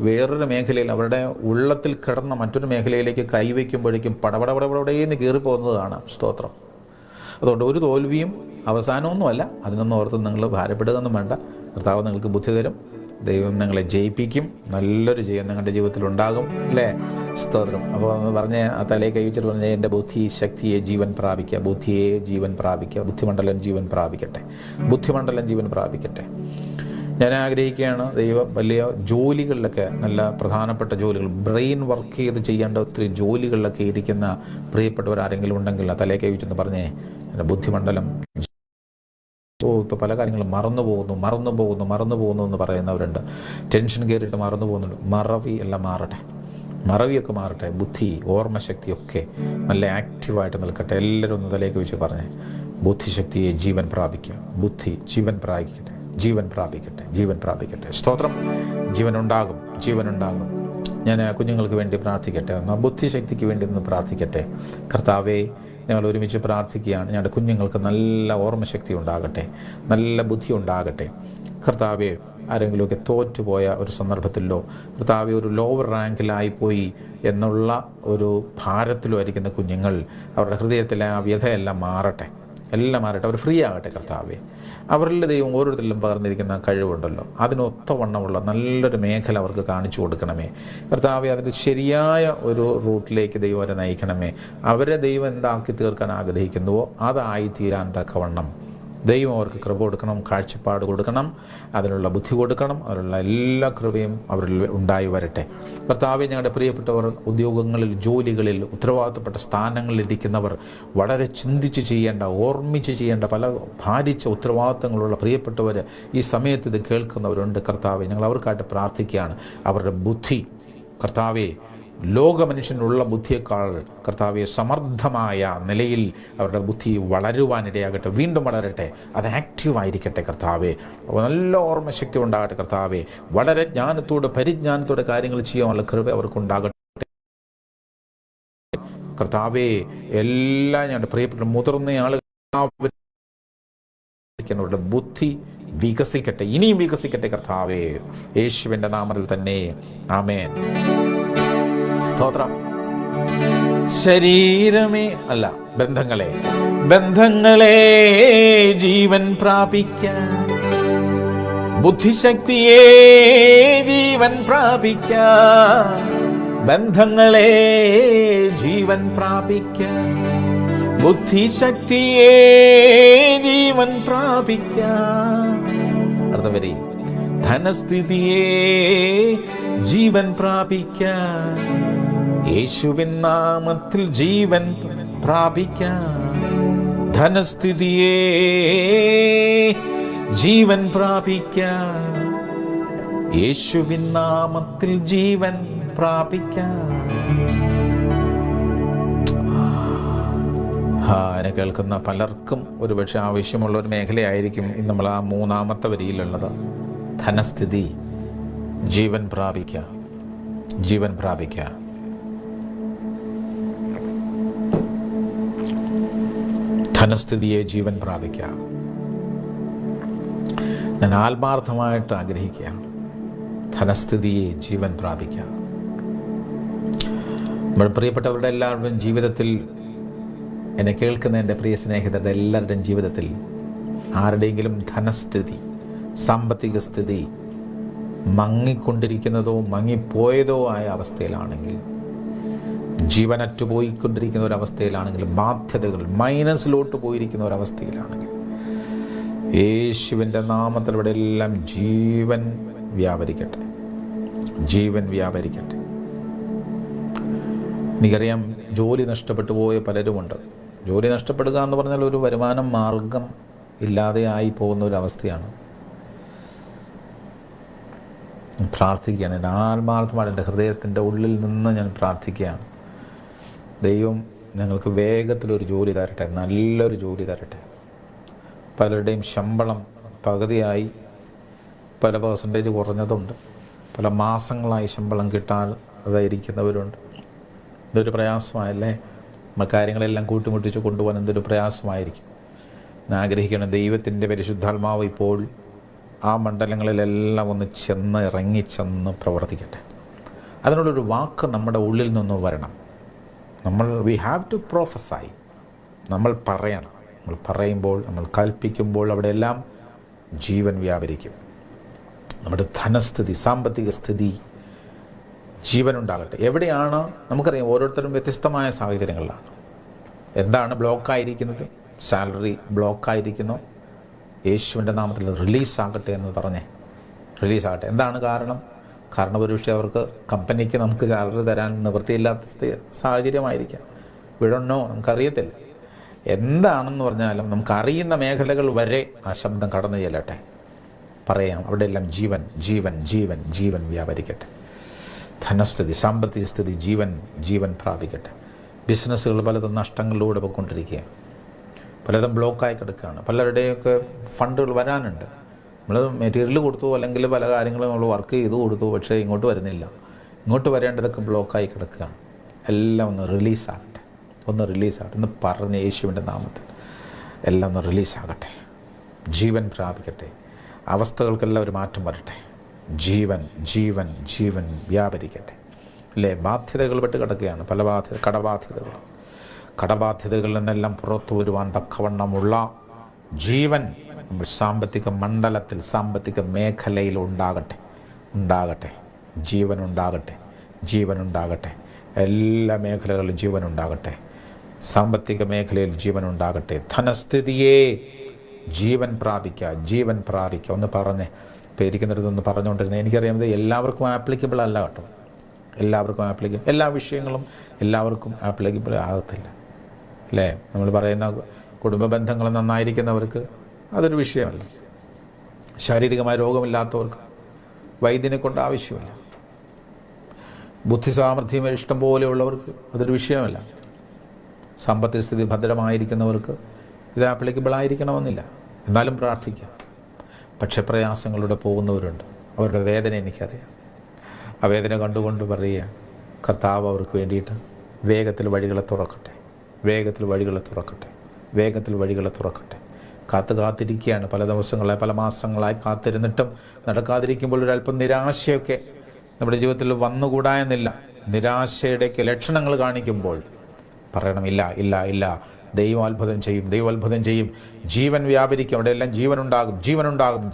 വേറൊരു മേഖലയിൽ അവരുടെ ഉള്ളത്തിൽ കിടന്ന മറ്റൊരു മേഖലയിലേക്ക് കൈവയ്ക്കുമ്പോഴേക്കും പടപടപടപടേന്ന് കയറിപ്പോകുന്നത് കാണാം. സ്തോത്രം. അതുകൊണ്ട് ഒരു തോൽവിയും അവസാനമൊന്നുമല്ല. അതിനൊന്നും ഓർത്ത് നിങ്ങൾ ഭാരപ്പെടുകയൊന്നും വേണ്ട. കർത്താവ് നിങ്ങൾക്ക് ബുദ്ധി തരും. ദൈവം നിങ്ങളെ ജയിപ്പിക്കും. നല്ലൊരു ജയം നിങ്ങളുടെ ജീവിതത്തിൽ ഉണ്ടാകും, അല്ലേ? സ്തോത്രം. അപ്പോൾ ഒന്ന് പറഞ്ഞ് ആ തലയെ കൈവച്ചിട്ട് പറഞ്ഞ്, എൻ്റെ ബുദ്ധി ശക്തിയെ ജീവൻ പ്രാപിക്കുക, ബുദ്ധിയെ ജീവൻ പ്രാപിക്കുക, ബുദ്ധിമണ്ഡലം ജീവൻ പ്രാപിക്കട്ടെ, ബുദ്ധിമണ്ഡലം ജീവൻ പ്രാപിക്കട്ടെ. ഞാൻ ആഗ്രഹിക്കുകയാണ് ദൈവം വലിയ ജോലികളിലൊക്കെ, നല്ല പ്രധാനപ്പെട്ട ജോലികൾ, ബ്രെയിൻ വർക്ക് ചെയ്ത് ചെയ്യേണ്ട ഒത്തിരി ജോലികളിലൊക്കെ ഇരിക്കുന്ന പ്രിയപ്പെട്ടവരാരെങ്കിലും ഉണ്ടെങ്കിൽ ആ തലയെ കൈവച്ചെന്ന് പറഞ്ഞേ, എൻ്റെ ബുദ്ധിമണ്ഡലം ഇപ്പോൾ പല കാര്യങ്ങളും മറന്നു പോകുന്നു എന്ന് പറയുന്നവരുണ്ട്. ടെൻഷൻ കയറിയിട്ട് മറന്നു പോകുന്നുണ്ട്. മറവി എല്ലാം മാറട്ടെ, മറവിയൊക്കെ മാറട്ടെ. ബുദ്ധി, ഓർമ്മശക്തിയൊക്കെ നല്ല ആക്റ്റീവായിട്ട് നിൽക്കട്ടെ. എല്ലാവരും ഒന്ന് തലേക്ക് വെച്ച് പറഞ്ഞേ, ബുദ്ധിശക്തിയെ ജീവൻ പ്രാപിക്കുക, ബുദ്ധി ജീവൻ പ്രാപിക്കട്ടെ, ജീവൻ പ്രാപിക്കട്ടെ, ജീവൻ പ്രാപിക്കട്ടെ. സ്തോത്രം. ജീവനുണ്ടാകും. ഞാൻ കുഞ്ഞുങ്ങൾക്ക് വേണ്ടി പ്രാർത്ഥിക്കട്ടെ, ബുദ്ധിശക്തിക്ക് വേണ്ടി ഒന്ന് പ്രാർത്ഥിക്കട്ടെ. കർത്താവേ, ഞങ്ങൾ ഒരുമിച്ച് പ്രാർത്ഥിക്കുകയാണ്. ഞങ്ങളുടെ കുഞ്ഞുങ്ങൾക്ക് നല്ല ഓർമ്മശക്തി ഉണ്ടാകട്ടെ, നല്ല ബുദ്ധി ഉണ്ടാകട്ടെ. കർത്താവെ, ആരെങ്കിലുമൊക്കെ തോറ്റുപോയ ഒരു സന്ദർഭത്തിലോ, കർത്താവെ, ഒരു ലോവർ റാങ്കിലായിപ്പോയി എന്നുള്ള ഒരു ഭാരത്തിലോ ആയിരിക്കുന്ന കുഞ്ഞുങ്ങൾ, അവരുടെ ഹൃദയത്തിലെ ആ വ്യഥയെല്ലാം മാറട്ടെ, എല്ലാം മാറട്ടെ. അവർ ഫ്രീ ആകട്ടെ. കർത്താവെ, അവരിൽ ദൈവം ഓരോരുത്തരിലും പകർന്നിരിക്കുന്ന കഴിവുണ്ടല്ലോ, അതിനൊത്തവണ്ണമുള്ള നല്ലൊരു മേഖല അവർക്ക് കാണിച്ചു കൊടുക്കണമേ. കർത്താവെ, അതിൻ്റെ ശരിയായ ഒരു റൂട്ടിലേക്ക് ദൈവം അവരെ നയിക്കണമേ. അവരെ ദൈവം എന്താക്കി തീർക്കാൻ ആഗ്രഹിക്കുന്നുവോ അതായി തീരാൻ തക്കവണ്ണം ദൈവം അവർക്ക് കൃപ കൊടുക്കണം, കാഴ്ചപ്പാട് കൊടുക്കണം, അതിനുള്ള ബുദ്ധി കൊടുക്കണം. അതിനുള്ള എല്ലാ കൃപയും അവരിൽ ഉണ്ടായി വരട്ടെ. കർത്താവെ, ഞങ്ങളുടെ പ്രിയപ്പെട്ടവർ ഉദ്യോഗങ്ങളിൽ, ജോലികളിൽ, ഉത്തരവാദിത്തപ്പെട്ട സ്ഥാനങ്ങളിലിരിക്കുന്നവർ, വളരെ ചിന്തിച്ച് ചെയ്യേണ്ട, ഓർമ്മിച്ച് ചെയ്യേണ്ട പല ഭാരിച്ച ഉത്തരവാദിത്തങ്ങളുള്ള പ്രിയപ്പെട്ടവർ ഈ സമയത്ത് ഇത് കേൾക്കുന്നവരുണ്ട്. കർത്താവെ, ഞങ്ങൾ അവർക്കായിട്ട് പ്രാർത്ഥിക്കുകയാണ്. അവരുടെ ബുദ്ധി, കർത്താവെ, ലോകമനുഷ്യനുള്ള ബുദ്ധിയേക്കാൾ കർത്താവെ സമർത്ഥമായ നിലയിൽ അവരുടെ ബുദ്ധി വളരുവാനിടയാകട്ടെ, വീണ്ടും വളരട്ടെ, അത് ആക്റ്റീവായിരിക്കട്ടെ. കർത്താവെ, നല്ല ഓർമ്മശക്തി ഉണ്ടാകട്ടെ. കർത്താവെ, വളരെ പരിജ്ഞാനത്തോടെ കാര്യങ്ങൾ ചെയ്യാനുള്ള കൃപ അവർക്കുണ്ടാകട്ടെ. കർത്താവെ, എല്ലാ ഞങ്ങളുടെ പ്രിയപ്പെട്ട മുതിർന്ന ആളുകളുടെ ബുദ്ധി വികസിക്കട്ടെ, ഇനിയും വികസിക്കട്ടെ. കർത്താവെ, യേശുവിൻ്റെ നാമത്തിൽ തന്നെ, ആമേൻ. സ്തോത്രം. ശരീരമേ അല്ല, ബന്ധങ്ങളെ ജീവൻ പ്രാപിക്കാൻ, ബുദ്ധിശക്തിയെ ജീവൻ പ്രാപിക്കാൻ, ബന്ധങ്ങളെ ജീവൻ പ്രാപിക്കാൻ, ബുദ്ധിശക്തിയെ ജീവൻ പ്രാപിക്കാൻ. അടുത്ത വരി, ധനസ്ഥിതിയെ ജീവൻ പ്രാപിക്കാൻ, യേശുവിൻ നാമത്തിൽ ജീവൻ പ്രാപിക്കാൻ, ധനസ്ഥിതിയെ ജീവൻ പ്രാപിക്കാൻ, യേശുവിൻ നാമത്തിൽ ജീവൻ പ്രാപിക്കാൻ. എന്നെ കേൾക്കുന്ന പലർക്കും ഒരുപക്ഷെ ആവശ്യമുള്ള ഒരു മേഖലയായിരിക്കും നമ്മൾ ആ 3-ാമത്തെ വരിയിലുള്ളത്. ധനസ്ഥിതി ജീവൻ പ്രാപിക്കുക, ജീവൻ പ്രാപിക്കുക. ധനസ്ഥിതിയെ ജീവൻ പ്രാപിക്കുക. ഞാൻ ആത്മാർത്ഥമായിട്ട് ആഗ്രഹിക്കുകയാണ്, ധനസ്ഥിതിയെ ജീവൻ പ്രാപിക്കുക. നമ്മുടെ പ്രിയപ്പെട്ടവരുടെ എല്ലാവരുടെയും ജീവിതത്തിൽ, എന്നെ കേൾക്കുന്ന എൻ്റെ പ്രിയ സ്നേഹിതരുടെ എല്ലാവരുടെയും ജീവിതത്തിൽ ആരുടെയെങ്കിലും ധനസ്ഥിതി, സാമ്പത്തിക സ്ഥിതി മങ്ങിക്കൊണ്ടിരിക്കുന്നതോ മങ്ങിപ്പോയതോ ആയ അവസ്ഥയിലാണെങ്കിൽ, ജീവനറ്റുപോയിക്കൊണ്ടിരിക്കുന്ന ഒരവസ്ഥയിലാണെങ്കിൽ, ബാധ്യതകൾ മൈനസിലോട്ട് പോയിരിക്കുന്ന ഒരവസ്ഥയിലാണെങ്കിൽ, യേശുവിൻ്റെ നാമത്തിൽ ഇവിടെ എല്ലാം ജീവൻ വ്യാപരിക്കട്ടെ, ജീവൻ വ്യാപരിക്കട്ടെ. എനിക്കറിയാം, ജോലി നഷ്ടപ്പെട്ടു പോയ പലരുമുണ്ട്. ജോലി നഷ്ടപ്പെടുക എന്ന് പറഞ്ഞാൽ ഒരു വരുമാന മാർഗം ഇല്ലാതെ ആയി പോകുന്ന ഒരു അവസ്ഥയാണ്. പ്രാർത്ഥിക്കുകയാണ്, ഞാൻ ആത്മാർത്ഥമായിട്ട് എൻ്റെ ഹൃദയത്തിൻ്റെ ഉള്ളിൽ നിന്ന് ഞാൻ പ്രാർത്ഥിക്കുകയാണ്. ദൈവം ഞങ്ങൾക്ക് വേഗത്തിലൊരു ജോലി തരട്ടെ, നല്ലൊരു ജോലി തരട്ടെ. പലരുടെയും ശമ്പളം പകുതിയായി, പല പെർസെൻറ്റേജ് കുറഞ്ഞതുണ്ട്, പല മാസങ്ങളായി ശമ്പളം കിട്ടാതായിരിക്കുന്നവരുണ്ട്. ഇതൊരു പ്രയാസമായല്ലേ? നമ്മൾ കാര്യങ്ങളെല്ലാം കൂട്ടിമുട്ടിച്ച് കൊണ്ടുപോകാൻ എന്തൊരു പ്രയാസമായിരിക്കും. ഞാൻ ആഗ്രഹിക്കണം ദൈവത്തിൻ്റെ പരിശുദ്ധാത്മാവ് ഇപ്പോൾ ആ മണ്ഡലങ്ങളിലെല്ലാം ഒന്ന് ഇറങ്ങിച്ചെന്ന് പ്രവർത്തിക്കട്ടെ. അതിനുള്ളൊരു വാക്ക് നമ്മുടെ ഉള്ളിൽ നിന്ന് വരണം. We have to prophesy. നമ്മൾ പറയണം. നമ്മൾ പറയുമ്പോൾ, നമ്മൾ കൽപ്പിക്കുമ്പോൾ അവിടെയെല്ലാം ജീവൻ വ്യാപരിക്കും. നമ്മുടെ ധനസ്ഥിതി, സാമ്പത്തിക സ്ഥിതി ജീവനുണ്ടാകട്ടെ. എവിടെയാണ് നമുക്കറിയാം, ഓരോരുത്തരും വ്യത്യസ്തമായ സാഹചര്യങ്ങളിലാണ്. എന്താണ് ബ്ലോക്കായിരിക്കുന്നത്? സാലറി ബ്ലോക്കായിരിക്കുന്നു. യേശുവിൻ്റെ നാമത്തിൽ റിലീസാകട്ടെ എന്ന് പറഞ്ഞേ, റിലീസാകട്ടെ. എന്താണ് കാരണം? ഒരുപക്ഷെ അവർക്ക് കമ്പനിക്ക് നമുക്ക് സാലറി തരാൻ നിവൃത്തിയില്ലാത്ത സാഹചര്യമായിരിക്കാം. വിടണോ നമുക്കറിയത്തില്ല. എന്താണെന്ന് പറഞ്ഞാലും നമുക്കറിയുന്ന മേഖലകൾ വരെ ആ ശബ്ദം കടന്നു ചെല്ലട്ടെ. പറയാം, അവിടെയെല്ലാം ജീവൻ ജീവൻ ജീവൻ ജീവൻ വ്യാപരിക്കട്ടെ. ധനസ്ഥിതി, സാമ്പത്തിക സ്ഥിതി ജീവൻ പ്രാപിക്കട്ടെ. ബിസിനസ്സുകൾ പലതും നഷ്ടങ്ങളിലൂടെ പോയിക്കൊണ്ടിരിക്കുകയാണ്. പലതും ബ്ലോക്കായി കിടക്കുകയാണ്. പലരുടെയൊക്കെ ഫണ്ടുകൾ വരാനുണ്ട്. നമ്മൾ മെറ്റീരിയൽ കൊടുത്തു, അല്ലെങ്കിൽ പല കാര്യങ്ങളും നമ്മൾ വർക്ക് ചെയ്തു കൊടുത്തു, പക്ഷേ ഇങ്ങോട്ട് വരുന്നില്ല. ഇങ്ങോട്ട് വരേണ്ടതൊക്കെ ബ്ലോക്കായി കിടക്കുകയാണ്. എല്ലാം ഒന്ന് റിലീസാകട്ടെ, ഒന്ന് പറഞ്ഞ് യേശുവിൻ്റെ നാമത്തിൽ എല്ലാം ഒന്ന് റിലീസാകട്ടെ. ജീവൻ പ്രാപിക്കട്ടെ. അവസ്ഥകൾക്കെല്ലാം ഒരു മാറ്റം വരട്ടെ. ജീവൻ വ്യാപരിക്കട്ടെ. അല്ലേ? ബാധ്യതകൾ പെട്ട് കിടക്കുകയാണ്. പല കടബാധ്യതകളിൽ നിന്നെല്ലാം പുറത്തു വരുവാൻ തക്കവണ്ണമുള്ള ജീവൻ നമ്മൾ സാമ്പത്തിക മണ്ഡലത്തിൽ, സാമ്പത്തിക മേഖലയിൽ ഉണ്ടാകട്ടെ. ജീവനുണ്ടാകട്ടെ. എല്ലാ മേഖലകളിലും ജീവനുണ്ടാകട്ടെ. സാമ്പത്തിക മേഖലയിൽ ജീവനുണ്ടാകട്ടെ. ധനസ്ഥിതിയെ ജീവൻ പ്രാപിക്കുക. ഒന്ന് പറഞ്ഞേ, പേരിക്കുന്നിടത്തൊന്ന് പറഞ്ഞുകൊണ്ടിരുന്നത്. എനിക്കറിയാമത് എല്ലാവർക്കും ആപ്ലിക്കബിൾ അല്ല കേട്ടോ. എല്ലാ വിഷയങ്ങളും എല്ലാവർക്കും ആപ്ലിക്കബിൾ ആകത്തില്ല. അല്ലേ? നമ്മൾ പറയുന്ന കുടുംബ ബന്ധങ്ങൾ നന്നായിരിക്കുന്നവർക്ക് അതൊരു വിഷയമല്ല. ശാരീരികമായ രോഗമില്ലാത്തവർക്ക് വൈദ്യനെ കൊണ്ട് ആവശ്യമില്ല. ബുദ്ധി സാമർഥ്യം ഇഷ്ടം പോലെയുള്ളവർക്ക് അതൊരു വിഷയമല്ല. സാമ്പത്തിക സ്ഥിതി ഭദ്രമായിരിക്കുന്നവർക്ക് ഇത് ആപ്ലിക്കബിൾ ആയിരിക്കണമെന്നില്ല. എന്നാലും പ്രാർത്ഥിക്കാം. പക്ഷേ പ്രയാസങ്ങളിലൂടെ പോകുന്നവരുണ്ട്. അവരുടെ വേദന എനിക്കറിയാം. ആ വേദന കണ്ടുകൊണ്ട് പറയുക, കർത്താവ് അവർക്ക് വേണ്ടിയിട്ട് വേഗത്തിൽ വഴികളെ തുറക്കട്ടെ. കാത്തിരിക്കുകയാണ്. പല ദിവസങ്ങളായി, പല മാസങ്ങളായി കാത്തിരുന്നിട്ടും നടക്കാതിരിക്കുമ്പോൾ ഒരല്പം നിരാശയൊക്കെ നമ്മുടെ ജീവിതത്തിൽ വന്നുകൂടായെന്നില്ല. നിരാശയുടെയൊക്കെ ലക്ഷണങ്ങൾ കാണിക്കുമ്പോൾ പറയണം, ഇല്ല, ദൈവം അത്ഭുതം ചെയ്യും. ജീവൻ വ്യാപരിക്കും. അവിടെയെല്ലാം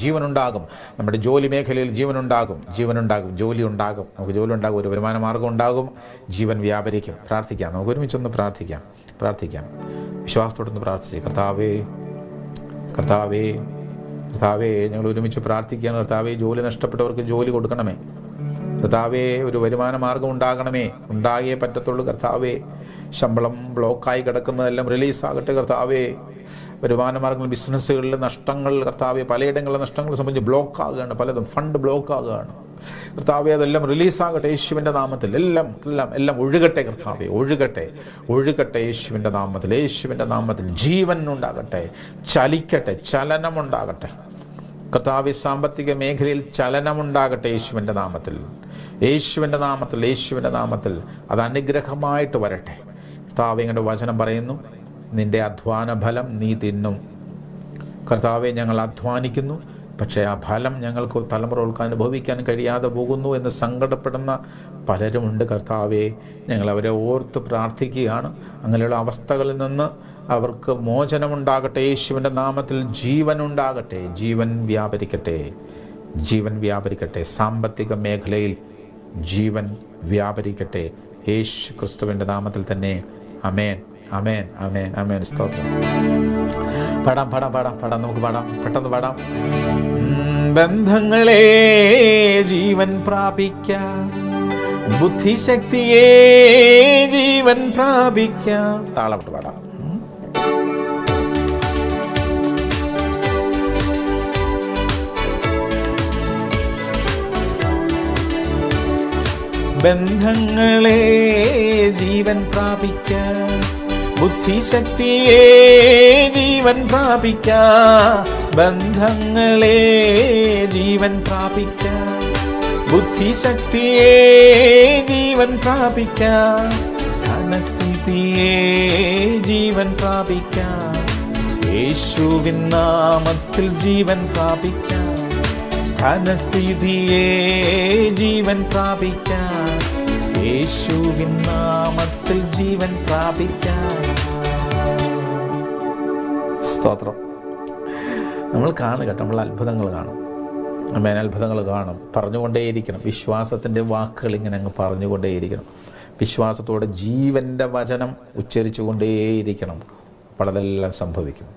ജീവനുണ്ടാകും. നമ്മുടെ ജോലി മേഖലയിൽ ജീവനുണ്ടാകും. ജോലി ഉണ്ടാകും. നമുക്ക് ജോലി ഉണ്ടാകും, ഒരു വരുമാന മാർഗം ഉണ്ടാകും. ജീവൻ വ്യാപരിക്കും. പ്രാർത്ഥിക്കാം. നമുക്ക് ഒരുമിച്ചൊന്ന് പ്രാർത്ഥിക്കാം. വിശ്വാസത്തോടൊന്ന് പ്രാർത്ഥിച്ച്, കർത്താവേ, ഞങ്ങൾ ഒരുമിച്ച് പ്രാർത്ഥിക്കുകയാണ്. കർത്താവേ, ജോലി നഷ്ടപ്പെട്ടവർക്ക് ജോലി കൊടുക്കണമേ. കർത്താവേ, ഒരു വരുമാന മാർഗം ഉണ്ടാകിയേ പറ്റത്തുള്ളൂ. കർത്താവേ, ശമ്പളം ബ്ലോക്കായി കിടക്കുന്നതെല്ലാം റിലീസാകട്ടെ. കർത്താവേ, വരുമാന മാർഗങ്ങൾ, ബിസിനസ്സുകളിലെ നഷ്ടങ്ങൾ, കർത്താവേ, പലയിടങ്ങളിലെ നഷ്ടങ്ങൾ സംബന്ധിച്ച് ബ്ലോക്കാകുകയാണ്. പലതും ഫണ്ട് ബ്ലോക്കാകുകയാണ്. കർത്താവേ, അതെല്ലാം റിലീസാകട്ടെ യേശുവിൻ്റെ നാമത്തിൽ. എല്ലാം ഒഴുകട്ടെ. കർത്താവേ, ഒഴുകട്ടെ യേശുവിൻ്റെ നാമത്തിൽ. ജീവൻ ഉണ്ടാകട്ടെ. ചലനമുണ്ടാകട്ടെ. കർത്താവേ, സാമ്പത്തിക മേഖലയിൽ ചലനമുണ്ടാകട്ടെ യേശുവിൻ്റെ നാമത്തിൽ. അത് അനുഗ്രഹമായിട്ട് വരട്ടെ. കർത്താവേ, ഞങ്ങളുടെ വചനം പറയുന്നു, നിന്റെ അധ്വാന ഫലം നീ തിന്നും. കർത്താവേ, ഞങ്ങൾ അധ്വാനിക്കുന്നു, പക്ഷേ ആ ഫലം ഞങ്ങൾക്ക് തലമുറകൾക്ക് അനുഭവിക്കാൻ കഴിയാതെ പോകുന്നു എന്ന് സങ്കടപ്പെടുന്ന പലരുമുണ്ട്. കർത്താവേ, ഞങ്ങൾ അവരെ ഓർത്ത് പ്രാർത്ഥിക്കുകയാണ്. അങ്ങനെയുള്ള അവസ്ഥകളിൽ നിന്ന് അവർക്ക് മോചനമുണ്ടാകട്ടെ. യേശുവിൻ്റെ നാമത്തിൽ ജീവനുണ്ടാകട്ടെ. ജീവൻ വ്യാപരിക്കട്ടെ. സാമ്പത്തിക മേഖലയിൽ ജീവൻ വ്യാപരിക്കട്ടെ. യേശു ക്രിസ്തുവിൻ്റെ നാമത്തിൽ തന്നെ. ആമേൻ. സ്തോത്രം. പാടാം. നമുക്ക് പാടാം. പെട്ടെന്ന് പാടാം. ബന്ധങ്ങളെ ജീവൻ പ്രാപിക്കാം, ബുദ്ധിശക്തിയെ ജീവൻ പ്രാപിക്കാം. താളമിട്ട് പാടാം. ബന്ധങ്ങളെ ജീവൻ പ്രാപിക്കാൻ, ബുദ്ധിശക്തിയെ ജീവൻ പ്രാപിക്കാൻ, ബന്ധങ്ങളെ ജീവൻ പ്രാപിക്കാൻ, ബുദ്ധിശക്തിയെ ജീവൻ പ്രാപിക്കാൻ, ധനസ്ഥിതിയെ ജീവൻ പ്രാപിക്കാൻ, യേശുവിൻ നാമത്തിൽ ജീവൻ പ്രാപിക്കാൻ, ധനസ്ഥിതിയെ ജീവൻ പ്രാപിക്കാൻ, യേശുവിൻ നാമത്തിൽ ജീവൻ പ്രാപിക്കാൻ. സ്തോത്രം. നമ്മൾ കാണുക കേട്ടോ, നമ്മൾ അത്ഭുതങ്ങൾ കാണും, അത്ഭുതങ്ങൾ കാണും. പറഞ്ഞുകൊണ്ടേയിരിക്കണം. വിശ്വാസത്തിൻ്റെ വാക്കുകൾ ഇങ്ങനെ അങ്ങ് പറഞ്ഞുകൊണ്ടേയിരിക്കണം. വിശ്വാസത്തോടെ ജീവൻ്റെ വചനം ഉച്ചരിച്ചു കൊണ്ടേയിരിക്കണം. അപ്പോൾ അതെല്ലാം സംഭവിക്കും.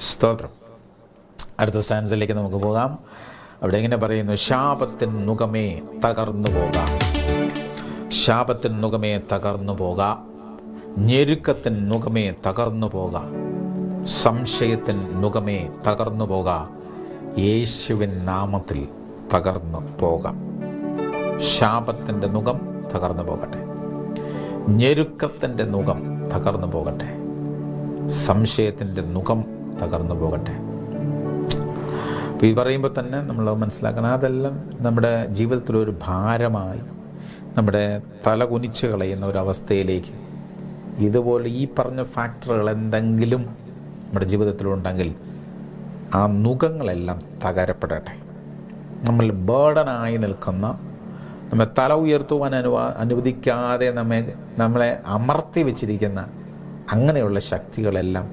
സ്തോത്രം. അടുത്ത സ്റ്റാൻസിലേക്ക് നമുക്ക് പോകാം. അവിടെ ഇങ്ങനെ പറയുന്നു, ശാപത്തിൻ നുകമേ തകർന്നു പോകാം, ശാപത്തിൻ നുകമേ തകർന്നു പോകാം, ഞെരുക്കത്തിൻ നുകമേ തകർന്നു പോകാം, സംശയത്തിൻ നുകമേ തകർന്നു പോകാം, യേശുവിൻ നാമത്തിൽ തകർന്നു പോകാം. ശാപത്തിൻ്റെ നുകം തകർന്നു പോകട്ടെ, ഞെരുക്കത്തിൻ്റെ നുകം തകർന്നു പോകട്ടെ, സംശയത്തിൻ്റെ നുകം തകർന്നു പോകട്ടെ. അപ്പോൾ ഈ പറയുമ്പോൾ തന്നെ നമ്മൾ മനസ്സിലാക്കണം, അതെല്ലാം നമ്മുടെ ജീവിതത്തിലൊരു ഭാരമായി നമ്മുടെ തല കുനിച്ച് കളയുന്ന ഒരവസ്ഥയിലേക്ക് ഇതുപോലെ ഈ പറഞ്ഞ ഫാക്ടറുകൾ എന്തെങ്കിലും നമ്മുടെ ജീവിതത്തിലുണ്ടെങ്കിൽ ആ നുകങ്ങളെല്ലാം തകരപ്പെടട്ടെ. നമ്മൾ ബേർഡനായി നിൽക്കുന്ന, നമ്മെ തല ഉയർത്തുവാൻ അനുവദിക്കാതെ നമ്മളെ അമർത്തി വെച്ചിരിക്കുന്ന അങ്ങനെയുള്ള ശക്തികളെല്ലാം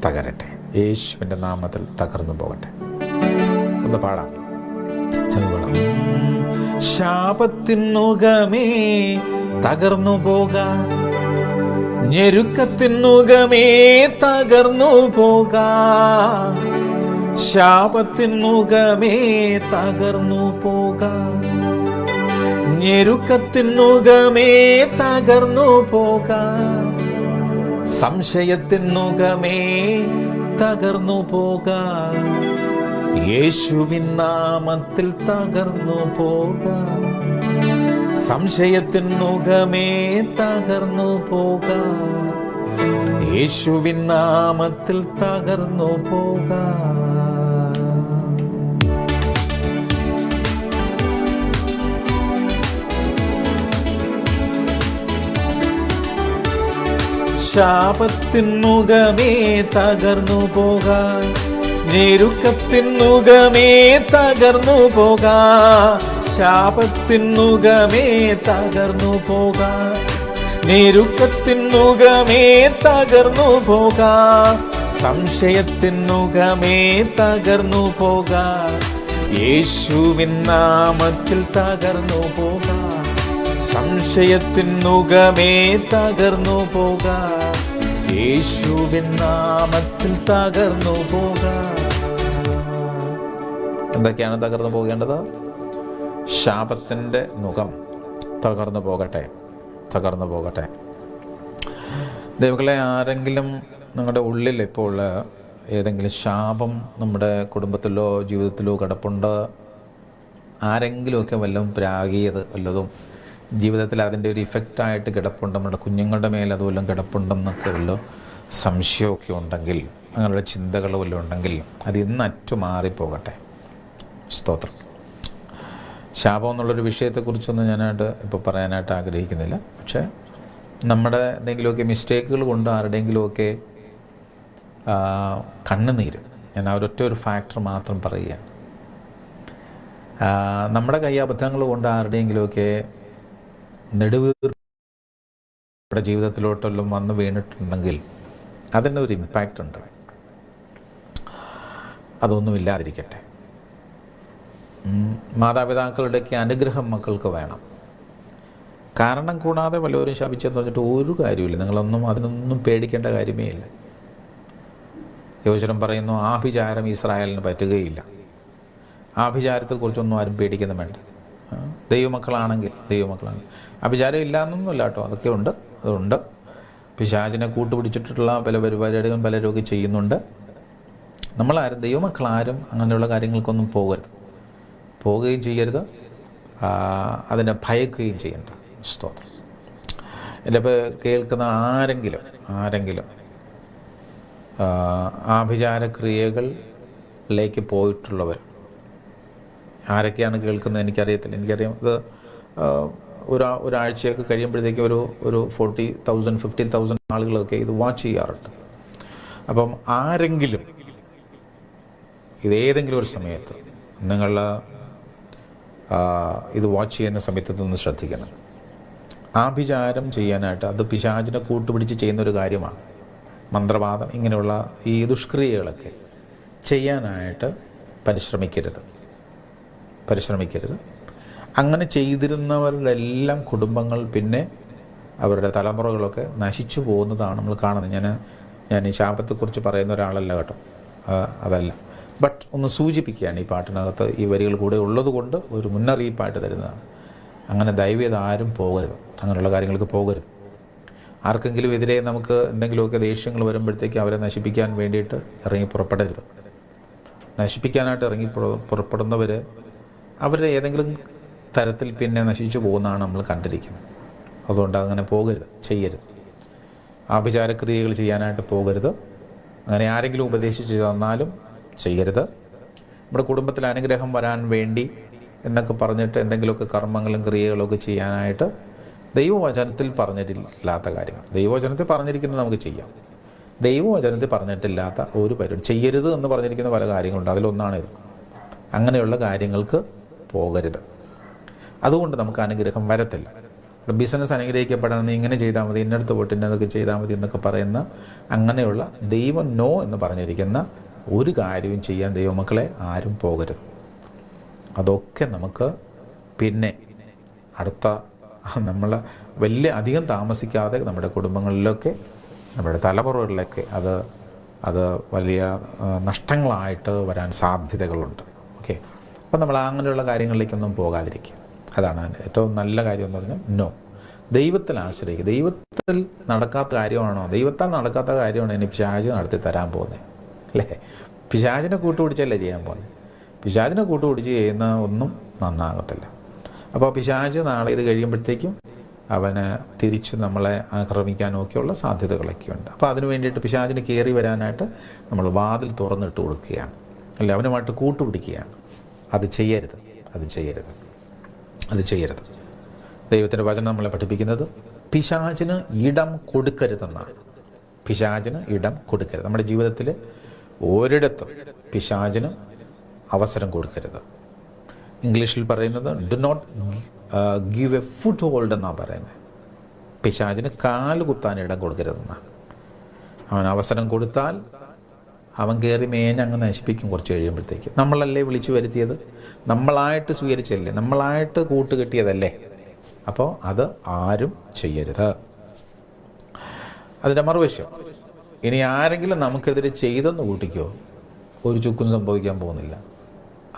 തകരട്ടെ. യേശുവിൻ്റെ നാമത്തിൽ തകർന്നു പോകട്ടെ. ഒന്ന് പാടാം, ചെന്ന് പാടാം. ശാപത്തിൻ നുകമേ തകർന്നു പോകാം, ഞെരുക്കത്തിൻ നുകമേ തകർന്നു പോകാം, ശാപത്തിൻ നുകമേ തകർന്നു പോകാം, ഞെരുക്കത്തിൻ നുകമേ തകർന്നു പോകാം, സംശയത്തിൻ നുകമേ തകർന്നു പോകാം, യേശുവിൻ നാമത്തിൽ തകർന്നു പോകാം, സംശയത്തിൻ നുകമേ തകർന്നു പോകാം, യേശുവിൻ നാമത്തിൽ തകർന്നു പോകാം. ശാപത്തിൻ നുകമേ തകർന്നു പോകാം, ഞെരുക്കത്തിൻ നുകമേ തകർന്നു പോകാം, ശാപത്തിൻ നുകമേ തകർന്നു പോകാം, ഞെരുക്കത്തിൻ നുകമേ തകർന്നു പോകാം, സംശയത്തിൻ നുകമേ തകർന്നു പോകാം, യേശുവിൻ നാമത്തിൽ തകർന്നു പോകാം, സംശയത്തിൻ നുകമേ തകർന്നു പോകാം, യേശുവിൻ നാമത്തിൽ തകർന്നു പോകാം. എന്തൊക്കെയാണ് തകർന്നു പോകേണ്ടത്? ശാപത്തിൻ്റെ നുകം തകർന്നു പോകട്ടെ, തകർന്നു പോകട്ടെ. ദൈവങ്ങളെ, ആരെങ്കിലും നിങ്ങളുടെ ഉള്ളിൽ ഇപ്പോൾ ഏതെങ്കിലും ശാപം നമ്മുടെ കുടുംബത്തിലോ ജീവിതത്തിലോ കിടപ്പുണ്ട്, ആരെങ്കിലുമൊക്കെ വല്ലതും പ്രാഗിയത് വല്ലതും ജീവിതത്തിൽ അതിൻ്റെ ഒരു ഇഫക്റ്റായിട്ട് കിടപ്പുണ്ട്, നമ്മുടെ കുഞ്ഞുങ്ങളുടെ മേൽ അതുവല്ലതും കിടപ്പുണ്ടെന്നൊക്കെ വല്ലതും സംശയമൊക്കെ ഉണ്ടെങ്കിൽ, അങ്ങനെയുള്ള ചിന്തകൾ വല്ലതും ഉണ്ടെങ്കിൽ അത് ഇന്ന് അറ്റുമാറിപ്പോകട്ടെ. സ്തോത്രം. ശാപം എന്നുള്ളൊരു വിഷയത്തെക്കുറിച്ചൊന്നും ഞാനായിട്ട് ഇപ്പോൾ പറയാനായിട്ട് ആഗ്രഹിക്കുന്നില്ല. പക്ഷേ നമ്മുടെ എന്തെങ്കിലുമൊക്കെ മിസ്റ്റേക്കുകൾ കൊണ്ട് ആരുടെയെങ്കിലുമൊക്കെ കണ്ണുനീര്, ഞാൻ അവരൊറ്റ ഒരു ഫാക്ടർ മാത്രം പറയുകയാണ്. നമ്മുടെ കയ്യബദ്ധങ്ങൾ കൊണ്ട് ആരുടെയെങ്കിലുമൊക്കെ നെടുവീർപ്പ് ജീവിതത്തിലോട്ടെല്ലാം വന്ന് വീണിട്ടുണ്ടെങ്കിൽ അതിനൊരു ഇമ്പാക്റ്റ് ഉണ്ട്. അതൊന്നുമില്ലാതിരിക്കട്ടെ. മാതാപിതാക്കളുടെയൊക്കെ അനുഗ്രഹം മക്കൾക്ക് വേണം. കാരണം കൂടാതെ വല്ലവരും ശപിച്ചെന്ന് പറഞ്ഞിട്ട് ഒരു കാര്യമില്ല. നിങ്ങളൊന്നും അതിനൊന്നും പേടിക്കേണ്ട കാര്യമേ ഇല്ല. യോശുവൻ പറയുന്നു, ആഭിചാരം ഇസ്രായേലിന് പറ്റുകയില്ല. ആഭിചാരത്തെക്കുറിച്ചൊന്നും ആരും പേടിക്കുന്ന വേണ്ട. ദൈവമക്കളാണെങ്കിൽ അഭിചാരം ഇല്ല എന്നൊന്നുമില്ല കേട്ടോ, അതൊക്കെ ഉണ്ട്, അതുണ്ട്. പിശാചിനെ കൂട്ടുപിടിച്ചിട്ടുള്ള പല പരിപാടികളും പലരൊക്കെ ചെയ്യുന്നുണ്ട്. നമ്മളാരും, ദൈവമക്കളാരും അങ്ങനെയുള്ള കാര്യങ്ങൾക്കൊന്നും പോകരുത്, പോവുകയും ചെയ്യരുത്. അതിനെ ഭയക്കുകയും ചെയ്യേണ്ട. സ്തോത്രം. ഇതിലിപ്പോൾ കേൾക്കുന്ന ആരെങ്കിലും ആഭിചാരക്രിയകളിലേക്ക് പോയിട്ടുള്ളവർ ആരൊക്കെയാണ് കേൾക്കുന്നത് എനിക്കറിയാം. ഇത് ഒരാഴ്ചയൊക്കെ കഴിയുമ്പോഴത്തേക്കും ഒരു 40,000 50,000 ആളുകളൊക്കെ ഇത് വാച്ച് ചെയ്യാറുണ്ട്. അപ്പം ആരെങ്കിലും ഇതേതെങ്കിലും ഒരു സമയത്ത് നിങ്ങൾ ഇത് വാച്ച് ചെയ്യുന്ന സമയത്ത് നിന്ന് ശ്രദ്ധിക്കണം. ആഭിചാരം ചെയ്യാനായിട്ട് അത് പിശാചിനെ കൂട്ടുപിടിച്ച് ചെയ്യുന്നൊരു കാര്യമാണ്. മന്ത്രവാദം ഇങ്ങനെയുള്ള ഈ ദുഷ്ക്രിയകളൊക്കെ ചെയ്യാനായിട്ട് പരിശ്രമിക്കരുത്. അങ്ങനെ ചെയ്തിരുന്നവരുടെ എല്ലാം കുടുംബങ്ങൾ പിന്നെ അവരുടെ തലമുറകളൊക്കെ നശിച്ചു പോകുന്നതാണ് നമ്മൾ കാണുന്നത്. ഞാൻ ഈ ശാപത്തെക്കുറിച്ച് പറയുന്ന ഒരാളല്ല കേട്ടോ, അതല്ല. ബട്ട് ഒന്ന് സൂചിപ്പിക്കുകയാണ്, ഈ പാട്ടിനകത്ത് ഈ വരികൾ കൂടെ ഉള്ളത് കൊണ്ട് ഒരു മുന്നറിയിപ്പായിട്ട് തരുന്നതാണ്. അങ്ങനെ ദയവേത് ആരും പോകരുത്, അങ്ങനെയുള്ള കാര്യങ്ങൾക്ക് പോകരുത്. ആർക്കെങ്കിലും എതിരെ നമുക്ക് എന്തെങ്കിലുമൊക്കെ ദേഷ്യങ്ങൾ വരുമ്പോഴത്തേക്ക് അവരെ നശിപ്പിക്കാൻ വേണ്ടിയിട്ട് ഇറങ്ങി പുറപ്പെടരുത്. നശിപ്പിക്കാനായിട്ട് ഇറങ്ങി പുറപ്പെടുന്നവർ അവരുടെ ഏതെങ്കിലും തരത്തിൽ പിന്നെ നശിച്ചു പോകുന്നതാണ് നമ്മൾ കണ്ടിരിക്കുന്നത്. അതുകൊണ്ട് അങ്ങനെ പോകരുത്, ചെയ്യരുത്. ആഭിചാരക്രിയകൾ ചെയ്യാനായിട്ട് പോകരുത്. അങ്ങനെ ആരെങ്കിലും ഉപദേശിച്ച് തന്നാലും ചെയ്യരുത്. നമ്മുടെ കുടുംബത്തിൽ അനുഗ്രഹം വരാൻ വേണ്ടി എന്നൊക്കെ പറഞ്ഞിട്ട് എന്തെങ്കിലുമൊക്കെ കർമ്മങ്ങളും ക്രിയകളൊക്കെ ചെയ്യാനായിട്ട് ദൈവവചനത്തിൽ പറഞ്ഞിട്ടില്ലാത്ത കാര്യങ്ങൾ. ദൈവവചനത്തിൽ പറഞ്ഞിരിക്കുന്നത് നമുക്ക് ചെയ്യാം. ദൈവവചനത്തിൽ പറഞ്ഞിട്ടില്ലാത്ത ഒരു പരിപാടി ചെയ്യരുത് എന്ന് പറഞ്ഞിരിക്കുന്ന പല കാര്യങ്ങളുണ്ട്. അതിലൊന്നാണിത്. അങ്ങനെയുള്ള കാര്യങ്ങൾക്ക് പോകരുത്. അതുകൊണ്ട് നമുക്ക് അനുഗ്രഹം വരത്തില്ല. ബിസിനസ് അനുഗ്രഹിക്കപ്പെടണമെന്ന് ഇങ്ങനെ ചെയ്താൽ മതി, ഇന്നടുത്ത് പോയിട്ട് ഇന്നതൊക്കെ ചെയ്താൽ മതി എന്നൊക്കെ പറയുന്ന അങ്ങനെയുള്ള ദൈവം നോ എന്ന് പറഞ്ഞിരിക്കുന്ന ഒരു കാര്യവും ചെയ്യാൻ ദൈവമക്കളെ ആരും പോകരുത്. അതൊക്കെ നമുക്ക് പിന്നെ അടുത്ത നമ്മൾ അധികം താമസിക്കാതെ നമ്മുടെ കുടുംബങ്ങളിലൊക്കെ നമ്മുടെ തലമുറകളിലൊക്കെ അത് വലിയ നഷ്ടങ്ങളായിട്ട് വരാൻ സാധ്യതകളുണ്ട്. ഓക്കെ, അപ്പം നമ്മൾ അങ്ങനെയുള്ള കാര്യങ്ങളിലേക്കൊന്നും പോകാതിരിക്കുക. അതാണ് ഏറ്റവും നല്ല കാര്യം എന്ന് പറഞ്ഞാൽ നോ. ദൈവത്തിൽ ആശ്രയിക്കുക. ദൈവത്തിൽ നടക്കാത്ത കാര്യമാണോ, ദൈവത്താൽ നടക്കാത്ത കാര്യമാണോ ഇനി പിശാച് നടത്തി തരാൻ പോകുന്നത്, അല്ലേ? പിശാചിനെ കൂട്ടുപിടിച്ചല്ലേ ചെയ്യാൻ പോകുന്നത്. പിശാചിനെ കൂട്ടുപിടിച്ച് ചെയ്യുന്ന ഒന്നും നന്നാകത്തില്ല. അപ്പോൾ പിശാച് നാളെ ഇത് കഴിയുമ്പോഴത്തേക്കും അവന് തിരിച്ച് നമ്മളെ ആക്രമിക്കാനൊക്കെയുള്ള സാധ്യതകളൊക്കെ ഉണ്ട്. അപ്പോൾ അതിന് വേണ്ടിയിട്ട് പിശാചിന് കയറി വരാനായിട്ട് നമ്മൾ വാതിൽ തുറന്നിട്ട് കൊടുക്കുകയാണ്, അല്ലേ? അവനുമായിട്ട് കൂട്ടുപിടിക്കുകയാണ്. അത് ചെയ്യരുത്. ദൈവത്തിൻ്റെ വചനം നമ്മളെ പഠിപ്പിക്കുന്നത് പിശാചിന് ഇടം കൊടുക്കരുതെന്നാണ്. പിശാചിന് ഇടം കൊടുക്കരുത്. നമ്മുടെ ജീവിതത്തിൽ ഒരിടത്തും പിശാചിന് അവസരം കൊടുക്കരുത്. ഇംഗ്ലീഷിൽ പറയുന്നത് do not give a foothold എന്നാണ് പറയുന്നത്. പിശാചിന് കാല് കുത്താൻ ഇടം കൊടുക്കരുതെന്നാണ്. അവൻ അവസരം കൊടുത്താൽ അവൻ കയറി മേഞ്ഞങ്ങ് നശിപ്പിക്കും. കുറച്ച് കഴിയുമ്പോഴത്തേക്ക് നമ്മളല്ലേ വിളിച്ചു വരുത്തിയത്, നമ്മളായിട്ട് സ്വീകരിച്ചല്ലേ, നമ്മളായിട്ട് കൂട്ടുകെട്ടിയതല്ലേ. അപ്പോൾ അത് ആരും ചെയ്യരുത്. അതിൻ്റെ മറുവശം, ഇനി ആരെങ്കിലും നമുക്കെതിരെ ചെയ്തെന്ന് കൂട്ടിക്കോ, ഒരു ചുക്കും സംഭവിക്കാൻ പോകുന്നില്ല.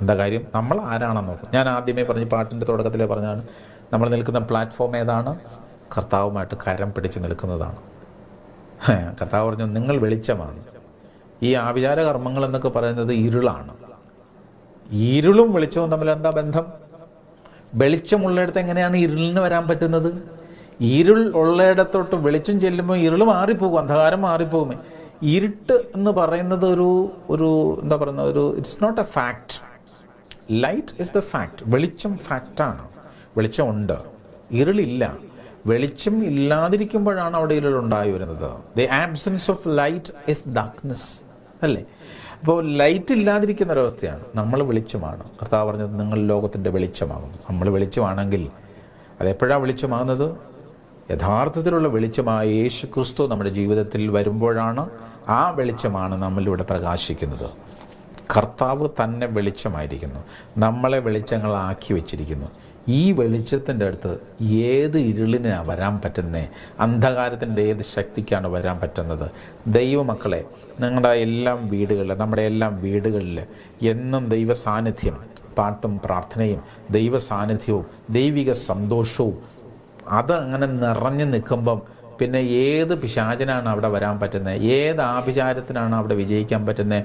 എന്താ കാര്യം? നമ്മൾ ആരാണെന്ന് നോക്കും. ഞാൻ ആദ്യമേ പറഞ്ഞ് പാട്ടിൻ്റെ തുടക്കത്തിലേ പറഞ്ഞാണ്, നമ്മൾ നിൽക്കുന്ന പ്ലാറ്റ്ഫോം ഏതാണ്? കർത്താവുമായിട്ട് കരം പിടിച്ച് നിൽക്കുന്നതാണ്. കർത്താവ് പറഞ്ഞു നിങ്ങൾ വെളിച്ചമാണ്. ഈ ആഭിചാര കർമ്മങ്ങൾ എന്നൊക്കെ പറയുന്നത് ഇരുളാണ്. ഇരുളും വെളിച്ചവും തമ്മിൽ എന്താ ബന്ധം? വെളിച്ചമുള്ളിടത്ത് എങ്ങനെയാണ് ഇരുളിന് വരാൻ പറ്റുന്നത്? ഇരുൾ ഉള്ളയിടത്തോട്ട് വെളിച്ചം ചെല്ലുമ്പോൾ ഇരുൾ മാറിപ്പോകും, അന്ധകാരം മാറിപ്പോകും. ഇരുട്ട് എന്ന് പറയുന്നത് ഒരു എന്താ പറയുന്ന it's not a fact. Light is the fact. വെളിച്ചം ഫാക്റ്റാണ്. വെളിച്ചമുണ്ട്, ഇരുളില്ല. വെളിച്ചം ഇല്ലാതിരിക്കുമ്പോഴാണ് അവിടെ ഇരുളുണ്ടായി വരുന്നത്. The absence of light is darkness, അല്ലേ? അപ്പോൾ ലൈറ്റ് ഇല്ലാതിരിക്കുന്ന ഒരവസ്ഥയാണ്. നമ്മൾ വെളിച്ചമാണ്. കർത്താവ് പറഞ്ഞത് നിങ്ങൾ ലോകത്തിൻ്റെ വെളിച്ചമാകുന്നു. നമ്മൾ വെളിച്ചമാണെങ്കിൽ അതെപ്പോഴാണ് വെളിച്ചമാകുന്നത്? യഥാർത്ഥത്തിലുള്ള വെളിച്ചമായ യേശു ക്രിസ്തു നമ്മുടെ ജീവിതത്തിൽ വരുമ്പോഴാണ് ആ വെളിച്ചമാണ് നമ്മളിലൂടെ പ്രകാശിക്കുന്നത്. കർത്താവ് തന്നെ വെളിച്ചമായിരിക്കുന്നു, നമ്മളെ വെളിച്ചങ്ങളാക്കി വെച്ചിരിക്കുന്നു. ഈ വെളിച്ചത്തിൻ്റെ അടുത്ത് ഏത് ഇരുളിനാണ് വരാൻ പറ്റുന്നത്? അന്ധകാരത്തിൻ്റെ ഏത് ശക്തിക്കാണ് വരാൻ പറ്റുന്നത്? ദൈവമക്കളെ, നമ്മുടെ എല്ലാം വീടുകളിൽ എന്നും ദൈവ സാന്നിധ്യം, പാട്ടും പ്രാർത്ഥനയും ദൈവ സാന്നിധ്യവും ദൈവിക സന്തോഷവും അത് അങ്ങനെ നിറഞ്ഞു നിൽക്കുമ്പം പിന്നെ ഏത് പിശാചനാണ് അവിടെ വരാൻ പറ്റുന്നത്? ഏത് ആഭിചാരത്തിനാണ് അവിടെ വിജയിക്കാൻ പറ്റുന്നത്?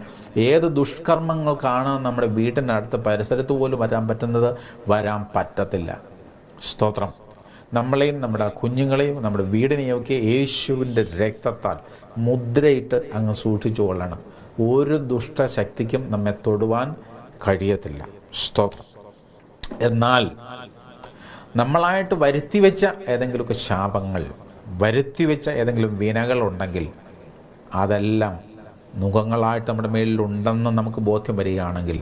ഏത് ദുഷ്കർമ്മങ്ങൾക്കാണ് നമ്മുടെ വീട്ടിൻ്റെ അടുത്ത പരിസരത്ത് പോലും വരാൻ പറ്റുന്നത്? വരാൻ പറ്റത്തില്ല. സ്തോത്രം. നമ്മളെയും നമ്മുടെ കുഞ്ഞുങ്ങളെയും നമ്മുടെ വീടിനെയൊക്കെ യേശുവിൻ്റെ രക്തത്താൽ മുദ്രയിട്ട് അങ്ങ് സൂക്ഷിച്ചു കൊള്ളണം. ഒരു ദുഷ്ടശക്തിക്കും നമ്മെ തൊടുവാൻ കഴിയത്തില്ല. സ്തോത്രം. എന്നാൽ നമ്മളായിട്ട് വരുത്തിവെച്ച ഏതെങ്കിലുമൊക്കെ ശാപങ്ങൾ, വരുത്തിവെച്ച ഏതെങ്കിലും വിനകളുണ്ടെങ്കിൽ അതെല്ലാം നുഖങ്ങളായിട്ട് നമ്മുടെ മേലിലുണ്ടെന്ന് നമുക്ക് ബോധ്യം വരികയാണെങ്കിൽ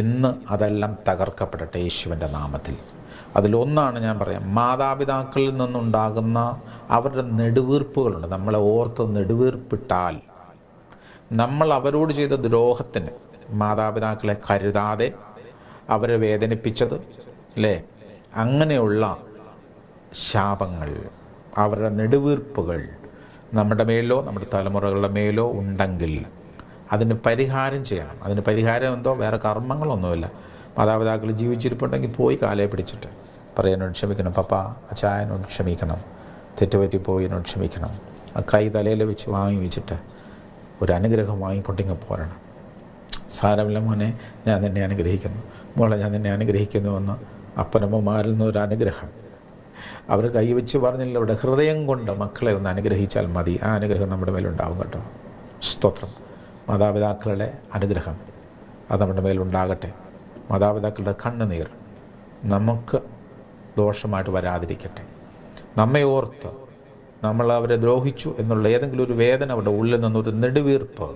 ഇന്ന് അതെല്ലാം തകർക്കപ്പെടട്ടെ യേശുവിൻ്റെ നാമത്തിൽ. അതിലൊന്നാണ് ഞാൻ പറയാം, മാതാപിതാക്കളിൽ നിന്നുണ്ടാകുന്ന അവരുടെ നെടുവീർപ്പുകളുണ്ട്. നമ്മളെ ഓർത്ത് നെടുവീർപ്പിട്ടാൽ, നമ്മൾ അവരോട് ചെയ്ത ദ്രോഹത്തിന്, മാതാപിതാക്കളെ കരുതാതെ അവരെ വേദനിപ്പിച്ചത് അല്ലേ, അങ്ങനെയുള്ള ശാപങ്ങൾ, അവരുടെ നെടുവീർപ്പുകൾ നമ്മുടെ മേലോ നമ്മുടെ തലമുറകളുടെ മേലോ ഉണ്ടെങ്കിൽ അതിന് പരിഹാരം ചെയ്യണം. അതിന് പരിഹാരം എന്തോ, വേറെ കർമ്മങ്ങളൊന്നുമില്ല. മാതാപിതാക്കൾ ജീവിച്ചിരിപ്പുണ്ടെങ്കിൽ പോയി കാലയെ പിടിച്ചിട്ട് പറയാം, എന്നോട് ക്ഷമിക്കണം പപ്പ, അച്ഛാ എന്നോട് ക്ഷമിക്കണം, തെറ്റുപറ്റിപ്പോയി എന്നോട് ക്ഷമിക്കണം. ആ കൈ തലയിൽ വെച്ച് വാങ്ങി വെച്ചിട്ട് ഒരു അനുഗ്രഹം വാങ്ങിക്കൊണ്ടിങ്ങ് പോരണം. സാരമില്ല മോനെ, ഞാൻ നിന്നെ അനുഗ്രഹിക്കുന്നു, മോളെ ഞാൻ നിന്നെ അനുഗ്രഹിക്കുന്നുവെന്ന് അപ്പനമ്മമാരിൽ നിന്നൊരു അനുഗ്രഹം അവർ കൈവച്ച് പറഞ്ഞില്ല, അവിടെ ഹൃദയം കൊണ്ട് മക്കളെ ഒന്ന് അനുഗ്രഹിച്ചാൽ മതി. ആ അനുഗ്രഹം നമ്മുടെ മേലുണ്ടാവും കേട്ടോ. സ്തോത്രം. മാതാപിതാക്കളുടെ അനുഗ്രഹം അത് നമ്മുടെ മേലുണ്ടാകട്ടെ. മാതാപിതാക്കളുടെ കണ്ണുനീർ നമുക്ക് ദോഷമായിട്ട് വരാതിരിക്കട്ടെ. നമ്മെ ഓർത്ത് നമ്മൾ അവരെ ദ്രോഹിച്ചു എന്നുള്ള ഏതെങ്കിലും ഒരു വേദന, അവരുടെ ഉള്ളിൽ നിന്നൊരു നെടുവീർപ്പ്,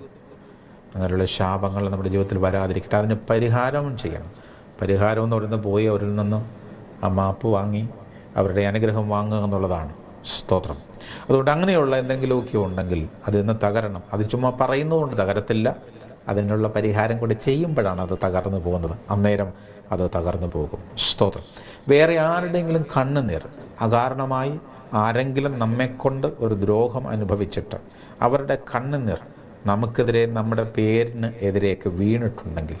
അങ്ങനെയുള്ള ശാപങ്ങൾ നമ്മുടെ ജീവിതത്തിൽ വരാതിരിക്കട്ടെ. അതിന് പരിഹാരം ചെയ്യണം. പരിഹാരം എന്ന് പറയുന്നത് പോയി അവരിൽ നിന്ന് ആ മാപ്പ് വാങ്ങി അവരുടെ അനുഗ്രഹം വാങ്ങുക എന്നുള്ളതാണ്. സ്തോത്രം. അതുകൊണ്ട് അങ്ങനെയുള്ള എന്തെങ്കിലുമൊക്കെ ഉണ്ടെങ്കിൽ അതിന്ന് തകരണം. അത് ചുമ്മാ പറയുന്നതുകൊണ്ട് തകരത്തില്ല, അതിനുള്ള പരിഹാരം കൂടി ചെയ്യുമ്പോഴാണ് അത് തകർന്നു പോകുന്നത്. അന്നേരം അത് തകർന്നു പോകും. സ്തോത്രം. വേറെ ആരുടെയെങ്കിലും കണ്ണുനീർ അകാരണമായി ആരെങ്കിലും നമ്മെക്കൊണ്ട് ഒരു ദ്രോഹം അനുഭവിച്ചിട്ട് അവരുടെ കണ്ണുനീർ നമുക്കെതിരെ, നമ്മുടെ പേരിന് എതിരെയൊക്കെ വീണിട്ടുണ്ടെങ്കിൽ,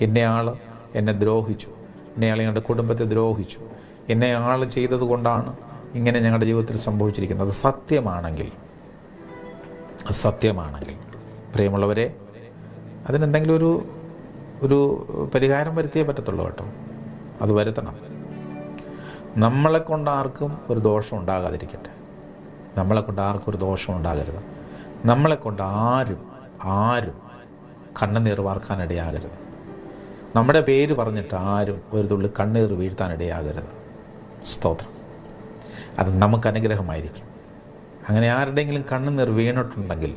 ഇന്നയാൾ എന്നെ ദ്രോഹിച്ചു, ഇന്നയാൾ ഞങ്ങളുടെ കുടുംബത്തെ ദ്രോഹിച്ചു, ഇന്നയാൾ ചെയ്തത് കൊണ്ടാണ് ഇങ്ങനെ ഞങ്ങളുടെ ജീവിതത്തിൽ സംഭവിച്ചിരിക്കുന്നത്, സത്യമാണെങ്കിൽ പ്രിയമുള്ളവരെ, അതിനെന്തെങ്കിലും ഒരു പരിഹാരം വരുത്തിയേ പറ്റത്തുള്ളൂ കേട്ടോ. അത് വരുത്തണം. നമ്മളെ കൊണ്ട് ആർക്കും ഒരു ദോഷം ഉണ്ടാകാതിരിക്കട്ടെ. നമ്മളെ കൊണ്ട് ആർക്കും ഒരു ദോഷം ഉണ്ടാകരുത്. നമ്മളെ കൊണ്ട് ആരും കണ്ണുനീർ വാർക്കാനിടയാകരുത്. നമ്മുടെ പേര് പറഞ്ഞിട്ട് ആരും ഒരു തുള്ളി കണ്ണീർ വീഴ്ത്താനിടയാകരുത്. സ്തോത്രം. അത് നമുക്ക് അനുഗ്രഹമായിരിക്കും. അങ്ങനെ ആരുടെയെങ്കിലും കണ്ണുനീർ വീണിട്ടുണ്ടെങ്കിൽ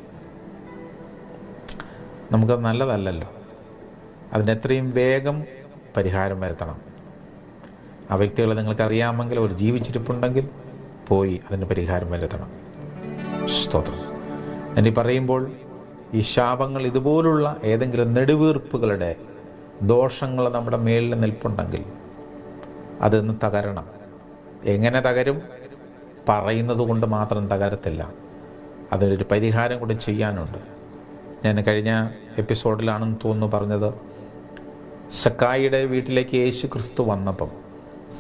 നമുക്കത് നല്ലതല്ലല്ലോ. അതിനെത്രയും വേഗം പരിഹാരം വരുത്തണം. ആ വ്യക്തികളെ നിങ്ങൾക്കറിയാമെങ്കിൽ, അവർ ജീവിച്ചിരിപ്പുണ്ടെങ്കിൽ പോയി അതിന് പരിഹാരം വരുത്തണം. സ്തോത്രം. എന്നീ പറയുമ്പോൾ ഈ ശാപങ്ങൾ, ഇതുപോലുള്ള ഏതെങ്കിലും നെടുവീർപ്പുകളുടെ ദോഷങ്ങൾ നമ്മുടെ മേലിൽ നിൽപ്പുണ്ടെങ്കിൽ അതൊന്ന് തകരണം. എങ്ങനെ തകരും? പറയുന്നത് കൊണ്ട് മാത്രം തകരത്തില്ല. അതിനൊരു പരിഹാരം കൂടി ചെയ്യാനുണ്ട്. ഞാൻ കഴിഞ്ഞ എപ്പിസോഡിലാണെന്ന് തോന്നുന്നു പറഞ്ഞത്, സക്കായിയുടെ വീട്ടിലേക്ക് യേശു ക്രിസ്തു വന്നപ്പം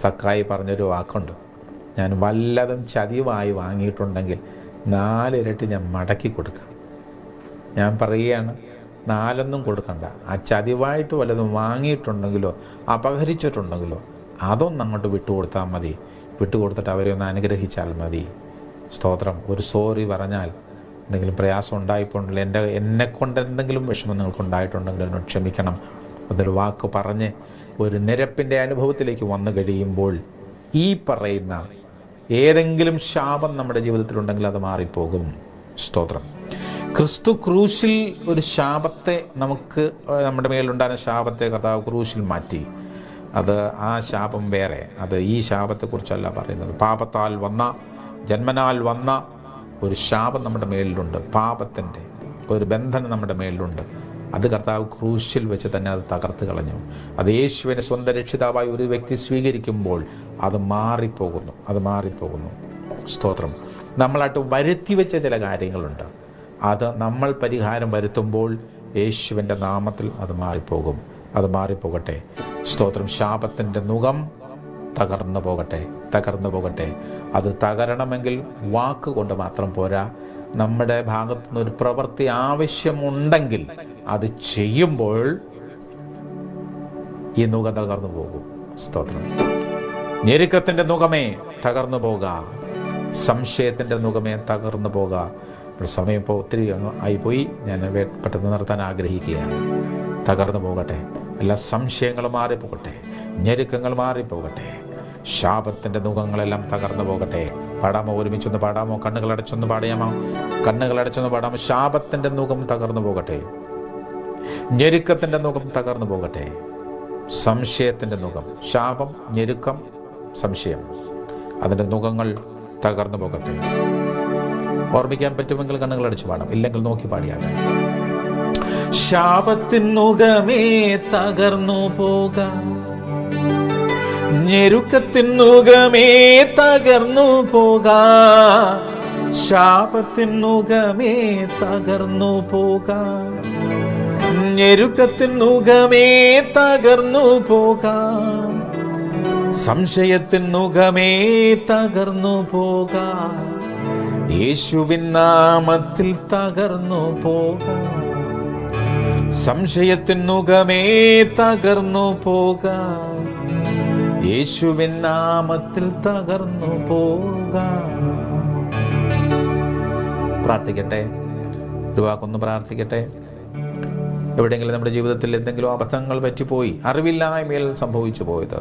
സക്കായി പറഞ്ഞൊരു വാക്കുണ്ട്, ഞാൻ വല്ലതും ചതിവായി വാങ്ങിയിട്ടുണ്ടെങ്കിൽ 4 ഇരട്ടി ഞാൻ മടക്കി കൊടുക്കാം. ഞാൻ പറയുകയാണ്, 4 കൊടുക്കണ്ട. ആ ചതിവായിട്ട് വല്ലതും വാങ്ങിയിട്ടുണ്ടെങ്കിലോ അപഹരിച്ചിട്ടുണ്ടെങ്കിലോ അതൊന്നും അങ്ങോട്ട് വിട്ടുകൊടുത്താൽ മതി. വിട്ടുകൊടുത്തിട്ട് അവരെ ഒന്ന് അനുഗ്രഹിച്ചാൽ മതി. സ്തോത്രം. ഒരു സോറി പറഞ്ഞാൽ, എന്തെങ്കിലും പ്രയാസം ഉണ്ടായിട്ടുണ്ടെങ്കിൽ, എന്നെക്കൊണ്ട് എന്തെങ്കിലും വിഷമം നിങ്ങൾക്കുണ്ടായിട്ടുണ്ടെങ്കിൽ എന്നോട് ക്ഷമിക്കണം എന്നൊരു വാക്ക് പറഞ്ഞ് ഒരു നിരപ്പിൻ്റെ അനുഭവത്തിലേക്ക് വന്നു കഴിയുമ്പോൾ ഈ പറയുന്ന ഏതെങ്കിലും ശാപം നമ്മുടെ ജീവിതത്തിലുണ്ടെങ്കിൽ അത് മാറിപ്പോകും. സ്തോത്രം. ക്രിസ്തു ക്രൂശിൽ ഒരു ശാപത്തെ, നമുക്ക് നമ്മുടെ മേലുണ്ടായിരുന്ന ശാപത്തെ കർത്താവ് ക്രൂശിൽ മാറ്റി. അത് ആ ശാപം വേറെ. അത് ഈ ശാപത്തെക്കുറിച്ചല്ല പറയുന്നത്. പാപത്താൽ വന്ന, ജന്മനാൽ വന്ന ഒരു ശാപം നമ്മുടെ മേലിലുണ്ട്. പാപത്തിൻ്റെ ഒരു ബന്ധനം നമ്മുടെ മേലിലുണ്ട്. അത് കർത്താവ് ക്രൂശിൽ വെച്ച് തന്നെ അത് തകർത്ത് കളഞ്ഞു. അത് യേശുവിനെ സ്വന്തം രക്ഷിതാവായി ഒരു വ്യക്തി സ്വീകരിക്കുമ്പോൾ അത് മാറിപ്പോകുന്നു. സ്തോത്രം. നമ്മളായിട്ട് വരുത്തിവെച്ച ചില കാര്യങ്ങളുണ്ട്. അത് നമ്മൾ പരിഹാരം വരുത്തുമ്പോൾ യേശുവിൻ്റെ നാമത്തിൽ അത് മാറിപ്പോകും. അത് മാറിപ്പോകട്ടെ. സ്തോത്രം. ശാപത്തിൻ്റെ നുകം തകർന്നു പോകട്ടെ, തകർന്നു പോകട്ടെ. അത് തകരണമെങ്കിൽ വാക്കുകൊണ്ട് മാത്രം പോരാ. നമ്മുടെ ഭാഗത്തുനിന്ന് ഒരു പ്രവൃത്തി ആവശ്യമുണ്ടെങ്കിൽ അത് ചെയ്യുമ്പോൾ ഈ നുകം തകർന്നു പോകും. സ്തോത്രം. ഞെരുക്കത്തിൻ്റെ നുകമേ തകർന്നു പോക, സംശയത്തിൻ്റെ നുകമേ തകർന്നു പോക. സമയം ഇപ്പോൾ ഒത്തിരി ആയിപ്പോയി, ഞാൻ പെട്ടെന്ന് നിർത്താൻ ആഗ്രഹിക്കുകയാണ്. തകർന്നു പോകട്ടെ, എല്ലാ സംശയങ്ങളും മാറിപ്പോകട്ടെ, ഞെരുക്കങ്ങൾ മാറിപ്പോകട്ടെ, ശാപത്തിൻ്റെ നുകങ്ങളെല്ലാം തകർന്നു പോകട്ടെ. പാടാമോ? ഒരുമിച്ചൊന്ന് പാടാമോ? കണ്ണുകളടച്ചൊന്ന് പാടിയാമോ? കണ്ണുകളടച്ചൊന്ന് പാടാമോ? ശാപത്തിൻ്റെ നുകം തകർന്നു പോകട്ടെ, ഞെരുക്കത്തിൻ്റെ നുകം തകർന്നു പോകട്ടെ, സംശയത്തിൻ്റെ നുകം, ശാപം, ഞെരുക്കം, സംശയം, അതിൻ്റെ നുകങ്ങൾ തകർന്നു പോകട്ടെ. ഓർമ്മിക്കാൻ പറ്റുമെങ്കിൽ കണ്ണുകളടച്ച് പാടാം, ഇല്ലെങ്കിൽ നോക്കി പാടിയാണ്. ശാപത്തിൻ നുകമേ തകർന്നു പോക, ഞെരുക്കത്തിൻ നുകമേ തകർന്നു പോക, ശാപത്തിൻ നുകമേ തകർന്നു പോക, ഞെരുക്കത്തിൻ നുകമേ തകർന്നു പോക, സംശയത്തിൻ നുകമേ തകർന്നു പോക, യേശുവിൻ നാമത്തിൽ തകർന്നു പോക, സംശയത്തിൻ നുകമേ തകർന്നു പോക, യേശുവിൻ നാമത്തിൽ തകർന്നു പോക. പ്രാർത്ഥിക്കട്ടെ, ഒരു വാക്കൊന്ന് പ്രാർത്ഥിക്കട്ടെ. എവിടെയെങ്കിലും നമ്മുടെ ജീവിതത്തിൽ എന്തെങ്കിലും അബദ്ധങ്ങൾ പറ്റിപ്പോയി, അറിവില്ലായ്മയിൽ സംഭവിച്ചു പോയത്,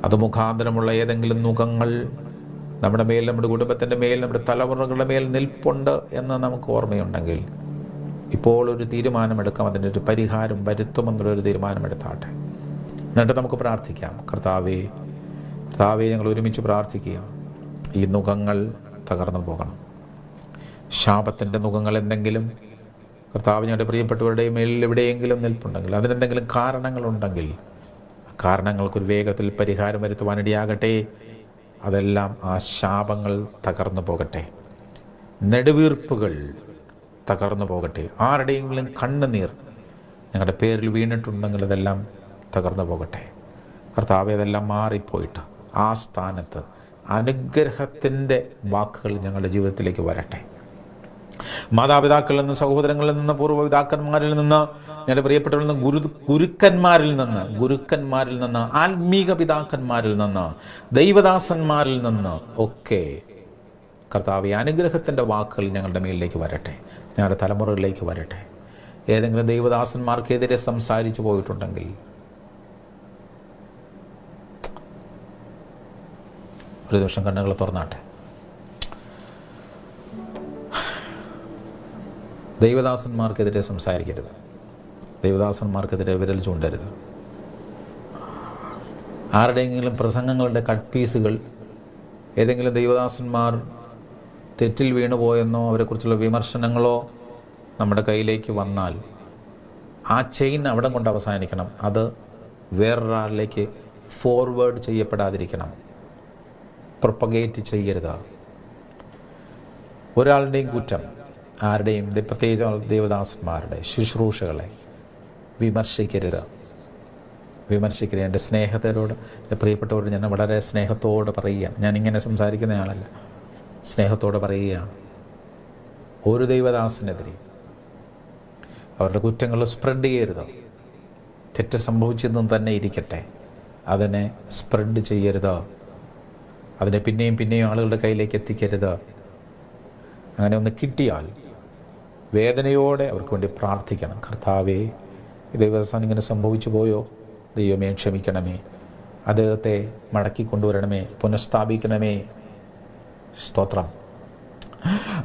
അത് മുഖാന്തരമുള്ള ഏതെങ്കിലും നുകങ്ങൾ നമ്മുടെ മേൽ, നമ്മുടെ കുടുംബത്തിൻ്റെ മേൽ, നമ്മുടെ തലമുറകളുടെ മേൽ നിൽപ്പുണ്ട് എന്ന് നമുക്ക് ഓർമ്മയുണ്ടെങ്കിൽ ഇപ്പോൾ ഒരു തീരുമാനമെടുക്കാം. അതിൻ്റെ ഒരു പരിഹാരം വരുത്തുമെന്നുള്ളൊരു തീരുമാനമെടുത്താട്ടെ. എന്നിട്ട് നമുക്ക് പ്രാർത്ഥിക്കാം. കർത്താവേ, കർത്താവേ, ഞങ്ങൾ ഒരുമിച്ച് പ്രാർത്ഥിക്കുക. ഈ നുകങ്ങൾ തകർന്നു പോകണം. ശാപത്തിൻ്റെ നുകങ്ങൾ എന്തെങ്കിലും കർത്താവ് ഞങ്ങളുടെ പ്രിയപ്പെട്ടവരുടെ മേലിൽ എവിടെയെങ്കിലും നിൽപ്പുണ്ടെങ്കിൽ, അതിനെന്തെങ്കിലും കാരണങ്ങളുണ്ടെങ്കിൽ കാരണങ്ങൾക്കൊരു വേഗത്തിൽ പരിഹാരം വരുത്തുവാനിടയാകട്ടെ. അതെല്ലാം ആ ശാപങ്ങൾ തകർന്നു പോകട്ടെ, നെടുവീർപ്പുകൾ തകർന്നു പോകട്ടെ. ആരുടെയെങ്കിലും കണ്ണുനീർ ഞങ്ങളുടെ പേരിൽ വീണിട്ടുണ്ടെങ്കിൽ അതെല്ലാം തകർന്നു പോകട്ടെ. കർത്താവേ, അതെല്ലാം മാറിപ്പോയിട്ട് ആ സ്ഥാനത്ത് അനുഗ്രഹത്തിൻ്റെ വാക്കുകൾ ഞങ്ങളുടെ ജീവിതത്തിലേക്ക് വരട്ടെ. മാതാപിതാക്കളിൽ നിന്ന്, സഹോദരങ്ങളിൽ നിന്ന്, പൂർവ്വപിതാക്കന്മാരിൽ നിന്ന്, ഞങ്ങളുടെ പ്രിയപ്പെട്ടവരിൽ നിന്ന്, ഗുരുക്കന്മാരിൽ നിന്ന്, ആത്മീക പിതാക്കന്മാരിൽ നിന്ന്, ദൈവദാസന്മാരിൽ നിന്ന് ഒക്കെ കർത്താവേ, അനുഗ്രഹത്തിൻ്റെ വാക്കുകൾ ഞങ്ങളുടെ മേലിലേക്ക് വരട്ടെ, ഞങ്ങളുടെ തലമുറകളിലേക്ക് വരട്ടെ. ഏതെങ്കിലും ദൈവദാസന്മാർക്കെതിരെ സംസാരിച്ചു പോയിട്ടുണ്ടെങ്കിൽ ഒരു നിമിഷം കണ്ണുകൾ തുറന്നാട്ടെ. ദൈവദാസന്മാർക്കെതിരെ സംസാരിക്കരുത്, ദൈവദാസന്മാർക്കെതിരെ വിരൽ ചൂണ്ടരുത്. ആരുടെയെങ്കിലും പ്രസംഗങ്ങളുടെ കട്ട് പീസുകൾ ഏതെങ്കിലും ദൈവദാസന്മാർ തെറ്റിൽ വീണുപോയെന്നോ അവരെക്കുറിച്ചുള്ള വിമർശനങ്ങളോ നമ്മുടെ കയ്യിലേക്ക് വന്നാൽ ആ ചെയിൻ അവിടെ കൊണ്ട് അവസാനിക്കണം. അത് വേറൊരാളിലേക്ക് ഫോർവേഡ് ചെയ്യപ്പെടാതിരിക്കണം, പ്രൊപ്പഗേറ്റ് ചെയ്യരുത്. ഒരാളുടെയും കുറ്റം, ആരുടെയും പ്രത്യേകിച്ച് ദേവദാസന്മാരുടെ ശുശ്രൂഷകളെ വിമർശിക്കരുത്. എൻ്റെ സ്നേഹത്തോട്, എൻ്റെ പ്രിയപ്പെട്ടവരോട് ഞാൻ വളരെ സ്നേഹത്തോടെ പറയുകയാണ്. ഞാനിങ്ങനെ സംസാരിക്കുന്നയാളല്ല, സ്നേഹത്തോടെ പറയുകയാണ്. ഒരു ദൈവദാസനെതിരെ അവരുടെ കുറ്റങ്ങൾ സ്പ്രെഡ് ചെയ്യരുത്. തെറ്റ് സംഭവിച്ചതെന്ന് തന്നെ ഇരിക്കട്ടെ, അതിനെ സ്പ്രെഡ് ചെയ്യരുത്. അതിനെ പിന്നെയും ആളുകളുടെ കയ്യിലേക്ക് എത്തിക്കരുത്. അങ്ങനെ ഒന്ന് കിട്ടിയാൽ വേദനയോടെ അവർക്ക് വേണ്ടി പ്രാർത്ഥിക്കണം. കർത്താവേ, ഈ ദൈവദാസൻ ഇങ്ങനെ സംഭവിച്ചു പോയോ, ദൈവമേ ക്ഷമിക്കണമേ, അദ്ദേഹത്തെ മടക്കി കൊണ്ടുവരണമേ, പുനഃസ്ഥാപിക്കണമേ. സ്തോത്രം.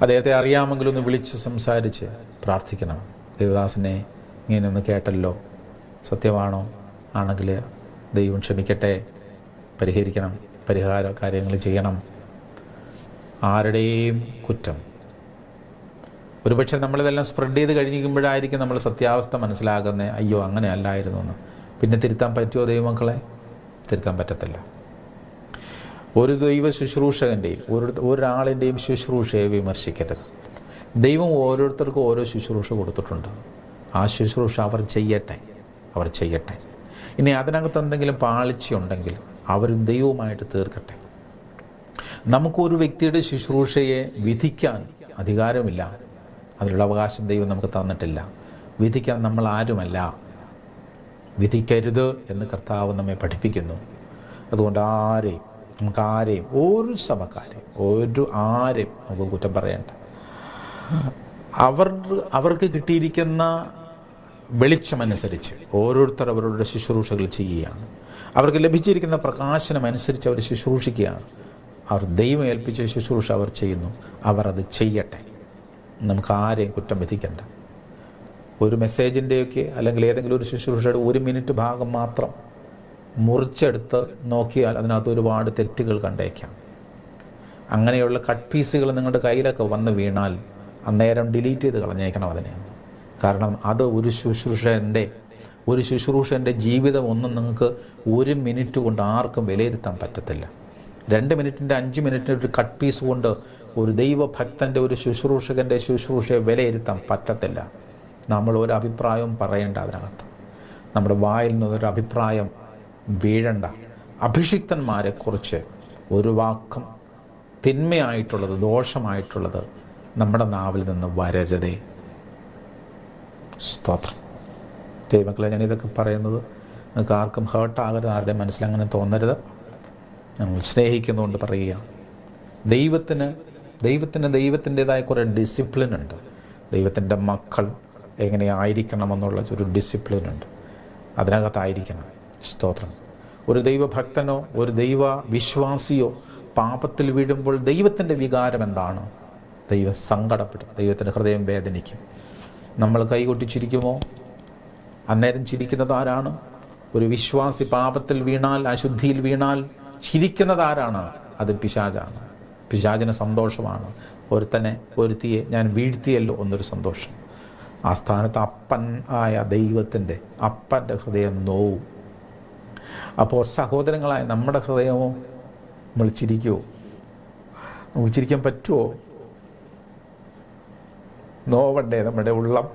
അദ്ദേഹത്തെ അറിയാമെങ്കിലും ഒന്ന് വിളിച്ച് സംസാരിച്ച് പ്രാർത്ഥിക്കണം. ദൈവദാസനെ ഇങ്ങനെയൊന്ന് കേട്ടല്ലോ, സത്യമാണോ? ആണെങ്കിൽ ദൈവം ക്ഷമിക്കട്ടെ, പരിഹരിക്കണം, പരിഹാര കാര്യങ്ങൾ ചെയ്യണം. ആരുടെയും കുറ്റം, ഒരുപക്ഷെ നമ്മളിതെല്ലാം സ്പ്രെഡ് ചെയ്ത് കഴിഞ്ഞിരിക്കുമ്പോഴായിരിക്കും നമ്മൾ സത്യാവസ്ഥ മനസ്സിലാകുന്നത്. അയ്യോ, അങ്ങനെ അല്ലായിരുന്നു എന്ന്. പിന്നെ തിരുത്താൻ പറ്റുമോ ദൈവമക്കളെ? തിരുത്താൻ പറ്റത്തില്ല. ഒരു ദൈവ ശുശ്രൂഷകൻ്റെയും ഒരാളിൻ്റെയും ശുശ്രൂഷയെ വിമർശിക്കരുത്. ദൈവം ഓരോരുത്തർക്കും ഓരോ ശുശ്രൂഷ കൊടുത്തിട്ടുണ്ട്. ആ ശുശ്രൂഷ അവർ ചെയ്യട്ടെ. ഇനി അതിനകത്ത് എന്തെങ്കിലും പാളിച്ചയുണ്ടെങ്കിൽ അവരും ദൈവവുമായിട്ട് തീർക്കട്ടെ. നമുക്കൊരു വ്യക്തിയുടെ ശുശ്രൂഷയെ വിധിക്കാൻ അധികാരമില്ല. അതിനുള്ള അവകാശം ദൈവം നമുക്ക് തന്നിട്ടില്ല. വിധിക്കാൻ നമ്മൾ ആരുമല്ല. വിധിക്കരുത് എന്ന് കർത്താവ് നമ്മെ പഠിപ്പിക്കുന്നു. അതുകൊണ്ട് നമുക്കാരെയും ഒരു സഭക്കാരെയും ആരെയും നമുക്ക് കുറ്റം പറയേണ്ട. അവർക്ക് കിട്ടിയിരിക്കുന്ന വെളിച്ചമനുസരിച്ച് ഓരോരുത്തർ അവരുടെ ശുശ്രൂഷകൾ ചെയ്യുകയാണ്. അവർക്ക് ലഭിച്ചിരിക്കുന്ന പ്രകാശനം അനുസരിച്ച് അവർ ശുശ്രൂഷിക്കുകയാണ്. അവർ ദൈവം ഏൽപ്പിച്ച ശുശ്രൂഷ അവർ ചെയ്യുന്നു. അവർ അത് ചെയ്യട്ടെ. നമുക്ക് ആരെയും കുറ്റം വിധിക്കണ്ട. ഒരു മെസ്സേജിൻ്റെയൊക്കെ അല്ലെങ്കിൽ ഏതെങ്കിലും ഒരു ശുശ്രൂഷയുടെ 1 മിനിറ്റ് ഭാഗം മാത്രം മുറിച്ചെടുത്ത് നോക്കിയാൽ അതിനകത്ത് ഒരുപാട് തെറ്റുകൾ കണ്ടേക്കാം. അങ്ങനെയുള്ള കട്ട് പീസുകൾ നിങ്ങളുടെ കയ്യിലൊക്കെ വന്ന് വീണാൽ അന്നേരം ഡിലീറ്റ് ചെയ്ത് കളഞ്ഞേക്കണം അതിനെ. കാരണം അത് ഒരു ശുശ്രൂഷൻ്റെ ജീവിതം ഒന്നും നിങ്ങൾക്ക് 1 മിനിറ്റ് കൊണ്ട് ആർക്കും വിലയിരുത്താൻ പറ്റത്തില്ല. 2 മിനിറ്റിൻ്റെ 5 മിനിറ്റിൻ്റെ ഒരു കട്ട് പീസ് കൊണ്ട് ഒരു ദൈവഭക്തൻ്റെ ഒരു ശുശ്രൂഷകൻ്റെ ശുശ്രൂഷയെ വിലയിരുത്താൻ പറ്റത്തില്ല. നമ്മൾ ഒരു അഭിപ്രായവും പറയേണ്ട അതിനകത്ത്. നമ്മുടെ വായിൽ നിന്നൊരു അഭിപ്രായം വീഴണ്ട. അഭിഷിക്തന്മാരെക്കുറിച്ച് ഒരു വാക്കും തിന്മയായിട്ടുള്ളത്, ദോഷമായിട്ടുള്ളത് നമ്മുടെ നാവിൽ നിന്ന് വരരുതേ. സ്തോത്രം. ദൈവമക്കളെ, ഞാനിതൊക്കെ പറയുന്നത് നിങ്ങൾക്ക് ആർക്കും ഹേർട്ടാകരുത്, ആരുടെ മനസ്സിലങ്ങനെ തോന്നരുത്. ഞങ്ങൾ സ്നേഹിക്കുന്നതുകൊണ്ട് പറയുക. ദൈവത്തിൻ്റെതായ കുറേ ഡിസിപ്ലിനുണ്ട്. ദൈവത്തിൻ്റെ മക്കൾ എങ്ങനെയായിരിക്കണമെന്നുള്ള ഒരു ഡിസിപ്ലിനുണ്ട്. അതിനകത്തായിരിക്കണം. സ്തോത്രം. ഒരു ദൈവഭക്തനോ ഒരു ദൈവ വിശ്വാസിയോ പാപത്തിൽ വീഴുമ്പോൾ ദൈവത്തിൻ്റെ വികാരം എന്താണ്? ദൈവം സങ്കടപ്പെടും. ദൈവത്തിൻ്റെ ഹൃദയം വേദനിക്കും. നമ്മൾ കൈകൊട്ടി ചിരിക്കുമോ? അന്നേരം ചിരിക്കുന്നത് ആരാണ്? ഒരു വിശ്വാസി പാപത്തിൽ വീണാൽ, അശുദ്ധിയിൽ വീണാൽ ചിരിക്കുന്നത് ആരാണ്? അത് പിശാചാണ്. പിശാചിന് സന്തോഷമാണ്. ഒരുത്തിയെ ഞാൻ വീഴ്ത്തിയല്ലോ എന്നൊരു സന്തോഷം. ആ സ്ഥാനത്ത് അപ്പൻ ആയ ദൈവത്തിൻ്റെ അപ്പൻ്റെ ഹൃദയം നോവും. അപ്പോൾ സഹോദരങ്ങളായ നമ്മുടെ ഹൃദയമോ? നമ്മൾ ചിരിക്കുമോ? നമുക്ക് ചിരിക്കാൻ പറ്റുമോ? നോവണ്ടേ നമ്മുടെ ഉള്ളം?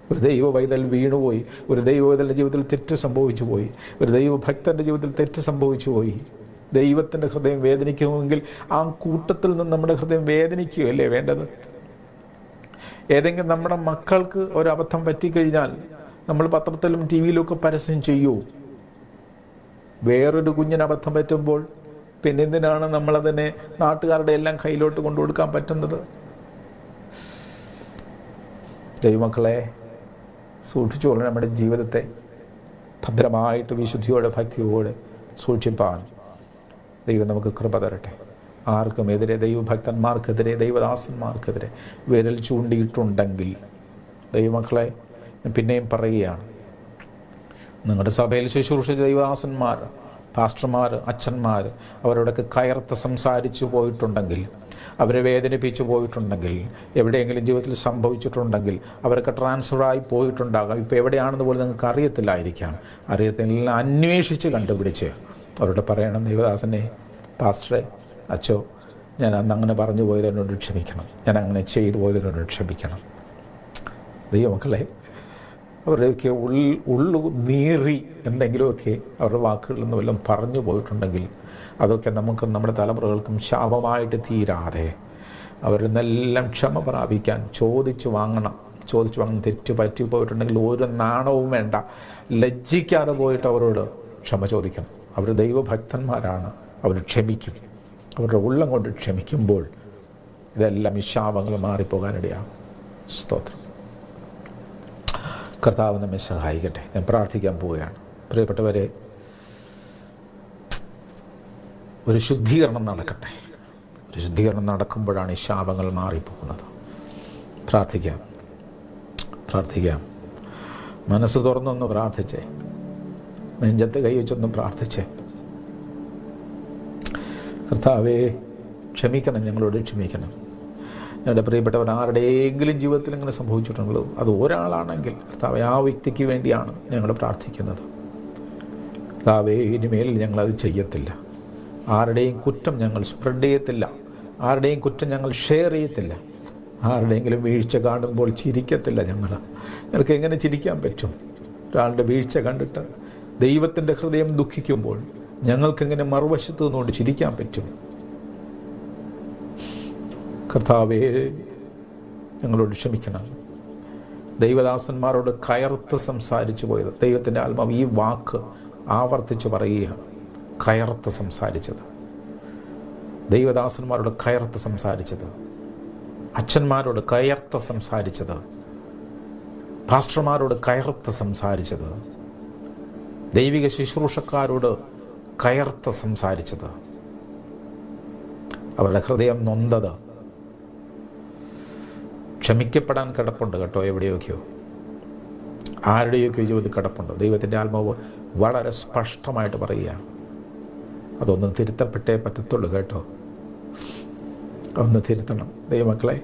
ഒരു ദൈവ പൈതൽ വീണുപോയി. ഒരു ദൈവ പൈതലിൻ്റെ ജീവിതത്തിൽ തെറ്റ് സംഭവിച്ചു പോയി. ഒരു ദൈവഭക്തൻ്റെ ജീവിതത്തിൽ തെറ്റ് സംഭവിച്ചു പോയി. ദൈവത്തിൻ്റെ ഹൃദയം വേദനിക്കുമെങ്കിൽ ആ കൂട്ടത്തിൽ നിന്ന് നമ്മുടെ ഹൃദയം വേദനിക്കുകയല്ലേ വേണ്ടത്? ഏതെങ്കിലും നമ്മുടെ മക്കൾക്ക് ഒരബദ്ധം പറ്റിക്കഴിഞ്ഞാൽ നമ്മൾ പത്രത്തിലും ടി വിയിലുമൊക്കെ പരസ്യം ചെയ്യൂ. വേറൊരു കുഞ്ഞിന് അബദ്ധം പറ്റുമ്പോൾ പിന്നെ എന്തിനാണ് നമ്മളതിനെ നാട്ടുകാരുടെ എല്ലാം കയ്യിലോട്ട് കൊണ്ടുകൊടുക്കാൻ പറ്റുന്നത്? ദൈവമക്കളെ, സൂക്ഷിച്ചുകൊള്ളണം നമ്മുടെ ജീവിതത്തെ. ഭദ്രമായിട്ട് വിശുദ്ധിയോടെ ഭക്തിയോടെ സൂക്ഷിപ്പാൻ ദൈവം നമുക്ക് കൃപ തരട്ടെ. ആർക്കും എതിരെ, ദൈവഭക്തന്മാർക്കെതിരെ, ദൈവദാസന്മാർക്കെതിരെ വിരൽ ചൂണ്ടിയിട്ടുണ്ടെങ്കിൽ ദൈവമക്കളെ പിന്നെയും പറയുകയാണ്, നിങ്ങളുടെ സഭയിൽ ശുശ്രൂഷിച്ച ദൈവദാസന്മാർ, പാസ്റ്റർമാർ, അച്ഛന്മാർ അവരോടൊക്കെ കയർത്ത് സംസാരിച്ചു പോയിട്ടുണ്ടെങ്കിൽ, അവരെ വേദനിപ്പിച്ചു പോയിട്ടുണ്ടെങ്കിൽ, എവിടെയെങ്കിലും ജീവിതത്തിൽ സംഭവിച്ചിട്ടുണ്ടെങ്കിൽ, അവരൊക്കെ ട്രാൻസ്ഫറായി പോയിട്ടുണ്ടാകാം. ഇപ്പോൾ എവിടെയാണെന്ന് പോലും നിങ്ങൾക്ക് അറിയത്തില്ലായിരിക്കാം. അറിയത്തില്ല, അന്വേഷിച്ച് കണ്ടുപിടിച്ച് അവരോട് പറയണം, ദൈവദാസനെ, പാസ്റ്ററെ, അച്ചോ, ഞാൻ അന്ന് അങ്ങനെ പറഞ്ഞു പോയതിനോട് ക്ഷമിക്കണം, ഞാൻ അങ്ങനെ ചെയ്തു പോയതിനോട് ക്ഷമിക്കണം. ദൈവമക്കളെ, അവരുടെയൊക്കെ ഉള്ളു നീറി എന്തെങ്കിലുമൊക്കെ അവരുടെ വാക്കുകളിൽ നിന്ന് വല്ലതും പറഞ്ഞു പോയിട്ടുണ്ടെങ്കിൽ അതൊക്കെ നമുക്കും നമ്മുടെ തലമുറകൾക്കും ശാപമായിട്ട് തീരാതെ അവരിൽ നിന്നെല്ലാം ക്ഷമ പ്രാപിക്കാൻ ചോദിച്ചു വാങ്ങണം. തെറ്റ് പറ്റിപ്പോയിട്ടുണ്ടെങ്കിൽ ഒരു നാണവും വേണ്ട, ലജ്ജിക്കാതെ പോയിട്ട് അവരോട് ക്ഷമ ചോദിക്കണം. അവർ ദൈവഭക്തന്മാരാണ്, അവർ ക്ഷമിക്കും. അവരുടെ ഉള്ളം കൊണ്ട് ക്ഷമിക്കുമ്പോൾ ഇതെല്ലാം ഈ ശാപങ്ങൾ മാറിപ്പോകാനിടയാകും. സ്തോത്രം. കർത്താവ് നമ്മെ സഹായിക്കട്ടെ. ഞാൻ പ്രാർത്ഥിക്കാൻ പോവുകയാണ്. പ്രിയപ്പെട്ടവരെ, ഒരു ശുദ്ധീകരണം നടക്കട്ടെ. ഒരു ശുദ്ധീകരണം നടക്കുമ്പോഴാണ് ഈ ശാപങ്ങൾ മാറിപ്പോകുന്നത്. പ്രാർത്ഥിക്കാം. മനസ്സ് തുറന്നൊന്ന് പ്രാർത്ഥിച്ചേ. നെഞ്ചത്ത് കൈവച്ചൊന്നും പ്രാർത്ഥിച്ചേ. കർത്താവേ, ക്ഷമിക്കണം, ഞങ്ങളോട് ക്ഷമിക്കണം. ഞങ്ങളുടെ പ്രിയപ്പെട്ടവർ ആരുടെയെങ്കിലും ജീവിതത്തിൽ ഇങ്ങനെ സംഭവിച്ചിട്ടുണ്ടല്ലോ, അത് ഒരാളാണെങ്കിൽ കർത്താവേ, ആ വ്യക്തിക്ക് വേണ്ടിയാണ് ഞങ്ങൾ പ്രാർത്ഥിക്കുന്നത്. കർത്താവേ, ഇനിമേൽ ഞങ്ങളത് ചെയ്യത്തില്ല. ആരുടെയും കുറ്റം ഞങ്ങൾ സ്പ്രെഡ് ചെയ്യത്തില്ല. ആരുടെയും കുറ്റം ഞങ്ങൾ ഷെയർ ചെയ്യത്തില്ല. ആരുടെയെങ്കിലും വീഴ്ച കാണുമ്പോൾ ചിരിക്കത്തില്ല. ഞങ്ങൾക്ക് എങ്ങനെ ചിരിക്കാൻ പറ്റും? ഒരാളുടെ വീഴ്ച കണ്ടിട്ട് ദൈവത്തിൻ്റെ ഹൃദയം ദുഃഖിക്കുമ്പോൾ, ഞങ്ങൾക്കെങ്ങനെ മറുവശത്ത് നിന്നുകൊണ്ട് ചിരിക്കാൻ പറ്റും? കർത്താവേ, ഞങ്ങളോട് ക്ഷമിക്കണം. ദൈവദാസന്മാരോട് കയർത്ത് സംസാരിച്ചു പോയത്, ദൈവത്തിൻ്റെ ആത്മാവ് ഈ വാക്ക് ആവർത്തിച്ച് പറയുക, കയർത്ത് സംസാരിച്ചത്, ദൈവദാസന്മാരോട് കയർത്ത് സംസാരിച്ചത്, അച്ഛന്മാരോട് കയർത്ത് സംസാരിച്ചത്, പാസ്റ്റർമാരോട് കയർത്ത് സംസാരിച്ചത്, ദൈവിക ശുശ്രൂഷക്കാരോട് കയർത്ത് സംസാരിച്ചത്, അവരുടെ ഹൃദയം നൊന്തത് ക്ഷമിക്കപ്പെടാൻ കിടപ്പുണ്ട് കേട്ടോ. എവിടെയൊക്കെയോ ആരുടെയൊക്കെയോ ജീവിതത്തിൽ കിടപ്പുണ്ട്. ദൈവത്തിൻ്റെ ആത്മാവ് വളരെ സ്പഷ്ടമായിട്ട് പറയുക, അതൊന്നും തിരുത്തപ്പെട്ടേ പറ്റത്തുള്ളൂ കേട്ടോ. ഒന്ന് തിരുത്തണം ദൈവമക്കളെ.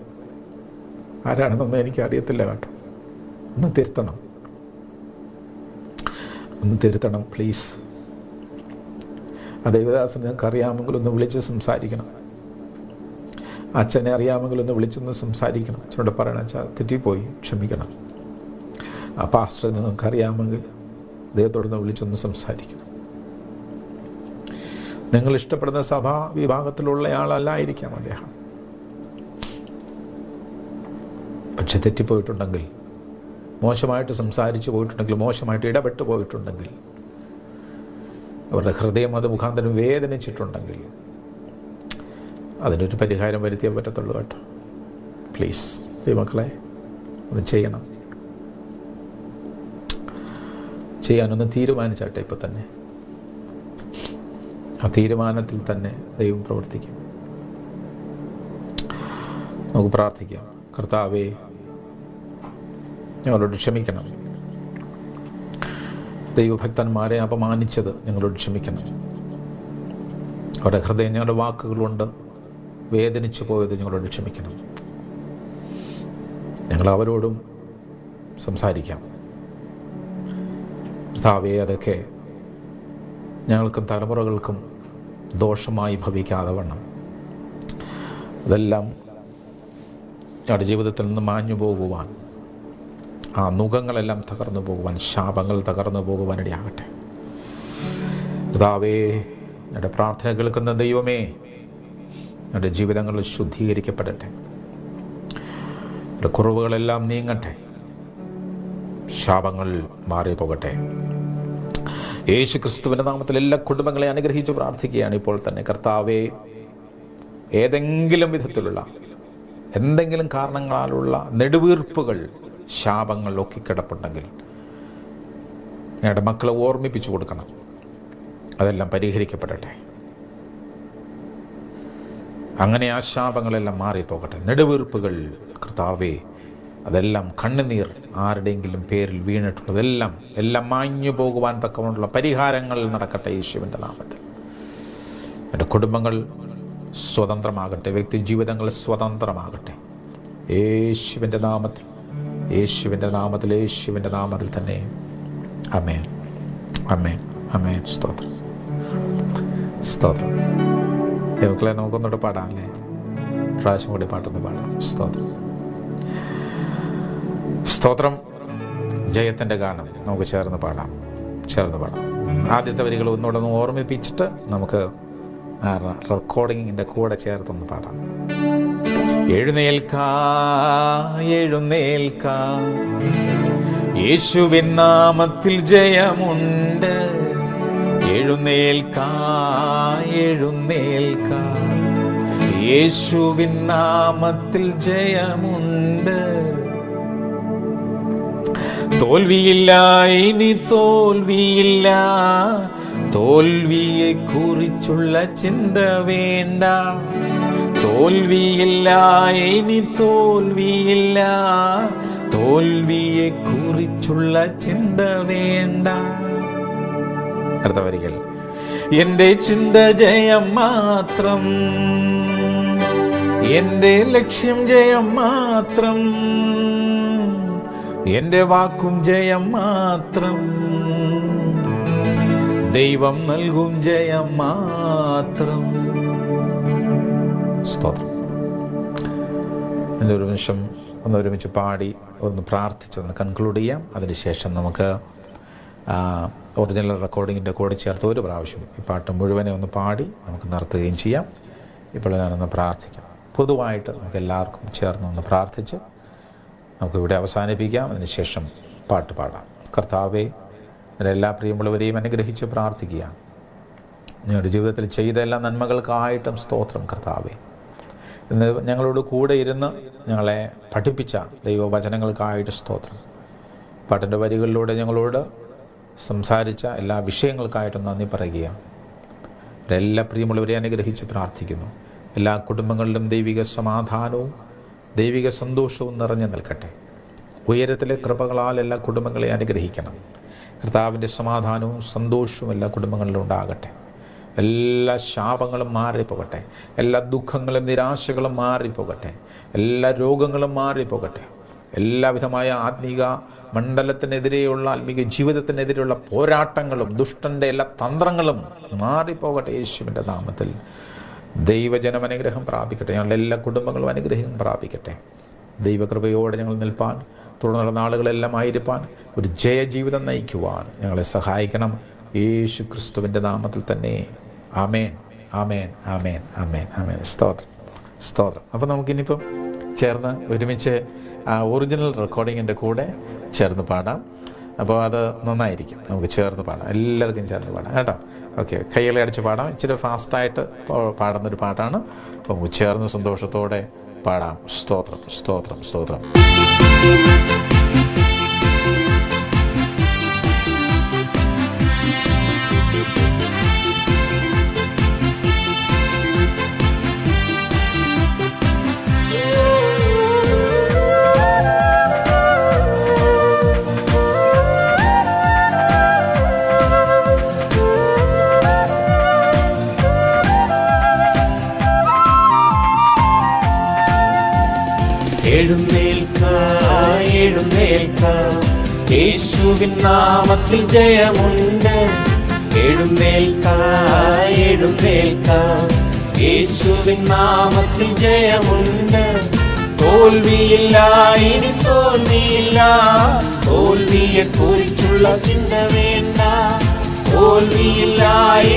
ആരാണെന്നൊന്നും എനിക്കറിയത്തില്ല കേട്ടോ. ഒന്ന് തിരുത്തണം, ഒന്ന് തിരുത്തണം പ്ലീസ്. ആ ദൈവദാസൻ നിങ്ങൾക്ക് അറിയാമെങ്കിൽ ഒന്ന് വിളിച്ച് സംസാരിക്കണം. അച്ഛനെ അറിയാമെങ്കിൽ ഒന്ന് വിളിച്ചൊന്ന് സംസാരിക്കണം. അച്ഛനോട് പറയണം, അച്ഛാ തെറ്റിപ്പോയി, ക്ഷമിക്കണം. ആ പാസ്റ്റർ നിങ്ങൾക്ക് അറിയാമെങ്കിൽ അദ്ദേഹത്തോടൊന്ന് വിളിച്ചൊന്ന് സംസാരിക്കണം. നിങ്ങൾ ഇഷ്ടപ്പെടുന്ന സഭാ വിഭാഗത്തിലുള്ള ആളല്ലായിരിക്കാം അദ്ദേഹം. പക്ഷെ തെറ്റിപ്പോയിട്ടുണ്ടെങ്കിൽ, മോശമായിട്ട് സംസാരിച്ചു പോയിട്ടുണ്ടെങ്കിൽ, മോശമായിട്ട് ഇടപെട്ട് പോയിട്ടുണ്ടെങ്കിൽ, അവരുടെ ഹൃദയം അത് മുഖാന്തരം വേദനിച്ചിട്ടുണ്ടെങ്കിൽ അതിനൊരു പരിഹാരം വരുത്തിയേ പറ്റത്തുള്ളൂ കേട്ടോ. പ്ലീസ് ദൈവമക്കളെ, ഒന്ന് ചെയ്യണം. ചെയ്യാനൊന്ന് തീരുമാനിച്ചാട്ടെ ഇപ്പം തന്നെ. ആ തീരുമാനത്തിൽ തന്നെ ദൈവം പ്രവർത്തിക്കും. നമുക്ക് പ്രാർത്ഥിക്കാം. കർത്താവേ, ഞങ്ങളോട് ക്ഷമിക്കണം. ദൈവഭക്തന്മാരെ അപമാനിച്ചത് ഞങ്ങളോട് ക്ഷമിക്കണം. അവരുടെ ഹൃദയം ഞങ്ങളുടെ വാക്കുകൾ കൊണ്ട് വേദനിച്ചു പോയത് ഞങ്ങളോട് ക്ഷമിക്കണം. ഞങ്ങൾ അവരോടും സംസാരിക്കാം. കർത്താവേ, അതൊക്കെ ഞങ്ങൾക്കും തലമുറകൾക്കും ദോഷമായി ഭവിക്കാതെ വണ്ണം അതെല്ലാം ഞങ്ങളുടെ ജീവിതത്തിൽ നിന്ന് മാഞ്ഞു പോകുവാൻ, ആ നുഖങ്ങളെല്ലാം തകർന്നു പോകുവാൻ, ശാപങ്ങൾ തകർന്നു പോകുവാൻ ഇടയാകട്ടെ. കർത്താവേ, ഞങ്ങളുടെ പ്രാർത്ഥന കേൾക്കുന്ന ദൈവമേ, ഞങ്ങളുടെ ജീവിതങ്ങൾ ശുദ്ധീകരിക്കപ്പെടട്ടെ. ഞങ്ങളുടെ കുറവുകളെല്ലാം നീങ്ങട്ടെ, ശാപങ്ങൾ മാറിപ്പോകട്ടെ. യേശു ക്രിസ്തുവിൻ്റെ നാമത്തിൽ എല്ലാ കുടുംബങ്ങളെ അനുഗ്രഹിച്ച് പ്രാർത്ഥിക്കുകയാണ് ഇപ്പോൾ തന്നെ. കർത്താവേ, ഏതെങ്കിലും വിധത്തിലുള്ള എന്തെങ്കിലും കാരണങ്ങളാലുള്ള നെടുവീർപ്പുകൾ, ശാപങ്ങൾ ഒക്കെ കിടപ്പുണ്ടെങ്കിൽ ഞങ്ങളുടെ മക്കളെ ഓർമ്മിപ്പിച്ചു കൊടുക്കണം. അതെല്ലാം പരിഹരിക്കപ്പെടട്ടെ. അങ്ങനെ ആ ശാപങ്ങളെല്ലാം മാറിപ്പോകട്ടെ. നെടുവീർപ്പുകൾ കർത്താവേ, അതെല്ലാം കണ്ണുനീർ ആരുടെയെങ്കിലും പേരിൽ വീണിട്ടുള്ളതെല്ലാം എല്ലാം മാഞ്ഞു പോകുവാൻ തക്കമുള്ള പരിഹാരങ്ങൾ നടക്കട്ടെ യേശുവിൻ്റെ നാമത്തിൽ. എൻ്റെ കുടുംബങ്ങൾ സ്വതന്ത്രമാകട്ടെ, വ്യക്തി ജീവിതങ്ങൾ സ്വതന്ത്രമാകട്ടെ യേശുവിൻ്റെ നാമത്തിൽ, യേശുവിൻ്റെ നാമത്തിൽ, യേശുവിൻ്റെ നാമത്തിൽ തന്നെ. ആമേൻ, ആമേൻ, ആമേൻ. സ്തോത്രം, സ്തോത്രം. ദൈവമക്കളെ, നമുക്കൊന്നുകൂടെ പാടാം അല്ലേ? പ്രാവശ്യം കൂടി പാട്ടൊന്ന് പാടാം. സ്തോത്രം, സ്തോത്രം. ജയത്തിൻ്റെ ഗാനം നമുക്ക് ചേർന്ന് പാടാം. ആദ്യത്തെ വരികൾ ഒന്നുകൂടെ ഒന്ന് ഓർമ്മിപ്പിച്ചിട്ട് നമുക്ക് റെക്കോർഡിങ്ങിൻ്റെ കൂടെ ചേർത്തൊന്ന് പാടാം. എഴുന്നേൽക്കാ, എഴുന്നേൽക്കാ, യേശുവിൻ നാമത്തിൽ ജയമുണ്ട്. എഴുന്നേൽക്കാ, എഴുന്നേൽക്കാ, യേശുവിൻ നാമത്തിൽ ജയമുണ്ട്. തോൽവിയില്ല, ഇനി തോൽവിയില്ല, തോൽവിയെ കുറിച്ചുള്ള ചിന്ത വേണ്ട. തോൽവിയില്ല, ഇനി തോൽവിയില്ല, തോൽവിയെ കുറിച്ചുള്ള ചിന്ത വേണ്ട. അടുത്ത വരികൾ. എൻ്റെ ചിന്ത ജയം മാത്രം, എൻ്റെ ലക്ഷ്യം ജയം മാത്രം, എൻ്റെ വാക്കും ജയം മാത്രം, ദൈവം നൽകും ജയം മാത്രം. സ്തോത്രം. ഒരു നിമിഷം ഒന്ന് ഒരുമിച്ച് പാടി ഒന്ന് പ്രാർത്ഥിച്ചൊന്ന് കൺക്ലൂഡ് ചെയ്യാം. അതിനുശേഷം നമുക്ക് ഒറിജിനൽ റെക്കോർഡിങ്ങിൻ്റെ കൂടെ ചേർത്ത് ഒരു പ്രാവശ്യം ഈ പാട്ട് മുഴുവനെ ഒന്ന് പാടി നമുക്ക് നിർത്തുകയും ചെയ്യാം. ഇപ്പോൾ ഞാനൊന്ന് പ്രാർത്ഥിക്കാം. പൊതുവായിട്ട് നമുക്ക് എല്ലാവർക്കും ചേർന്നൊന്ന് പ്രാർത്ഥിച്ച് നമുക്കിവിടെ അവസാനിപ്പിക്കാം. അതിനുശേഷം പാട്ട് പാടാം. കർത്താവേ, എൻ്റെ എല്ലാ പ്രിയമുള്ളവരെയും അനുഗ്രഹിച്ച് പ്രാർത്ഥിക്കുകയാണ്. ഞങ്ങളുടെ ജീവിതത്തിൽ ചെയ്ത എല്ലാ നന്മകൾക്കായിട്ടും സ്തോത്രം കർത്താവേ. ഇന്ന് ഞങ്ങളോട് കൂടെ ഇരുന്ന് ഞങ്ങളെ പഠിപ്പിച്ച ദൈവവചനങ്ങൾക്കായിട്ട് സ്തോത്രം. പാട്ടിൻ്റെ വരികളിലൂടെ ഞങ്ങളോട് സംസാരിച്ച എല്ലാ വിഷയങ്ങൾക്കായിട്ടും നന്ദി പറയുകയാണ്. എല്ലാ പ്രിയമുള്ളവരെ അനുഗ്രഹിച്ച് പ്രാർത്ഥിക്കുന്നു. എല്ലാ കുടുംബങ്ങളിലും ദൈവിക സമാധാനവും ദൈവിക സന്തോഷവും നിറഞ്ഞു നിൽക്കട്ടെ. ഉയരത്തിലെ കൃപകളാൽ എല്ലാ കുടുംബങ്ങളെയും അനുഗ്രഹിക്കണം. കർത്താവിൻ്റെ സമാധാനവും സന്തോഷവും എല്ലാ കുടുംബങ്ങളിലും ഉണ്ടാകട്ടെ. എല്ലാ ശാപങ്ങളും മാറിപ്പോകട്ടെ. എല്ലാ ദുഃഖങ്ങളും നിരാശകളും മാറിപ്പോകട്ടെ. എല്ലാ രോഗങ്ങളും മാറിപ്പോകട്ടെ. എല്ലാവിധമായ ആത്മീക മണ്ഡലത്തിനെതിരെയുള്ള ആത്മീക ജീവിതത്തിനെതിരെയുള്ള പോരാട്ടങ്ങളും ദുഷ്ടൻ്റെ എല്ലാ തന്ത്രങ്ങളും മാറിപ്പോകട്ടെ. യേശുവിൻ്റെ നാമത്തിൽ ദൈവജനം അനുഗ്രഹം പ്രാപിക്കട്ടെ. ഞങ്ങളുടെ എല്ലാ കുടുംബങ്ങളും അനുഗ്രഹം പ്രാപിക്കട്ടെ. ദൈവകൃപയോടെ ഞങ്ങൾ നിൽപ്പാൻ, തുടർന്നുള്ള നാളുകളെല്ലാം ആയിരിക്കാൻ, ഒരു ജയജീവിതം നയിക്കുവാൻ ഞങ്ങളെ സഹായിക്കണം. യേശു ക്രിസ്തുവിൻ്റെ നാമത്തിൽ തന്നെ. ആമേൻ, ആമേൻ, ആമേൻ, ആമേൻ, ആമേൻ. സ്തോത്രം, സ്തോത്രം. അപ്പോൾ നമുക്കിനിയിപ്പം ചേർന്ന് ഒരുമിച്ച് ഒറിജിനൽ റെക്കോർഡിങ്ങിൻ്റെ കൂടെ ചേർന്ന് പാടാം. അപ്പോൾ അത് നന്നായിരിക്കും. നമുക്ക് ചേർന്ന് പാടാം, എല്ലാവർക്കും ചേർന്ന് പാടാം കേട്ടോ. ഓക്കെ, കൈകളെ അടിച്ച് പാടാം. ഇച്ചിരി ഫാസ്റ്റായിട്ട് പാടുന്നൊരു പാട്ടാണ്. അപ്പോൾ നമുക്ക് ചേർന്ന് സന്തോഷത്തോടെ പാടാം. സ്തോത്രം, സ്തോത്രം, സ്തോത്രം. എഴുന്നേൽക്ക, എഴുന്നേൽക്ക, യേശുവിൻ നാമത്തിൽ ജയമുണ്ട്. എഴുന്നേൽക്ക, എഴുന്നേൽക്ക, യേശുവിൻ നാമത്തിൽ ജയമുണ്ട്. തോൽവിയില്ല, ഇനി തോൽവിയില്ല. തോൽവിയെ കുറിച്ചുള്ള ചിന്ത വേണ്ട. തോൽവിയില്ല,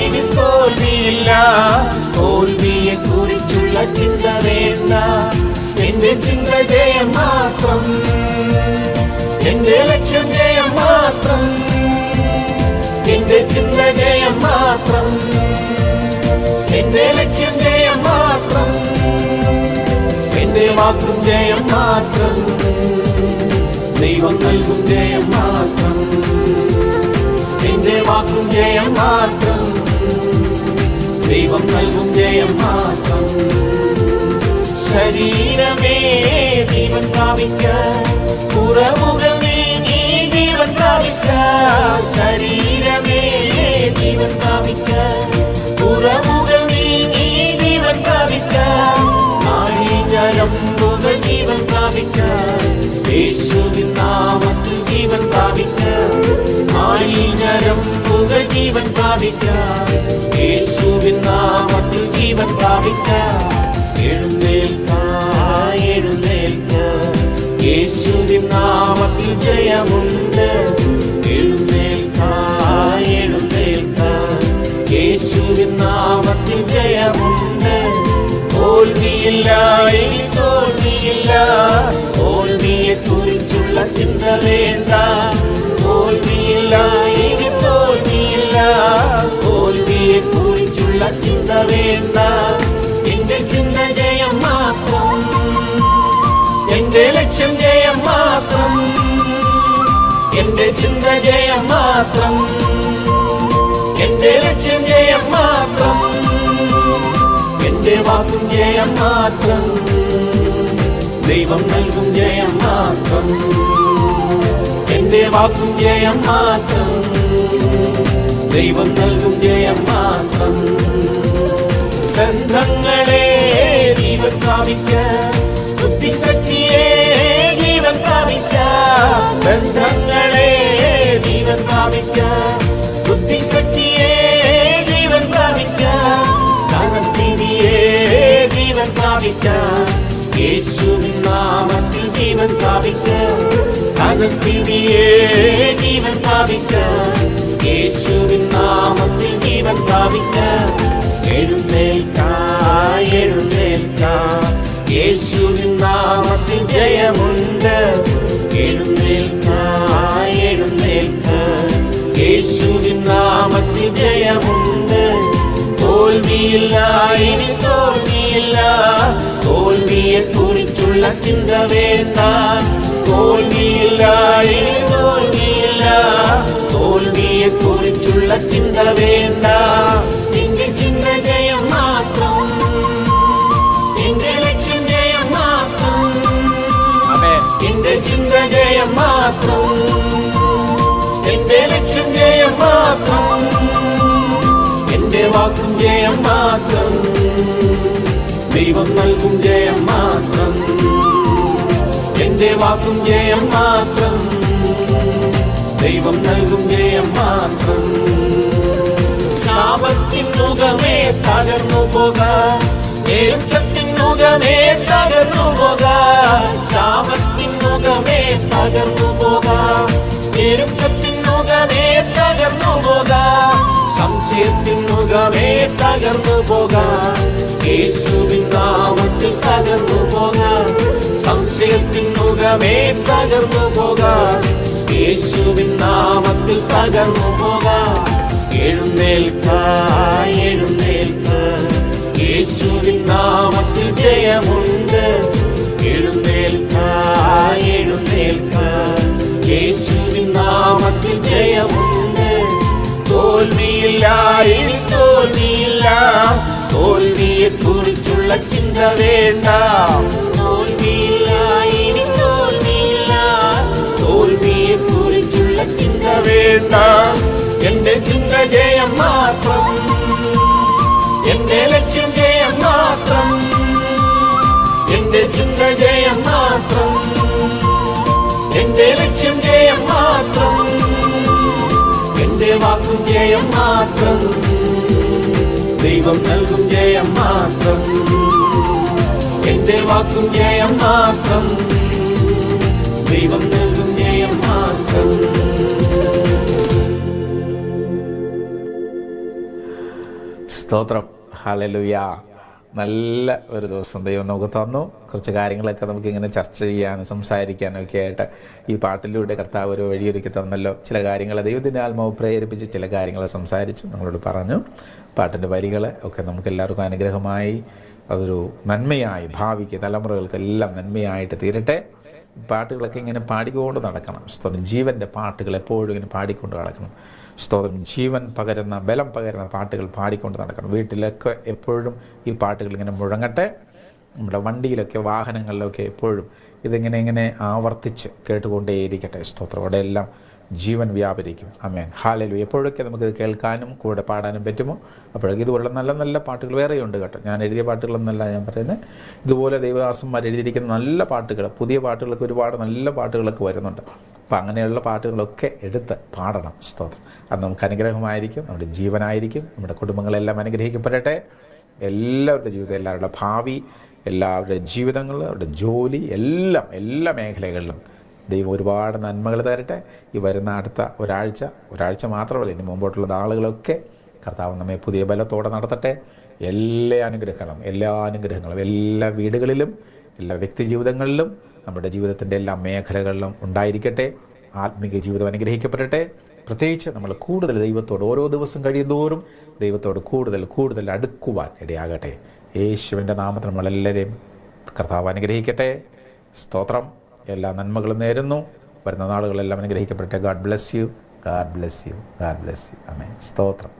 ഇനി തോൽവിയില്ല. തോൽവിയെ കുറിച്ചുള്ള ചിന്ത വേണ്ട. എന്റെ ചിന്ത ജയം മാത്രം, എന്റെ ലക്ഷ്യം ജയം മാത്രം. എന്റെ ചിന്ത ജയം മാത്രം, എന്റെ ലക്ഷ്യം ജയം മാത്രം. എന്റെ വാക്കും ജയം മാത്രം, ദൈവം നൽകും ജയം മാത്രം. എന്റെ വാക്കും ജയം മാത്രം, ദൈവം നൽകും ജയം മാത്രം. ശരീരമേ ജീവൻ പ്രാപിക്ക, കുറവുകൾ നീങ്ങി ജീവൻ പ്രാപിക്ക. ശരീരമേ ജീവൻ പ്രാപിക്ക, കുറവുകൾ നീങ്ങി ജീവൻ പ്രാപിക്ക. നാഴീഞ്ഞരമ്പുകൾ ജീവൻ പ്രാപിക്ക, യേശുവിൻ നാമത്തിൽ ജീവൻ പ്രാപിക്ക. നാഴീഞ്ഞരമ്പുകൾ ജീവൻ പ്രാപിക്ക, യേശുവിൻ നാമത്തിൽ ജീവൻ പ്രാപിക്ക. എഴുന്നേൽക്ക, എഴുന്നേൽക്ക, യേശുവിൻ നാമത്തിൽ ജയമുണ്ട്. എഴുന്നേൽക്ക, എഴുന്നേൽക്ക, യേശുവിൻ നാമത്തിൽ ജയമുണ്ട്. തോൽവിയില്ല, ഇനി തോൽവിയില്ല. തോൽവിയെ കുറിച്ചുള്ള ചിന്ത വേണ്ട. തോൽവിയില്ല, ഇനി തോൽവിയില്ല. തോൽവിയെ കുറിച്ചുള്ള ചിന്ത വേണ്ട. എന്റെ ചിന്ത ജയം മാത്രം, എന്റെ ലക്ഷ്യം ജയം മാത്രം. എന്റെ ചിന്ത ജയം മാത്രം, എന്റെ ലക്ഷ്യം ജയം മാത്രം. എന്റെ വാക്കും ജയം മാത്രം, ദൈവം നൽകും ജയം മാത്രം. എന്റെ വാക്കും ജയം മാത്രം, ദൈവം നൽകും ജയം മാത്രം. ബന്ധങ്ങളെ ജീവൻ പ്രാപിക്ക, ബുദ്ധിശക്തിയെ ജീവൻ പ്രാപിക്ക. ബന്ധങ്ങളെ ജീവൻ പ്രാപിക്ക, ബുദ്ധിശക്തിയെ ജീവൻ പ്രാപിക്ക. ധനസ്ഥിതിയെ ജീവൻ പ്രാപിക്ക, യേശുവിൻ നാമത്തിൽ ജീവൻ പ്രാപിക്ക. യാഗസ്ഥിതിയെ ജീവൻ പ്രാപിക്ക, യേശുവിൻ നാമത്തിൽ ജീവൻ പ്രാപിക്ക. എഴുന്നേൽക്ക, എഴുന്നേൽക്ക, യേശുവിൻ നാമത്തിൽ ജയമുണ്ട്. എഴുന്നേൽക്ക, എഴുന്നേൽക്ക, യേശുവിൻ നാമത്തിൽ ജയമുണ്ട്. തോൽവിയില്ല, ഇനി തോൽവിയില്ല, തോൽവിയെ കുറിച്ചുള്ള ചിന്ത വേണ്ട. തോൽവിയില്ല, ഇനി തോൽവിയില്ല, തോൽവിയെ കുറിച്ചുള്ള ചിന്ത വേണ്ട. എന്റെ ചിന്ത ജയം മാത്രം, എന്റെ ലക്ഷ്യം ജയം മാത്രം. എന്റെ ചിന്ത ജയം മാത്രം, എന്റെ ലക്ഷ്യം ജയം മാത്രം. എന്റെ വാക്കും ജയം മാത്രം, ദൈവം നൽകും ജയം മാത്രം. എന്റെ വാക്കും ജയം മാത്രം, ദൈവം നൽകും ജയം മാത്രം. ശാപത്തിൻ മുഖമേ തകർന്നു പോക, ഞെരുക്കത്തിൻ മുഖമേ തകർന്നു പോക. ശാപത്തിൻ മുഖമേ തകർന്നു പോക, ഞെരുക്കത്തിൻ മുഖമേ തകർന്നു പോക. സംശയത്തിൻ മുഖമേ തകർന്നു പോക, യേശുവിൻ നാമത്തിൽ തകർന്നു പോക. സംശയത്തിൻ മുഖമേ തകർന്നു പോക, യേശുവിൻ നാമത്തിൽ തകർന്നു പോക. എഴുന്നേൽക്ക, എഴുന്നേൽക്ക, യേശുവിൻ നാമത്തിൽ ജയമുണ്ട്. എഴുന്നേൽക്ക, എഴുന്നേൽക്ക, യേശുവിൻ നാമത്തിൽ ജയമുണ്ട്. തോൽവിയില്ല, ഇനി തോൽവിയില്ല, തോൽവിയെ കുറിച്ചുള്ള ചിന്ത വേണ്ട. തോൽവിയില്ല, ഇനി തോൽവിയില്ല, തോൽവിയെ കുറിച്ചുള്ള ചിന്ത വേണ്ട. എന്റെ ചിന്ത ജയം മാത്രം, എന്റെ ലക്ഷ്യം ജയം മാത്രം. എന്റെ ചിന്ത ജയം മാത്രം, എന്റെ ലക്ഷ്യം ജയം മാത്രം. എന്റെ വാക്കും ജയം മാത്രം, ദൈവം നൽകും ജയം മാത്രം. എന്റെ വാക്കും ജയം മാത്രം, ദൈവം നൽകും ജയം മാത്രം. സ്തോത്രം, ഹല്ലേലൂയ. നല്ല ഒരു ദിവസം ദൈവം നമുക്ക് തന്നു. കുറച്ച് കാര്യങ്ങളൊക്കെ നമുക്കിങ്ങനെ ചർച്ച ചെയ്യാനും സംസാരിക്കാനും ഒക്കെ ആയിട്ട് ഈ പാട്ടിലൂടെ കർത്താവ് ഒരു വഴിയൊരുക്കി തന്നല്ലോ. ചില കാര്യങ്ങൾ ദൈവത്തിൻ്റെ ആത്മാവ് പ്രേരിപ്പിച്ച് ചില കാര്യങ്ങൾ സംസാരിച്ചു, നമ്മളോട് പറഞ്ഞു. പാട്ടിൻ്റെ വരികൾ ഒക്കെ നമുക്കെല്ലാവർക്കും അനുഗ്രഹമായി, അതൊരു നന്മയായി ഭാവിക്ക് തലമുറകൾക്കെല്ലാം നന്മയായിട്ട് തീരട്ടെ. പാട്ടുകളൊക്കെ ഇങ്ങനെ പാടിക്കൊണ്ട് നടക്കണം. സ്തോത്രം, ജീവൻ്റെ പാട്ടുകൾ എപ്പോഴും ഇങ്ങനെ പാടിക്കൊണ്ട് നടക്കണം. സ്തോത്രം, ജീവൻ പകരുന്ന, ബലം പകരുന്ന പാട്ടുകൾ പാടിക്കൊണ്ട് നടക്കണം. വീട്ടിലൊക്കെ എപ്പോഴും ഈ പാട്ടുകൾ ഇങ്ങനെ മുഴങ്ങട്ടെ. നമ്മുടെ വണ്ടിയിലൊക്കെ വാഹനങ്ങളിലൊക്കെ എപ്പോഴും ഇങ്ങനെ ആവർത്തിച്ച് കേട്ടുകൊണ്ടേയിരിക്കട്ടെ. സ്തോത്രം, അവിടെ എല്ലാം ജീവൻ വ്യാപരിക്കും. ആമേൻ, ഹല്ലേലൂയ. എപ്പോഴൊക്കെ നമുക്കിത് കേൾക്കാനും കൂടെ പാടാനും പറ്റുമോ അപ്പോഴൊക്കെ ഇതുപോലുള്ള നല്ല നല്ല പാട്ടുകൾ വേറെയുണ്ട് കേട്ടോ. ഞാൻ എഴുതിയ പാട്ടുകളൊന്നല്ല ഞാൻ പറയുന്നത്, ഇതുപോലെ ദൈവദാസന്മാർ എഴുതിയിരിക്കുന്ന നല്ല പാട്ടുകൾ, പുതിയ പാട്ടുകളൊക്കെ ഒരുപാട് നല്ല പാട്ടുകളൊക്കെ വരുന്നുണ്ട്. അപ്പം അങ്ങനെയുള്ള പാട്ടുകളൊക്കെ എടുത്ത് പാടണം. സ്തോത്രം, അത് നമുക്ക് അനുഗ്രഹമായിരിക്കും, നമ്മുടെ ജീവനായിരിക്കും. നമ്മുടെ കുടുംബങ്ങളെല്ലാം അനുഗ്രഹിക്കപ്പെടട്ടെ. എല്ലാവരുടെ ജീവിതം, എല്ലാവരുടെ ഭാവി, എല്ലാവരുടെ ജീവിതങ്ങൾ, അവരുടെ ജോലി, എല്ലാ മേഖലകളിലും ദൈവം ഒരുപാട് നന്മകൾ തരട്ടെ. ഈ വരുന്ന അടുത്ത ഒരാഴ്ച മാത്രമല്ല, ഇനി മുമ്പോട്ടുള്ള നാളുകളൊക്കെ കർത്താവ് നമ്മെ പുതിയ ബലത്തോടെ നടത്തട്ടെ. എല്ലാ അനുഗ്രഹങ്ങളും എല്ലാ വീടുകളിലും, എല്ലാ വ്യക്തി ജീവിതങ്ങളിലും, നമ്മുടെ ജീവിതത്തിൻ്റെ എല്ലാ മേഖലകളിലും ഉണ്ടായിരിക്കട്ടെ. ആത്മീക ജീവിതം അനുഗ്രഹിക്കപ്പെടട്ടെ. പ്രത്യേകിച്ച് നമ്മൾ കൂടുതൽ ദൈവത്തോട് ഓരോ ദിവസം കഴിയുന്തോറും ദൈവത്തോട് കൂടുതൽ അടുക്കുവാൻ ഇടയാകട്ടെ. യേശുവിൻ്റെ നാമത്തിൽ നമ്മളെല്ലാവരെയും കർത്താവ് അനുഗ്രഹിക്കട്ടെ. സ്തോത്രം, എല്ലാ നന്മകളും നേരുന്നു. വരുന്ന നാളുകളെല്ലാം അനുഗ്രഹിക്കപ്പെടട്ടെ. God bless you. ആമേൻ. സ്തോത്രം.